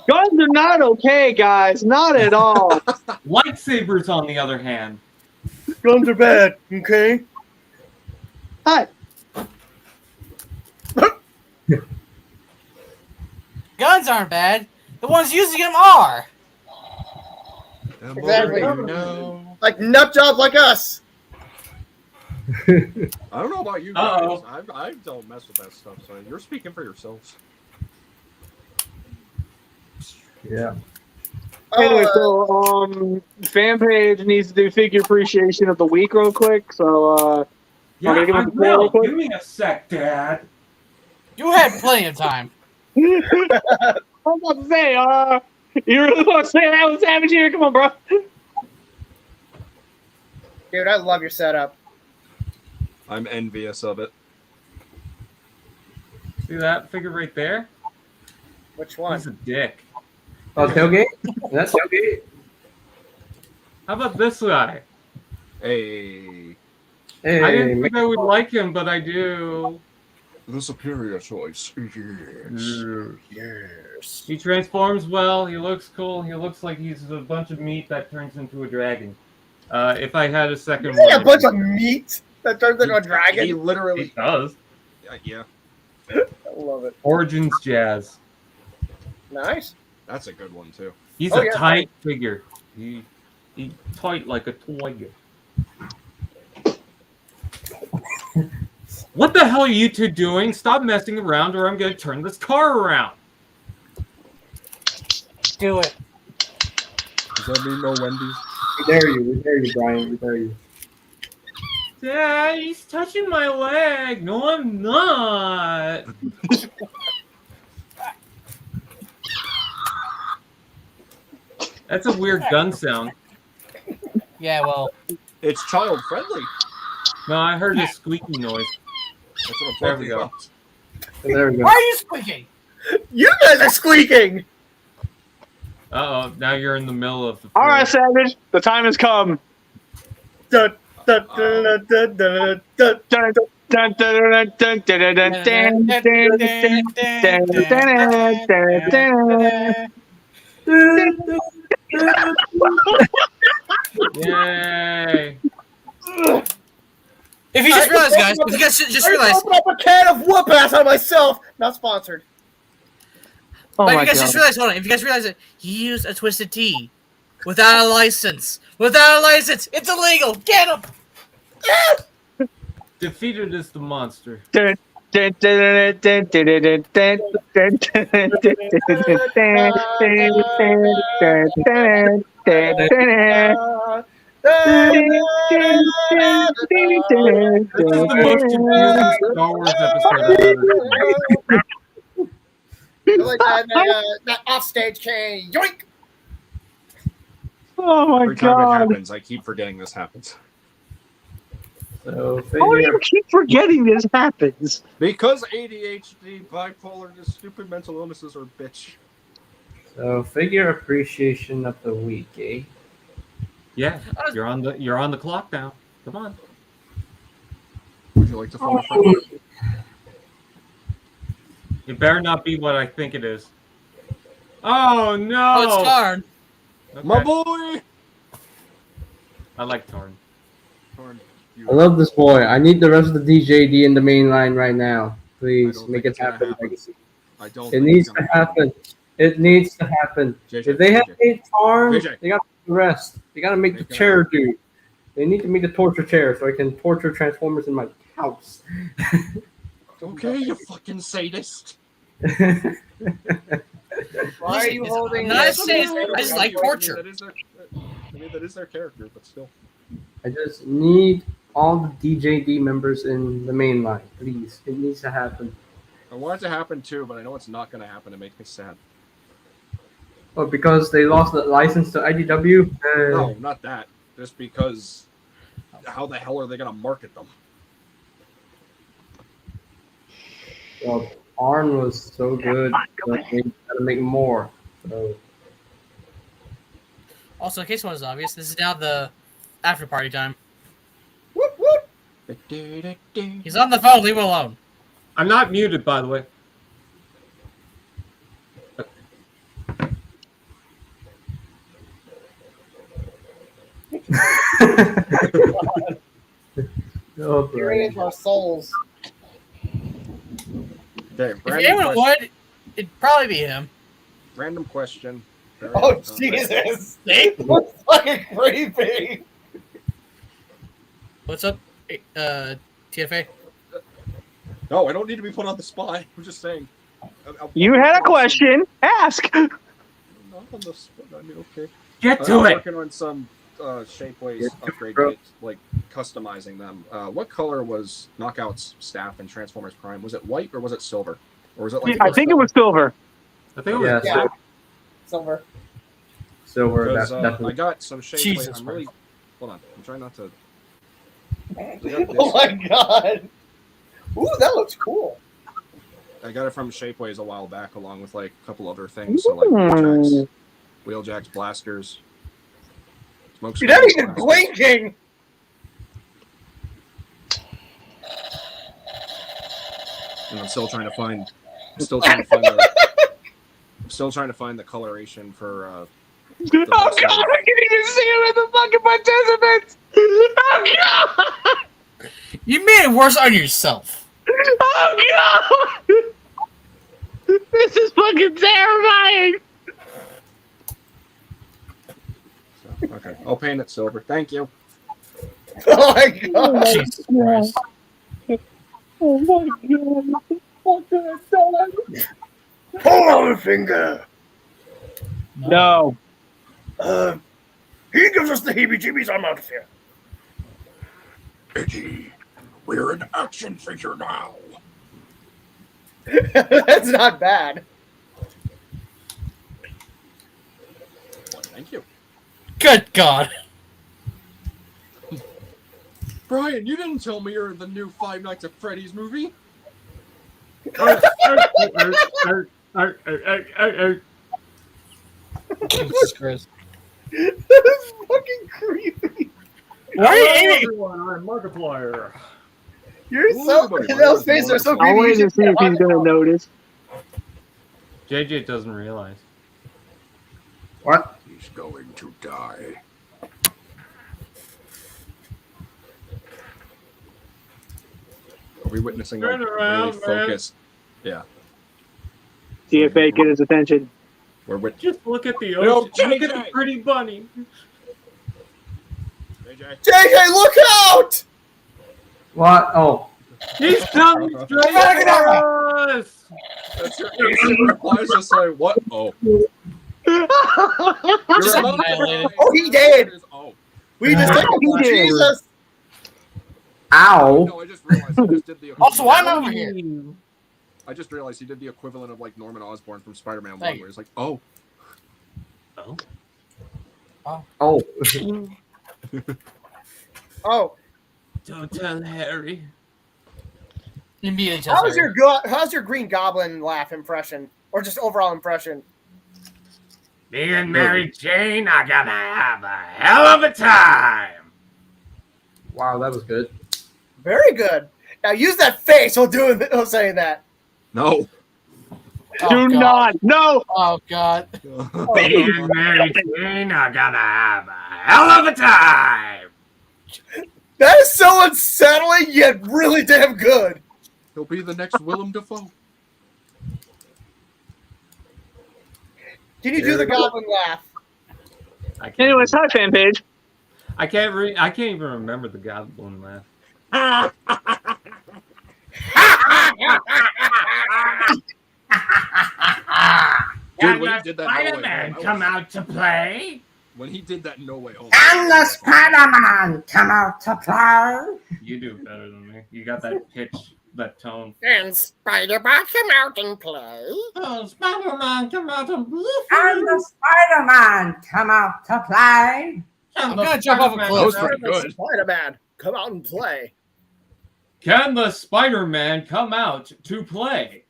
A: Guns are not okay, guys. Not at all.
F: Lightsabers, on the other hand.
C: Guns are bad, okay?
A: Hi.
B: Guns aren't bad. The ones using them are.
D: The
C: Exactly.
D: more you know.
C: Like nut jobs like us.
D: I don't know about you guys.
F: Uh-oh.
D: I don't mess with that stuff, so you're speaking for yourselves.
E: Yeah.
A: Anyway,
C: Oh,
A: so fan page needs to do figure appreciation of the week real quick. So
F: Yeah,
A: gonna give
F: I
A: him the floor real
F: will.
A: quick.
F: Give me a sec, Dad.
B: You had plenty of time.
A: I was about to say, you really want to say that with Savage here? Come on, bro.
C: dude, I love your setup.
D: I'm envious of it.
F: See that figure right there?
C: Which one?
F: He's a dick.
E: Oh, tailgate? That's tailgate.
F: How about this guy?
D: Hey,
E: Hey,
F: I didn't think I would like him, but I do.
D: the superior choice. Yes.
C: Yes.
F: He transforms well. He looks cool. He looks like he's a bunch of meat that turns into a dragon. If I had a second
C: You say
F: one,
C: a bunch of meat that turns into a
D: He
C: dragon?
D: literally.
F: he does.
D: Yeah,
C: I love it.
F: Origins Jazz.
C: Nice.
D: that's a good one too.
F: He's
C: Oh,
F: a
C: yeah,
F: tight figure. He tight like a tiger. What the hell are you two doing? Stop messing around or I'm going to turn this car around.
B: Do it.
D: Does that mean no Wendy's?
E: we dare you, Brian. We dare you.
F: Dad, he's touching my leg. No, I'm not. That's a weird gun sound.
B: Yeah, well,
D: It's child friendly.
F: No, I heard a squeaky noise.
D: That's what I'm
F: There
D: talking
F: we go.
D: about.
E: There we go.
B: why are you squeaking?
C: You guys are squeaking.
F: Uh-oh, now you're in the middle of the
A: All right,
F: parade.
A: Savage, the time has come.
C: Dun, dun, dun, dun, dun, dun, dun.
A: Dun, dun, dun, dun, dun, dun, dun, dun, dun, dun, dun, dun, dun, dun.
F: Yay.
B: If you just realized, guys, if you guys just
C: I
B: realized,
C: opened up a can of whoop ass on myself. Not sponsored.
A: Oh
B: but if
A: my
B: you guys just
A: god.
B: realized, hold on, if you guys realize it, he used a twisted T without a license. Without a license, it's illegal. Get him.
F: Defeated is the monster.
A: Dun, dun, dun, dun, dun, dun, dun, dun, dun, dun, dun, dun, dun, dun,
F: This is the most confusing Star Wars episode I've ever seen.
C: I like that offstage can. Yoink!
A: Oh my
D: Every time it
A: god.
D: happens, I keep forgetting this happens.
E: So
A: How do you
E: figure,
A: keep forgetting this happens?
D: Because ADHD, bipolar, and stupid mental illnesses are a bitch.
E: so figure appreciation of the week, eh?
F: Yeah, you're on the clock now. Come on.
D: Would you like to phone a friend?
F: It better not be what I think it is. Oh no!
B: Oh, it's Tarn.
F: Okay.
D: My boy!
F: I like Tarn.
D: Torn,
E: I love this boy. I need the rest of the DJD in the main line right now.
D: I
E: Please
D: don't
E: make
D: think
E: it
D: it's gonna
E: happen.
D: happen.
E: Legacy.
D: I don't
E: It
D: think
E: needs
D: it's
E: to
D: gonna
E: happen. It needs to happen.
D: JJ,
E: If they have
D: JJ.
E: made Tarn,
D: JJ.
E: they got to make the rest. They got to make
D: Make
E: the
D: it
E: chair dude. They need to make the torture chair so I can torture Transformers in my house.
D: Okay, you fucking sadist.
C: Why are you
B: Listen,
C: holding
B: nice
C: this?
B: say- I just like torture.
D: That is their character, but still.
E: I just need all the DJD members in the main line, please. It needs to happen.
D: I want it to happen too, but I know it's not going to happen. It makes me sad.
E: Oh, because they lost the license to IDW?
D: No, not that. Just because how the hell are they going to market them?
E: Well, Arn was so good, but they gotta make more. So,
B: Also, in case it was obvious, this is now the after party time.
C: Whoop, whoop.
B: He's on the phone. Leave him alone.
F: I'm not muted, by the way.
E: Oh,
C: Experience our souls.
D: Okay,
B: If anyone would, it'd probably be him.
D: random question. Very
C: Oh
D: off topic.
C: Jesus!
B: See?
C: That's fucking creepy.
B: What's up, TFA?
D: No, I don't need to be put on the spot. I'm just saying.
A: You had a question. Ask.
D: Not on the spot. I mean, okay.
F: Get
D: I'm
F: to it.
D: working on some Shapeways upgrade
E: bro.
D: kits, like customizing them. What color was Knockout's staff in Transformers Prime? Was it white or was it silver? Or was it like?
A: I think it was silver.
F: I think it was
E: Yeah,
C: Yeah. Silver.
E: silver.
D: Because,
E: That's
D: I got some Shapeways.
B: Jesus
D: I'm really. Hold on. I'm trying not to.
C: Oh my god. Ooh, that looks cool.
D: I got it from Shapeways a while back, along with like a couple other things. So like Wheeljacks, blasters, smoke.
C: You're not even blinking.
D: And I'm still trying to find. I'm still trying to find the. I'm still trying to find the coloration for.
A: Oh god, I can even see him in the fucking participants. Oh god.
B: You made it worse on yourself.
A: Oh god. This is fucking terrifying.
D: So, okay, I'll paint it silver. Thank you.
C: Oh my god.
B: Jesus Christ.
A: Oh my god. What the fuck did I tell him?
C: Pull on a finger.
A: No.
C: He gives us the heebie-jeebies. I'm out of here.
D: Iggy, we're an action figure now.
C: That's not bad.
D: Thank you.
B: Good God.
D: Brian, you didn't tell me you're in the new Five Nights at Freddy's movie.
B: Jesus Christ.
C: That is fucking creepy.
B: Why are you aiming?
F: Everyone, I'm Markiplier.
C: You're so.
D: Everybody
C: Those
D: knows
C: faces are so
A: I
C: creepy.
A: wanted
C: you
A: to see if he's
C: should-
A: gonna notice.
F: JJ doesn't realize.
E: what?
D: He's going to die. Are we witnessing like
F: Turn around,
D: really
F: man.
D: focused? Yeah,
A: TFA get his attention.
D: we're with
F: Just look at the
D: Yo,
F: ocean. Look at
D: JJ.
F: the pretty bunny.
D: JJ.
C: JJ, look out!
E: What? Oh,
F: He's coming straight for us.
D: That's your instant reply. Just like what? Oh,
B: Just
D: Your amount of
B: annihilated.
D: reply
C: Oh, he did.
D: is, oh,
C: We just took
A: He
C: him.
A: did.
C: Jesus.
E: ow!
D: no, I just realized he just did the.
B: Also, why am I over here?
D: I just realized he did the equivalent of like Norman Osborn from Spider-Man 1,
B: Thank you.
D: where he's like, oh,
E: Oh,
C: Oh,
F: Don't tell Harry.
B: Immediately tells her.
C: how's your Green Goblin laugh impression, or just overall impression?
F: Me and Mary Jane are gonna have a hell of a time.
E: wow, that was good.
C: Very good. Now use that face while saying that.
D: no.
B: Oh,
A: Do
B: God.
A: not. No.
B: Oh God.
F: Me and Mary Jane are gonna have a hell of a time.
C: That is so unsettling yet really damn good.
D: He'll be the next Willem Dafoe.
C: Can you do the Goblin laugh?
F: I can't,
A: Anyways, hi fan page.
F: I can't even remember the Goblin laugh.
D: Dude, when he did that,
F: Spider-Man come out to play?
D: When he did that, no way.
E: And the Spider-Man come out to play.
F: You do better than me. You got that pitch, that tone.
C: And Spider-Man come out and play.
F: Oh, Spider-Man come out and
E: And the Spider-Man come out to play.
B: I'm gonna jump off a
D: That
B: cliff.
D: was pretty good.
C: Spider-Man come out and play.
F: Can the Spider-Man come out to play?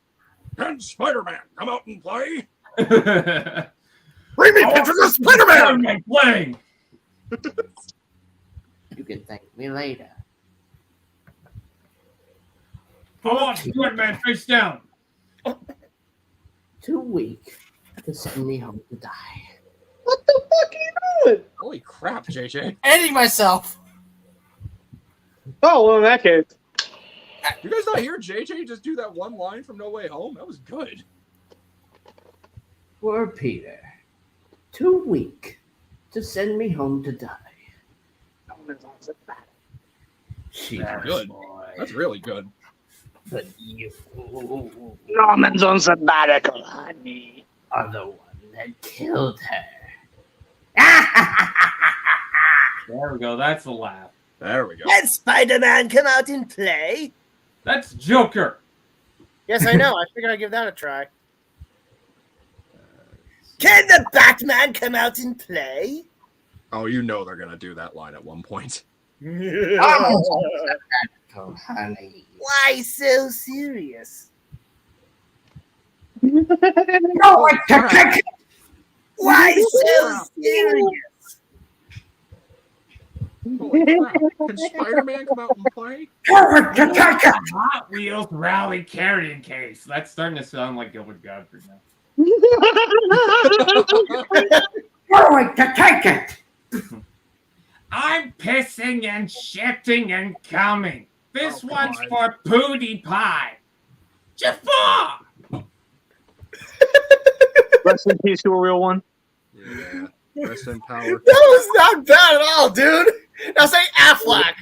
D: Can Spider-Man come out and play?
C: Bring me pictures of Spider-Man!
F: playing.
E: You can thank me later.
F: I want Spider-Man face down.
E: Too weak to send me home to die.
A: What the fuck are you doing?
D: Holy crap, JJ.
B: Ending myself.
A: Oh, well, in that case.
D: You guys not hear JJ just do that one line from No Way Home? That was good.
E: Poor Peter. Too weak to send me home to die. She
D: That's good. That's really good.
E: But you
A: Norman's on sabbatical, honey.
E: are the one that killed her.
F: There we go. That's a laugh.
D: There we go.
C: Can Spider-Man come out and play?
F: That's Joker.
C: Yes, I know. I figured I'd give that a try. Can the Batman come out and play?
D: Oh, you know they're gonna do that line at one point.
E: Oh, honey.
C: Why so serious?
E: No,
C: Why so serious?
D: Holy crap. Can Spider-Man come out and play?
F: Hot Wheels rally carrying case. That's starting to sound like Gilbert Godfrey now. I'm pissing and shitting and coming. This
D: Oh,
F: one's
D: God.
F: for Pootie Pie. Jafar!
A: Rest in peace to a real one.
D: Yeah. Rest in power.
C: That was not bad at all, dude. Now say Affleck.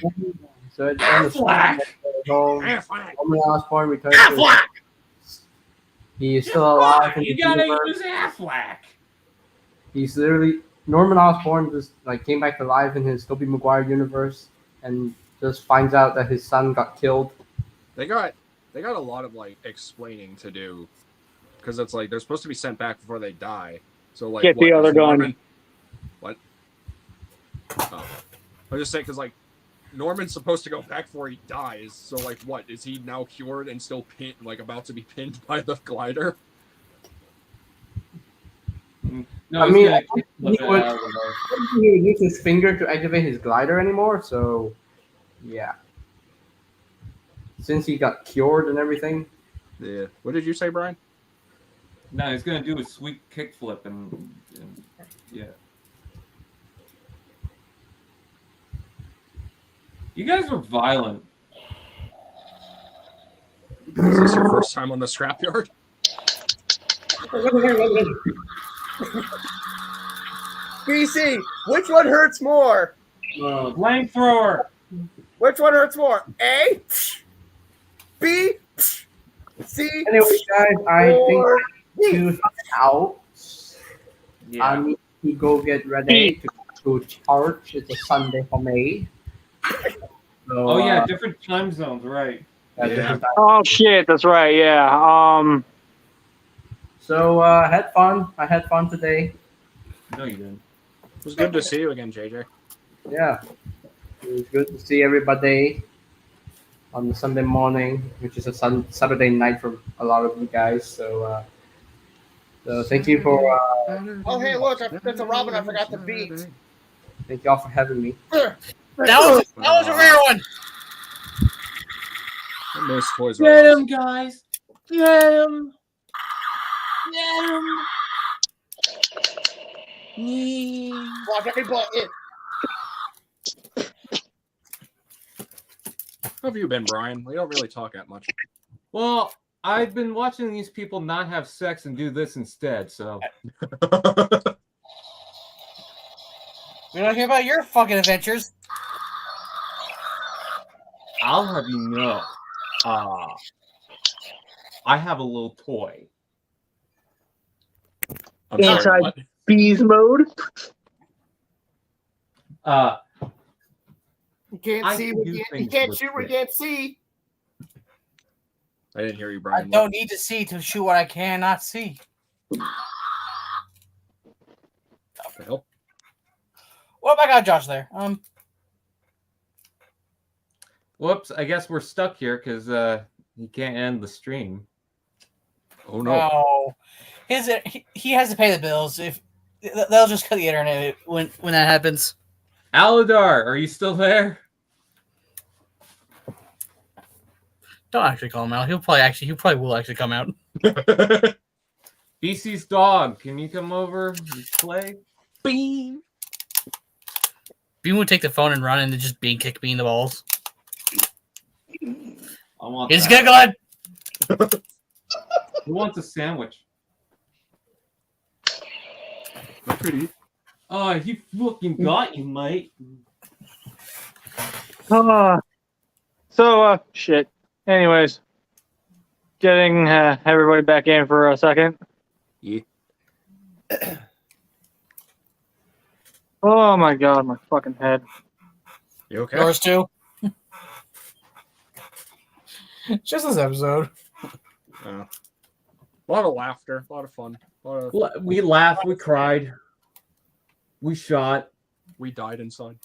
E: So at the end of
F: Affleck.
D: Affleck.
E: Norman Osborn returns to
C: Affleck.
E: he is still alive in
F: You
E: the
F: gotta
E: universe.
F: use Affleck.
E: He's literally Norman Osborn just like came back to life in his Tobey Maguire universe and just finds out that his son got killed.
D: They got a lot of like explaining to do because it's like they're supposed to be sent back before they die. So like
A: Get the
D: what,
A: other
D: is
A: gun.
D: Norman- What? Oh. I was just saying because like Norman's supposed to go back before he dies. So like what is he now cured and still pinned, like about to be pinned by the glider?
F: No,
E: I
F: he's
E: mean,
F: gonna
E: I think
F: flip
E: he
F: it
E: would-
F: out of the-
E: I don't think he would use his finger to activate his glider anymore, so yeah. Since he got cured and everything.
D: Yeah. What did you say, Brian?
F: No, he's gonna do a sweet kickflip and yeah. You guys are violent.
D: Is this your first time on the Scrapyard?
C: BC, which one hurts more?
F: Flamethrower.
C: Which one hurts more? A, B, C,
E: Anyway, guys, I think
C: or
E: to
C: D?
E: head out.
F: Yeah.
E: I need to go get ready to charge. It's a Sunday for me. So,
F: Oh yeah, different time zones, right?
E: different time.
A: Oh shit, that's right. Yeah.
E: So had fun. I had fun today.
F: No, you didn't.
D: It was good to see you again, JJ.
E: Yeah, it was good to see everybody on the Sunday morning, which is a Saturday night for a lot of you guys. So, so thank you for
C: Oh, hey, look, that's a Robin I forgot to beat.
E: thank y'all for having me.
B: That was a rare one.
D: I miss Toys
F: Get
D: R Us.
F: him, guys. Get him. Get him.
C: Watch every button.
D: How have you been, Brian? We don't really talk that much.
F: Well, I've been watching these people not have sex and do this instead, so
B: We don't care about your fucking adventures.
F: I'll have you know. I have a little toy.
D: I'm sorry,
A: Inside
D: what?
A: bees mode.
C: You can't
F: I
C: see
F: can
C: what
F: do
C: you
F: things
C: can't
F: with
C: shoot what you
F: it.
C: can't see.
D: I didn't hear you,
B: I
D: Brian.
B: don't need to see to shoot what I cannot see.
D: What the hell?
B: Well, I got Josh there.
F: Whoops, I guess we're stuck here because he can't end the stream.
D: Oh no.
B: No, he has to pay the bills. If they'll just cut the internet when that happens.
F: Aladar, are you still there?
B: Don't actually call him out. He probably will actually come out.
F: BC's dog, can you come over and play?
D: Beam.
B: Bean would take the phone and run and then just Bean kick me in the balls.
F: I want
B: He's
F: that.
B: giggling.
F: Who wants a sandwich?
D: I could eat.
F: Oh, he fucking got you, mate.
A: Shit. Anyways, getting everybody back in for a second.
D: Yeah.
A: Oh my god, my fucking head.
D: You okay?
B: Yours too. Just this episode.
D: A lot of laughter, a lot of fun.
F: We laughed, we cried, we shot.
D: We died inside.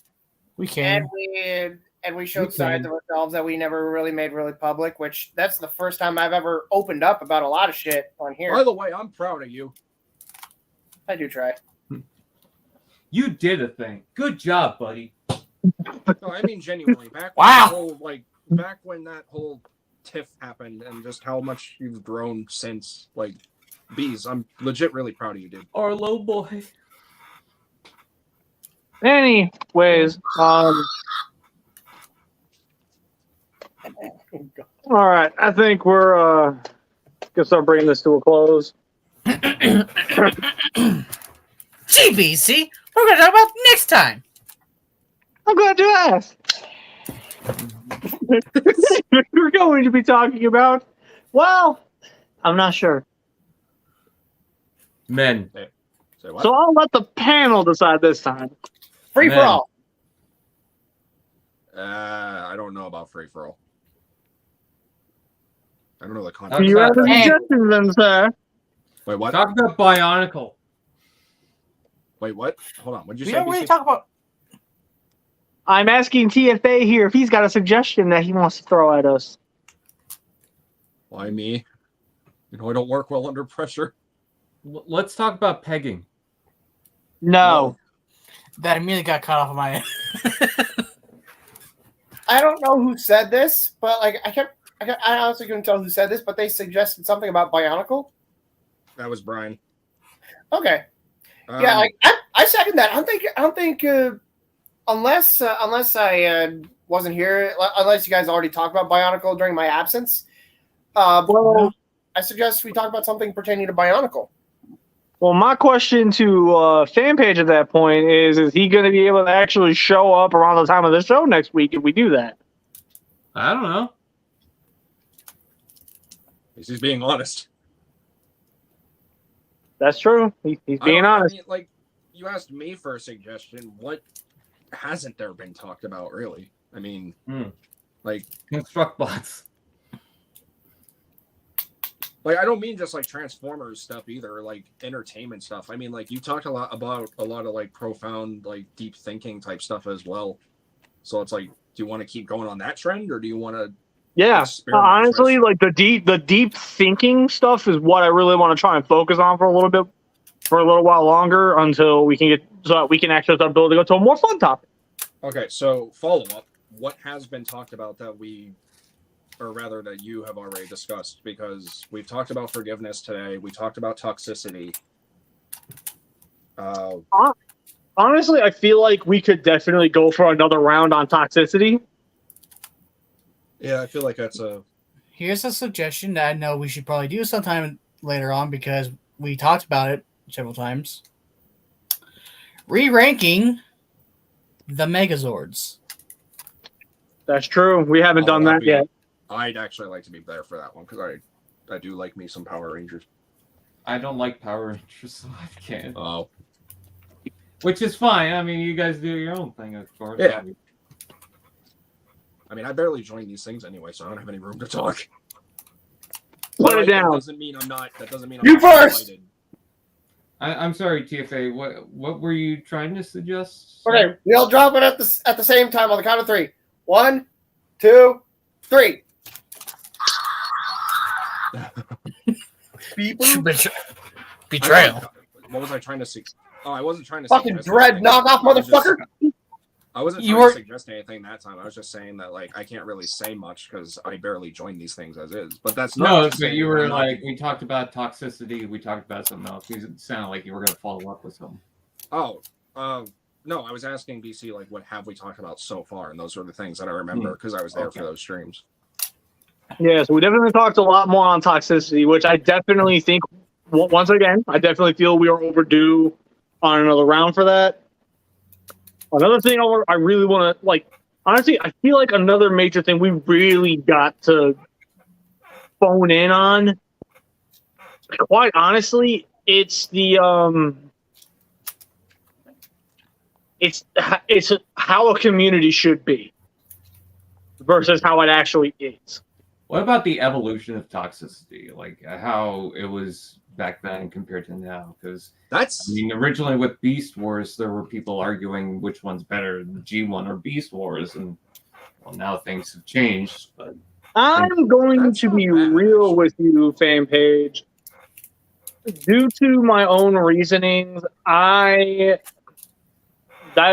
B: We can.
C: And we showed
F: We
C: sides
F: can.
C: of ourselves that we never really made really public, which that's the first time I've ever opened up about a lot of shit on here.
D: By the way, I'm proud of you.
C: I do try.
F: You did a thing. Good job, buddy.
D: No, I mean genuinely.
B: Wow.
D: Back when that whole tiff happened, and just how much you've grown since. Like, bees, I'm legit really proud of you, dude.
F: Arlo boy.
A: Anyways, all right, I think we're gonna start bringing this to a close.
B: GBC, we're going to talk about next time.
A: I'm glad you asked. We're going to be talking about, well, I'm not sure.
F: Men.
D: Say what?
A: So I'll let the panel decide this time.
C: Free for
F: Man.
C: all.
D: I don't know about free for all. I don't know the
A: Do
D: context.
A: you have any
B: Hey.
A: suggestions then, sir?
D: Wait, what?
F: Talk about Bionicle.
D: Wait, what? Hold on. What'd you
B: We
D: say?
B: don't really
D: BC?
B: talk about.
A: I'm asking TFA here if he's got a suggestion that he wants to throw at us.
D: Why me? You know, I don't work well under pressure.
F: Let's talk about pegging.
A: No.
B: That immediately got cut off of my end.
C: I don't know who said this, but like I honestly couldn't tell who said this, but they suggested something about Bionicle.
D: That was Brian.
C: Okay. Yeah, like I second that. I don't think unless I wasn't here, unless you guys already talked about Bionicle during my absence.
A: Well,
C: I suggest we talk about something pertaining to Bionicle.
A: well, my question to fan page at that point is he going to be able to actually show up around the time of the show next week if we do that?
F: I don't know.
D: He's being honest.
A: That's true. He's being honest.
D: I mean, like, you asked me for a suggestion. What hasn't there been talked about, really? I mean, like,
F: Construct bots.
D: I don't mean just like Transformers stuff either, like entertainment stuff. I mean, like, you talked a lot about a lot of like profound, like deep thinking type stuff as well. So it's like, do you want to keep going on that trend, or do you want to?
A: Yeah,
D: experiment
A: honestly,
D: first?
A: like the deep thinking stuff is what I really want to try and focus on for a little while longer until we can get so that we can actually start building up to a more fun topic.
D: Okay, so follow up. What has been talked about that that you have already discussed? Because we've talked about forgiveness today. We talked about toxicity.
A: Honestly, I feel like we could definitely go for another round on toxicity.
D: Yeah, I feel like that's a.
B: Here's a suggestion that I know we should probably do sometime later on because we talked about it several times. Re-ranking the Megazords.
A: That's true. We haven't done that yet.
D: I'd actually like to be there for that one because I do like me some Power Rangers.
F: I don't like Power Rangers, so I can't.
D: Oh,
F: Which is fine. I mean, you guys do your own thing, of course.
D: Yeah. I mean, I barely join these things anyway, so I don't have any room to talk.
A: Put it
D: That
A: down.
D: doesn't mean I'm not. That doesn't mean I'm
C: You
D: not
C: first!
D: excited.
F: I'm sorry, TFA. What were you trying to suggest?
C: Okay, we all drop it at the same time on the count of 3. 1, 2, 3.
B: Betrayal.
D: What was I trying to say? Oh, I wasn't trying to
C: Fucking
D: suggest
C: dread
D: anything.
C: knockoff
D: I was just-
C: motherfucker.
D: I wasn't
B: You
D: trying
B: were-
D: to suggest anything that time. I was just saying that, like, I can't really say much because I barely join these things as is. But that's not.
F: No,
D: to
F: but
D: say
F: you
D: that
F: were
D: I'm not-
F: like, we talked about toxicity. We talked about something else. It sounded like you were going to follow up with something.
D: Oh, No, I was asking BC, like, what have we talked about so far? And those were the things that I remember because I was there for those streams.
A: Yeah, so we definitely talked a lot more on toxicity, which I definitely think, once again, I definitely feel we are overdue on another round for that. Another thing I really want to, like, honestly, I feel like another major thing we really got to phone in on, quite honestly, it's the, it's how a community should be versus how it actually is.
F: What about the evolution of toxicity? Like how it was back then compared to now? Because
D: That's
F: I mean, originally with Beast Wars, there were people arguing which one's better, the G1 or Beast Wars, and well, now things have changed. But
A: I'm going
D: That's
A: to
D: not
A: be
D: bad,
A: real
D: actually.
A: with you, fan page. Due to my own reasonings, that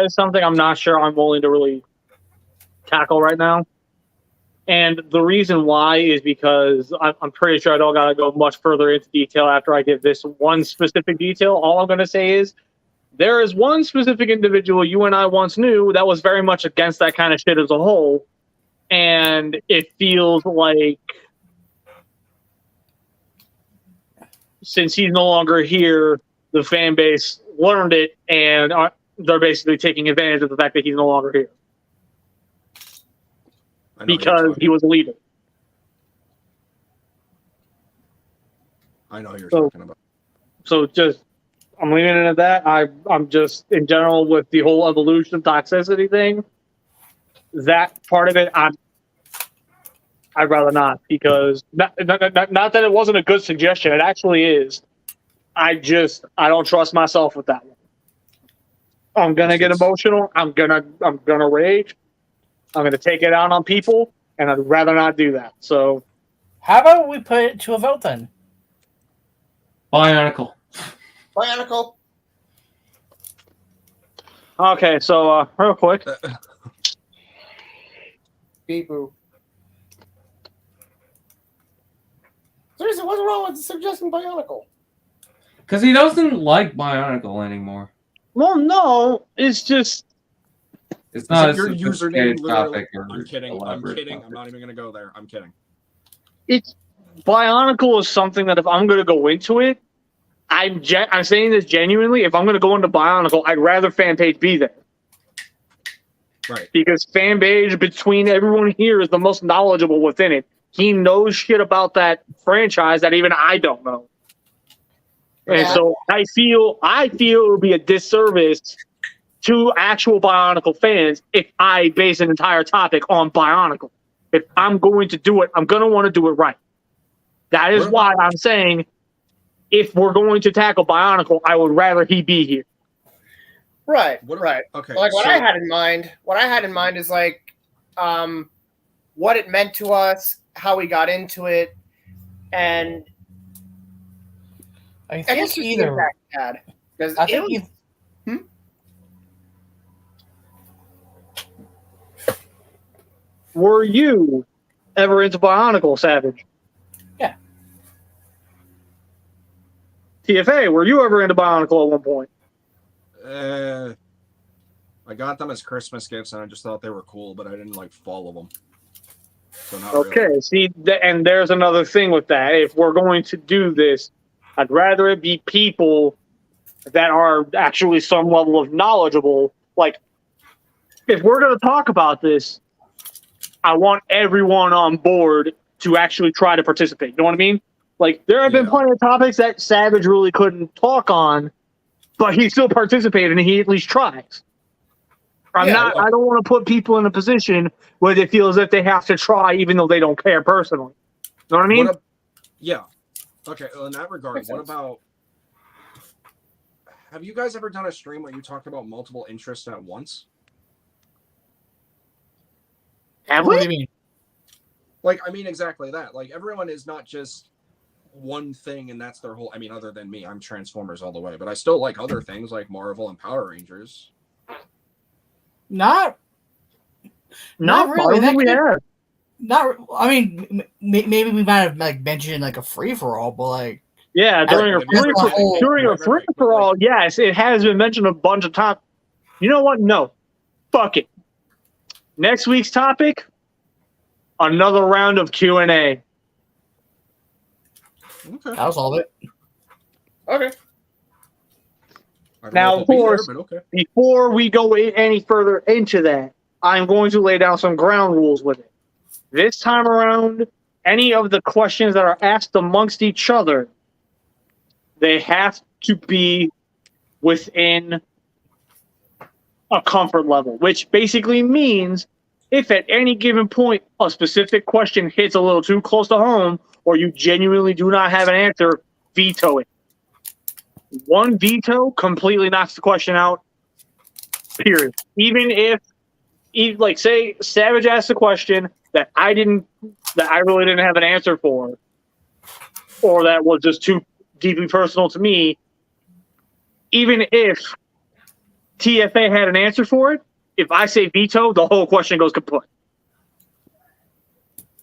A: is something I'm not sure I'm willing to really tackle right now. And the reason why is because I'm pretty sure I don't got to go much further into detail after I give this one specific detail. All I'm going to say is there is one specific individual you and I once knew that was very much against that kind of shit as a whole. And it feels like since he's no longer here, the fan base learned it and they're basically taking advantage of the fact that he's no longer here.
D: I know
A: Because he was a leader.
D: I know who you're
A: So-
D: talking about.
A: So just, I'm leaving it at that. I'm just, in general, with the whole evolution of toxicity thing, that part of it, I'd rather not, because not that it wasn't a good suggestion. It actually is. I don't trust myself with that one. I'm gonna get emotional. I'm gonna rage. I'm gonna take it out on people, and I'd rather not do that. So,
B: How about we put it to a vote then?
F: Bionicle.
C: Bionicle.
A: okay, so real quick,
C: Beep boo. Seriously, what's wrong with suggesting Bionicle?
F: Because he doesn't like Bionicle anymore.
A: well, no, it's just
F: It's not a
D: Your
F: sophisticated
D: username literally.
F: topic. Or
D: I'm kidding. I'm
F: elaborate
D: kidding.
F: topic.
D: I'm not even gonna go there. I'm kidding.
A: it's Bionicle is something that if I'm gonna go into it, I'm saying this genuinely. If I'm gonna go into Bionicle, I'd rather Fanpage be there.
D: Right.
A: Because Fanpage, between everyone here, is the most knowledgeable within it. He knows shit about that franchise that even I don't know. And
C: Yeah.
A: so I feel it would be a disservice to actual Bionicle fans if I base an entire topic on Bionicle. If I'm going to do it, I'm going to want to do it right. That is why I'm saying if we're going to tackle Bionicle, I would rather he be here.
C: Right,
D: What-
C: right.
D: Okay.
C: Like what
D: so-
C: I had in mind is like what it meant to us, how we got into it, and
B: I
C: I
B: think
C: guess just the
B: either.
C: impact it had. Because
B: I think
A: Were you ever into Bionicle, Savage?
B: Yeah.
A: TFA, were you ever into Bionicle at one point?
D: I got them as Christmas gifts, and I just thought they were cool, but I didn't like follow them. So not
A: Okay,
D: really.
A: see, and there's another thing with that. If we're going to do this, I'd rather it be people that are actually some level of knowledgeable. Like, if we're going to talk about this, I want everyone on board to actually try to participate. You know what I mean? Like, there have been
D: Yeah.
A: plenty of topics that Savage really couldn't talk on, but he still participated and he at least tries. I don't want to put people in a position where they feel as if they have to try even though they don't care personally. You know what I mean?
D: Yeah. Okay. Well, in that regard,
C: Makes
D: what
C: sense.
D: about? Have you guys ever done a stream where you talked about multiple interests at once?
A: Have
B: What do
A: we?
B: you mean?
D: Like, I mean, exactly that. Like, everyone is not just one thing, and that's their whole. I mean, other than me, I'm Transformers all the way, but I still like other things like Marvel and Power Rangers.
B: Not
A: No,
B: Not
A: I
B: really.
A: don't think we
B: That
A: have.
B: Not. I mean, maybe we might have like mentioned like a free for all, but like
A: Yeah, during
D: Right,
A: a
D: but
A: free
B: that's the whole-
A: during a
D: right,
A: free
D: but
A: for
D: like-
A: all, yes, it has been mentioned a bunch of times. You know what? No. Fuck it. Next week's topic, another round of Q&A.
D: Okay.
B: That was all of it.
C: Okay.
D: I don't
A: Now,
D: know if
A: of
D: I'll be there,
A: course,
D: but okay.
A: before we go any further into that, I'm going to lay down some ground rules with it. This time around, any of the questions that are asked amongst each other, they have to be within a comfort level, which basically means if at any given point a specific question hits a little too close to home or you genuinely do not have an answer, veto it. One veto completely knocks the question out, period. Even if, like, say Savage asked a question that I really didn't have an answer for, or that was just too deeply personal to me, even if TFA had an answer for it, if I say veto, the whole question goes kaput.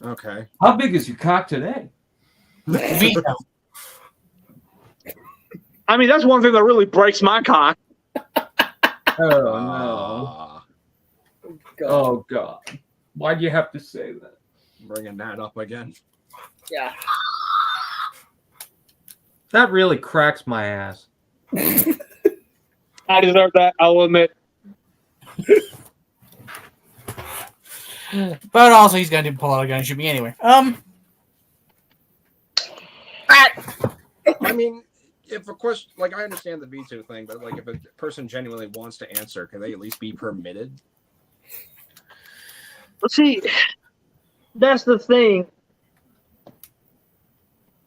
D: Okay.
F: How big is your cock today?
B: Veto.
A: I mean, that's one thing that really breaks my cock.
F: Oh no! Oh god! Why'd you have to say that?
D: Bringing that up again.
C: Yeah.
F: That really cracks my ass.
A: I deserve that, I'll admit.
B: But also, he's gonna pull out a gun and shoot me anyway.
D: I mean, if a question, like, I understand the veto thing, but like, if a person genuinely wants to answer, can they at least be permitted?
A: Let's see. That's the thing.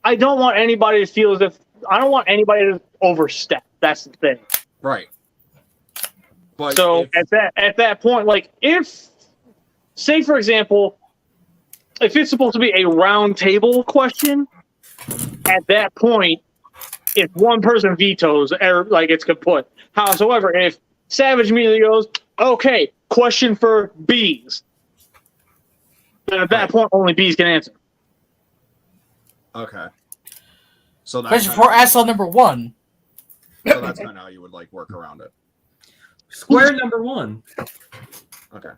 A: I don't want anybody to feel as if I don't want anybody to overstep. That's the thing.
D: Right. But
A: So
D: if,
A: at that point, like, if, say for example, if it's supposed to be a round table question, at that point, if one person vetoes, like, it's kaput. However, if Savage immediately goes, okay, question for B's, then at that point, only B's can answer.
D: okay. So that's
B: Question for asshole number one.
D: so that's kind of how you would like work around it.
F: Square number one.
D: Okay.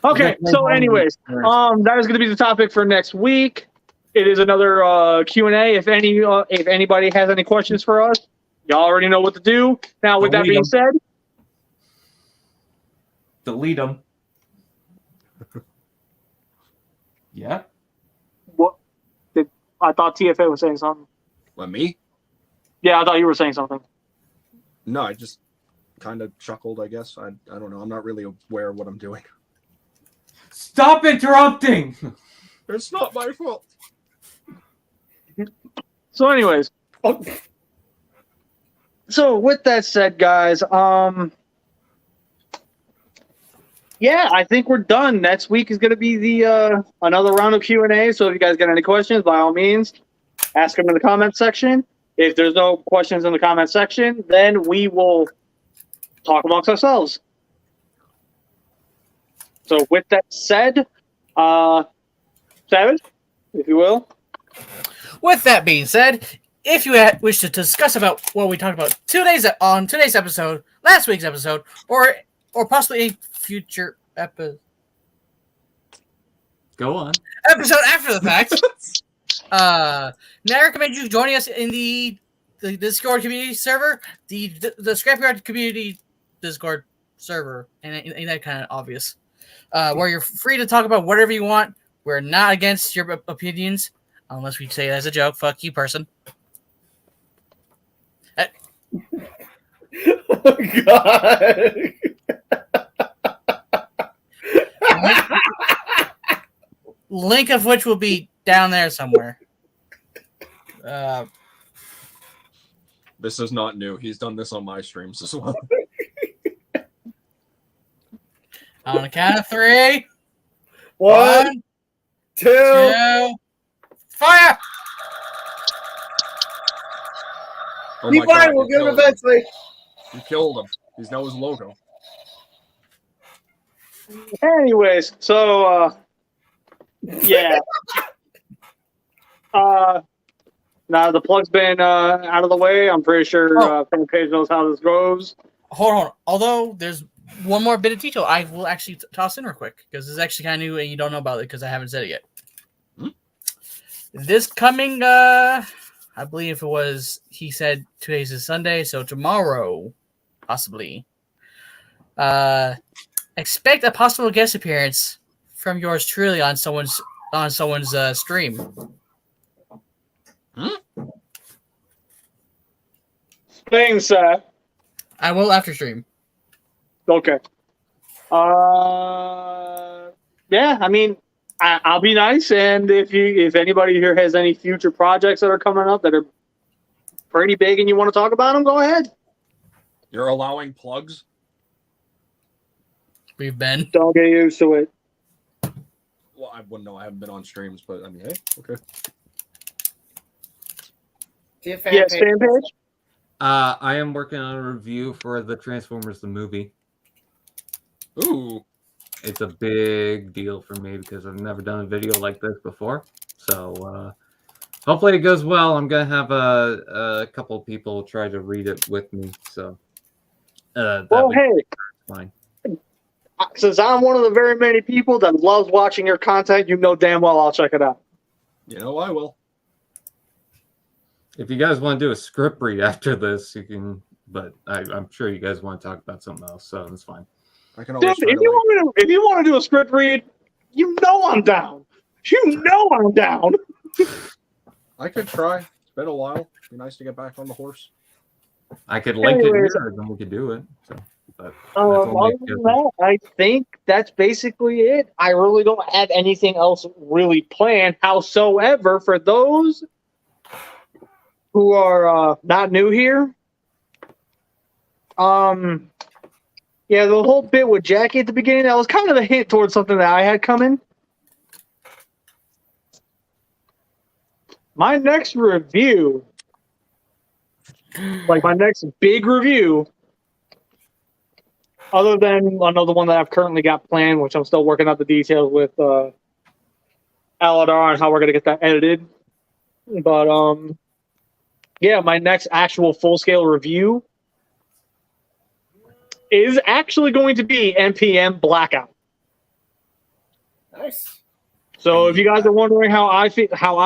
A: Okay, so anyways, that is going to be the topic for next week. It is another Q&A. If anybody has any questions for us, y'all already know what to do. Now, with that being said,
F: Delete them. Yeah.
A: what? I thought TFA was saying something.
D: What, me?
A: Yeah, I thought you were saying something.
D: No, I just kind of chuckled, I guess. I don't know. I'm not really aware of what I'm doing.
F: Stop interrupting.
D: It's not my fault.
A: So, anyways, so with that said, guys, yeah, I think we're done. Next week is going to be the another round of Q&A. So if you guys got any questions, by all means, ask them in the comment section. If there's no questions in the comment section, then we will talk amongst ourselves. So with that said, Savage, if you will.
B: With that being said, if you wish to discuss about what we talked about on today's episode, last week's episode, or possibly a future episode
F: Go on.
B: after the fact, now I recommend you joining us in the Discord community server, the Scrapyard community Discord server, and ain't that kind of obvious? Where you're free to talk about whatever you want. We're not against your opinions, unless we say it as a joke. Fuck you, person.
C: Oh, God.
B: Link of which will be down there somewhere.
D: This is not new. He's done this on my streams as well.
B: On a count of three.
C: One, two.
B: Fire!
D: Oh
C: Be
D: my
C: fine,
D: God,
C: we'll
D: you
C: get him
D: killed
C: eventually.
D: You killed him. He's now his logo.
A: Anyways, so yeah. Now the plug's been out of the way. I'm pretty sure fan page knows how this goes.
B: Hold on. Although there's one more bit of detail I will actually toss in real quick because this is actually kind of new and you don't know about it because I haven't said it yet.
D: Hmm?
B: This coming, I believe it was, he said today's is Sunday, so tomorrow, possibly. Expect a possible guest appearance from yours truly on someone's stream.
A: Thanks,
B: I will after stream.
A: okay. Yeah, I mean, I'll be nice, and if anybody here has any future projects that are coming up that are pretty big and you want to talk about them, go ahead.
D: You're allowing plugs?
B: We've been.
A: Don't get used to it.
D: Well, I wouldn't know. I haven't been on streams, but I mean, hey, okay.
C: See a fan
A: Yes,
C: page.
A: fan page.
F: I am working on a review for the Transformers the movie.
D: Ooh.
F: It's a big deal for me because I've never done a video like this before. So hopefully it goes well. I'm gonna have a couple of people try to read it with me. So
A: Well, hey,
F: fine.
A: since I'm one of the very many people that loves watching your content, you know damn well I'll check it out.
D: You know I will.
F: If you guys want to do a script read after this, you can. But I'm sure you guys want to talk about something else, so that's fine.
D: I can
A: Dude,
D: always try
A: if you want to do a script read, you know I'm down. You know I'm down.
D: I could try. It's been a while. It'd be nice to get back on the horse.
F: I could link
A: Anyways.
F: it here, and then we could do it. So, but that's
A: Other
F: only
A: than that, I think that's basically it. I really don't have anything else really planned. Howsoever, for those who are not new here, yeah, the whole bit with Jackie at the beginning, that was kind of a hint towards something that I had coming. My next review, like my next big review, other than another one that I've currently got planned, which I'm still working out the details with Aladar on how we're going to get that edited. But, yeah, my next actual full-scale review is actually going to be NPM Blackout.
C: Nice.
A: So if you guys are wondering how I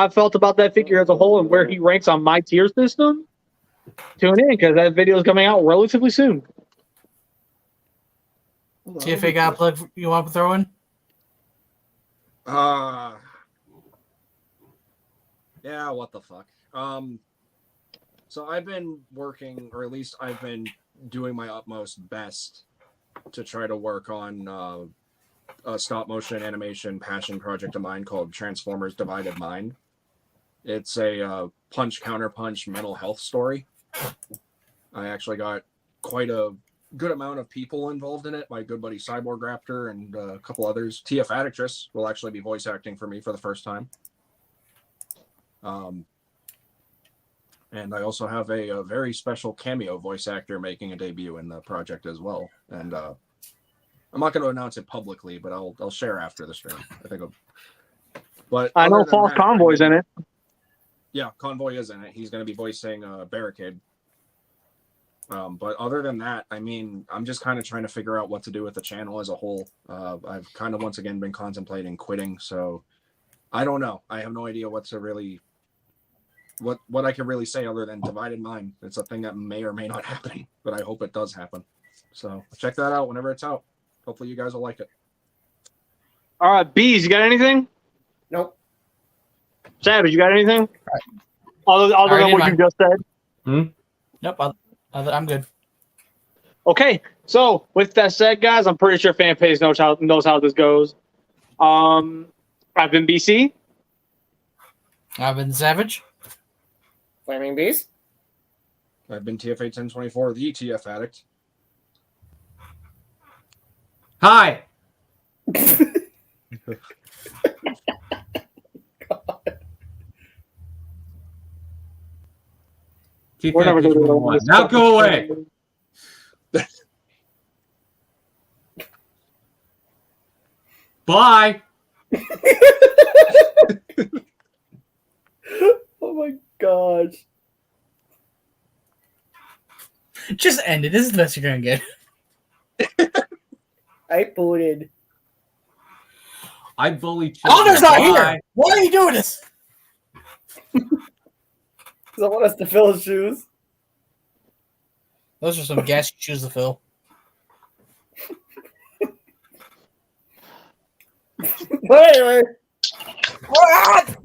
A: felt about that figure as a whole and where he ranks on my tier system, tune in because that video is coming out relatively soon.
B: TFA got a plug you want to throw in?
D: Yeah, what the fuck. So I've been working, or at least I've been doing my utmost best to try to work on a stop motion animation passion project of mine called Transformers Divided Mind. It's a punch counter punch mental health story. I actually got quite a good amount of people involved in it. My good buddy Cyborg Raptor and a couple others. TF Addictress will actually be voice acting for me for the first time. And I also have a very special cameo voice actor making a debut in the project as well. And I'm not going to announce it publicly, but I'll share after the stream. I think. But
A: I know
D: other than
A: False
D: that,
A: Convoy's in it.
D: Yeah, Convoy is in it. He's going to be voicing Barricade. But other than that, I mean, I'm just kind of trying to figure out what to do with the channel as a whole. I've kind of once again been contemplating quitting, so I don't know. I have no idea what to really, what I can really say other than Divided Mind. It's a thing that may or may not happen, but I hope it does happen. So check that out whenever it's out. Hopefully you guys will like it.
A: All right, Bees, you got anything?
C: Nope.
A: Savage, you got anything? Other
B: Already
A: than what
B: did
A: you just said?
B: Nope, I'm good.
A: Okay, so with that said, guys, I'm pretty sure fan page knows how this goes. I've been BC.
B: I've been Savage.
C: Flaming Beast.
D: I've been TFA 1024, the TF Addict.
F: Hi.
A: We're never gonna do this.
F: Now go away. Bye.
C: Oh my gosh.
B: Just end it. This is the best you're gonna get.
C: I booted.
F: I bully
B: Connor's
F: children.
B: not
F: Bye.
B: here. Why are you doing this?
C: Someone has to fill his shoes.
B: Those are some gas shoes to fill.
C: But anyway,
B: What?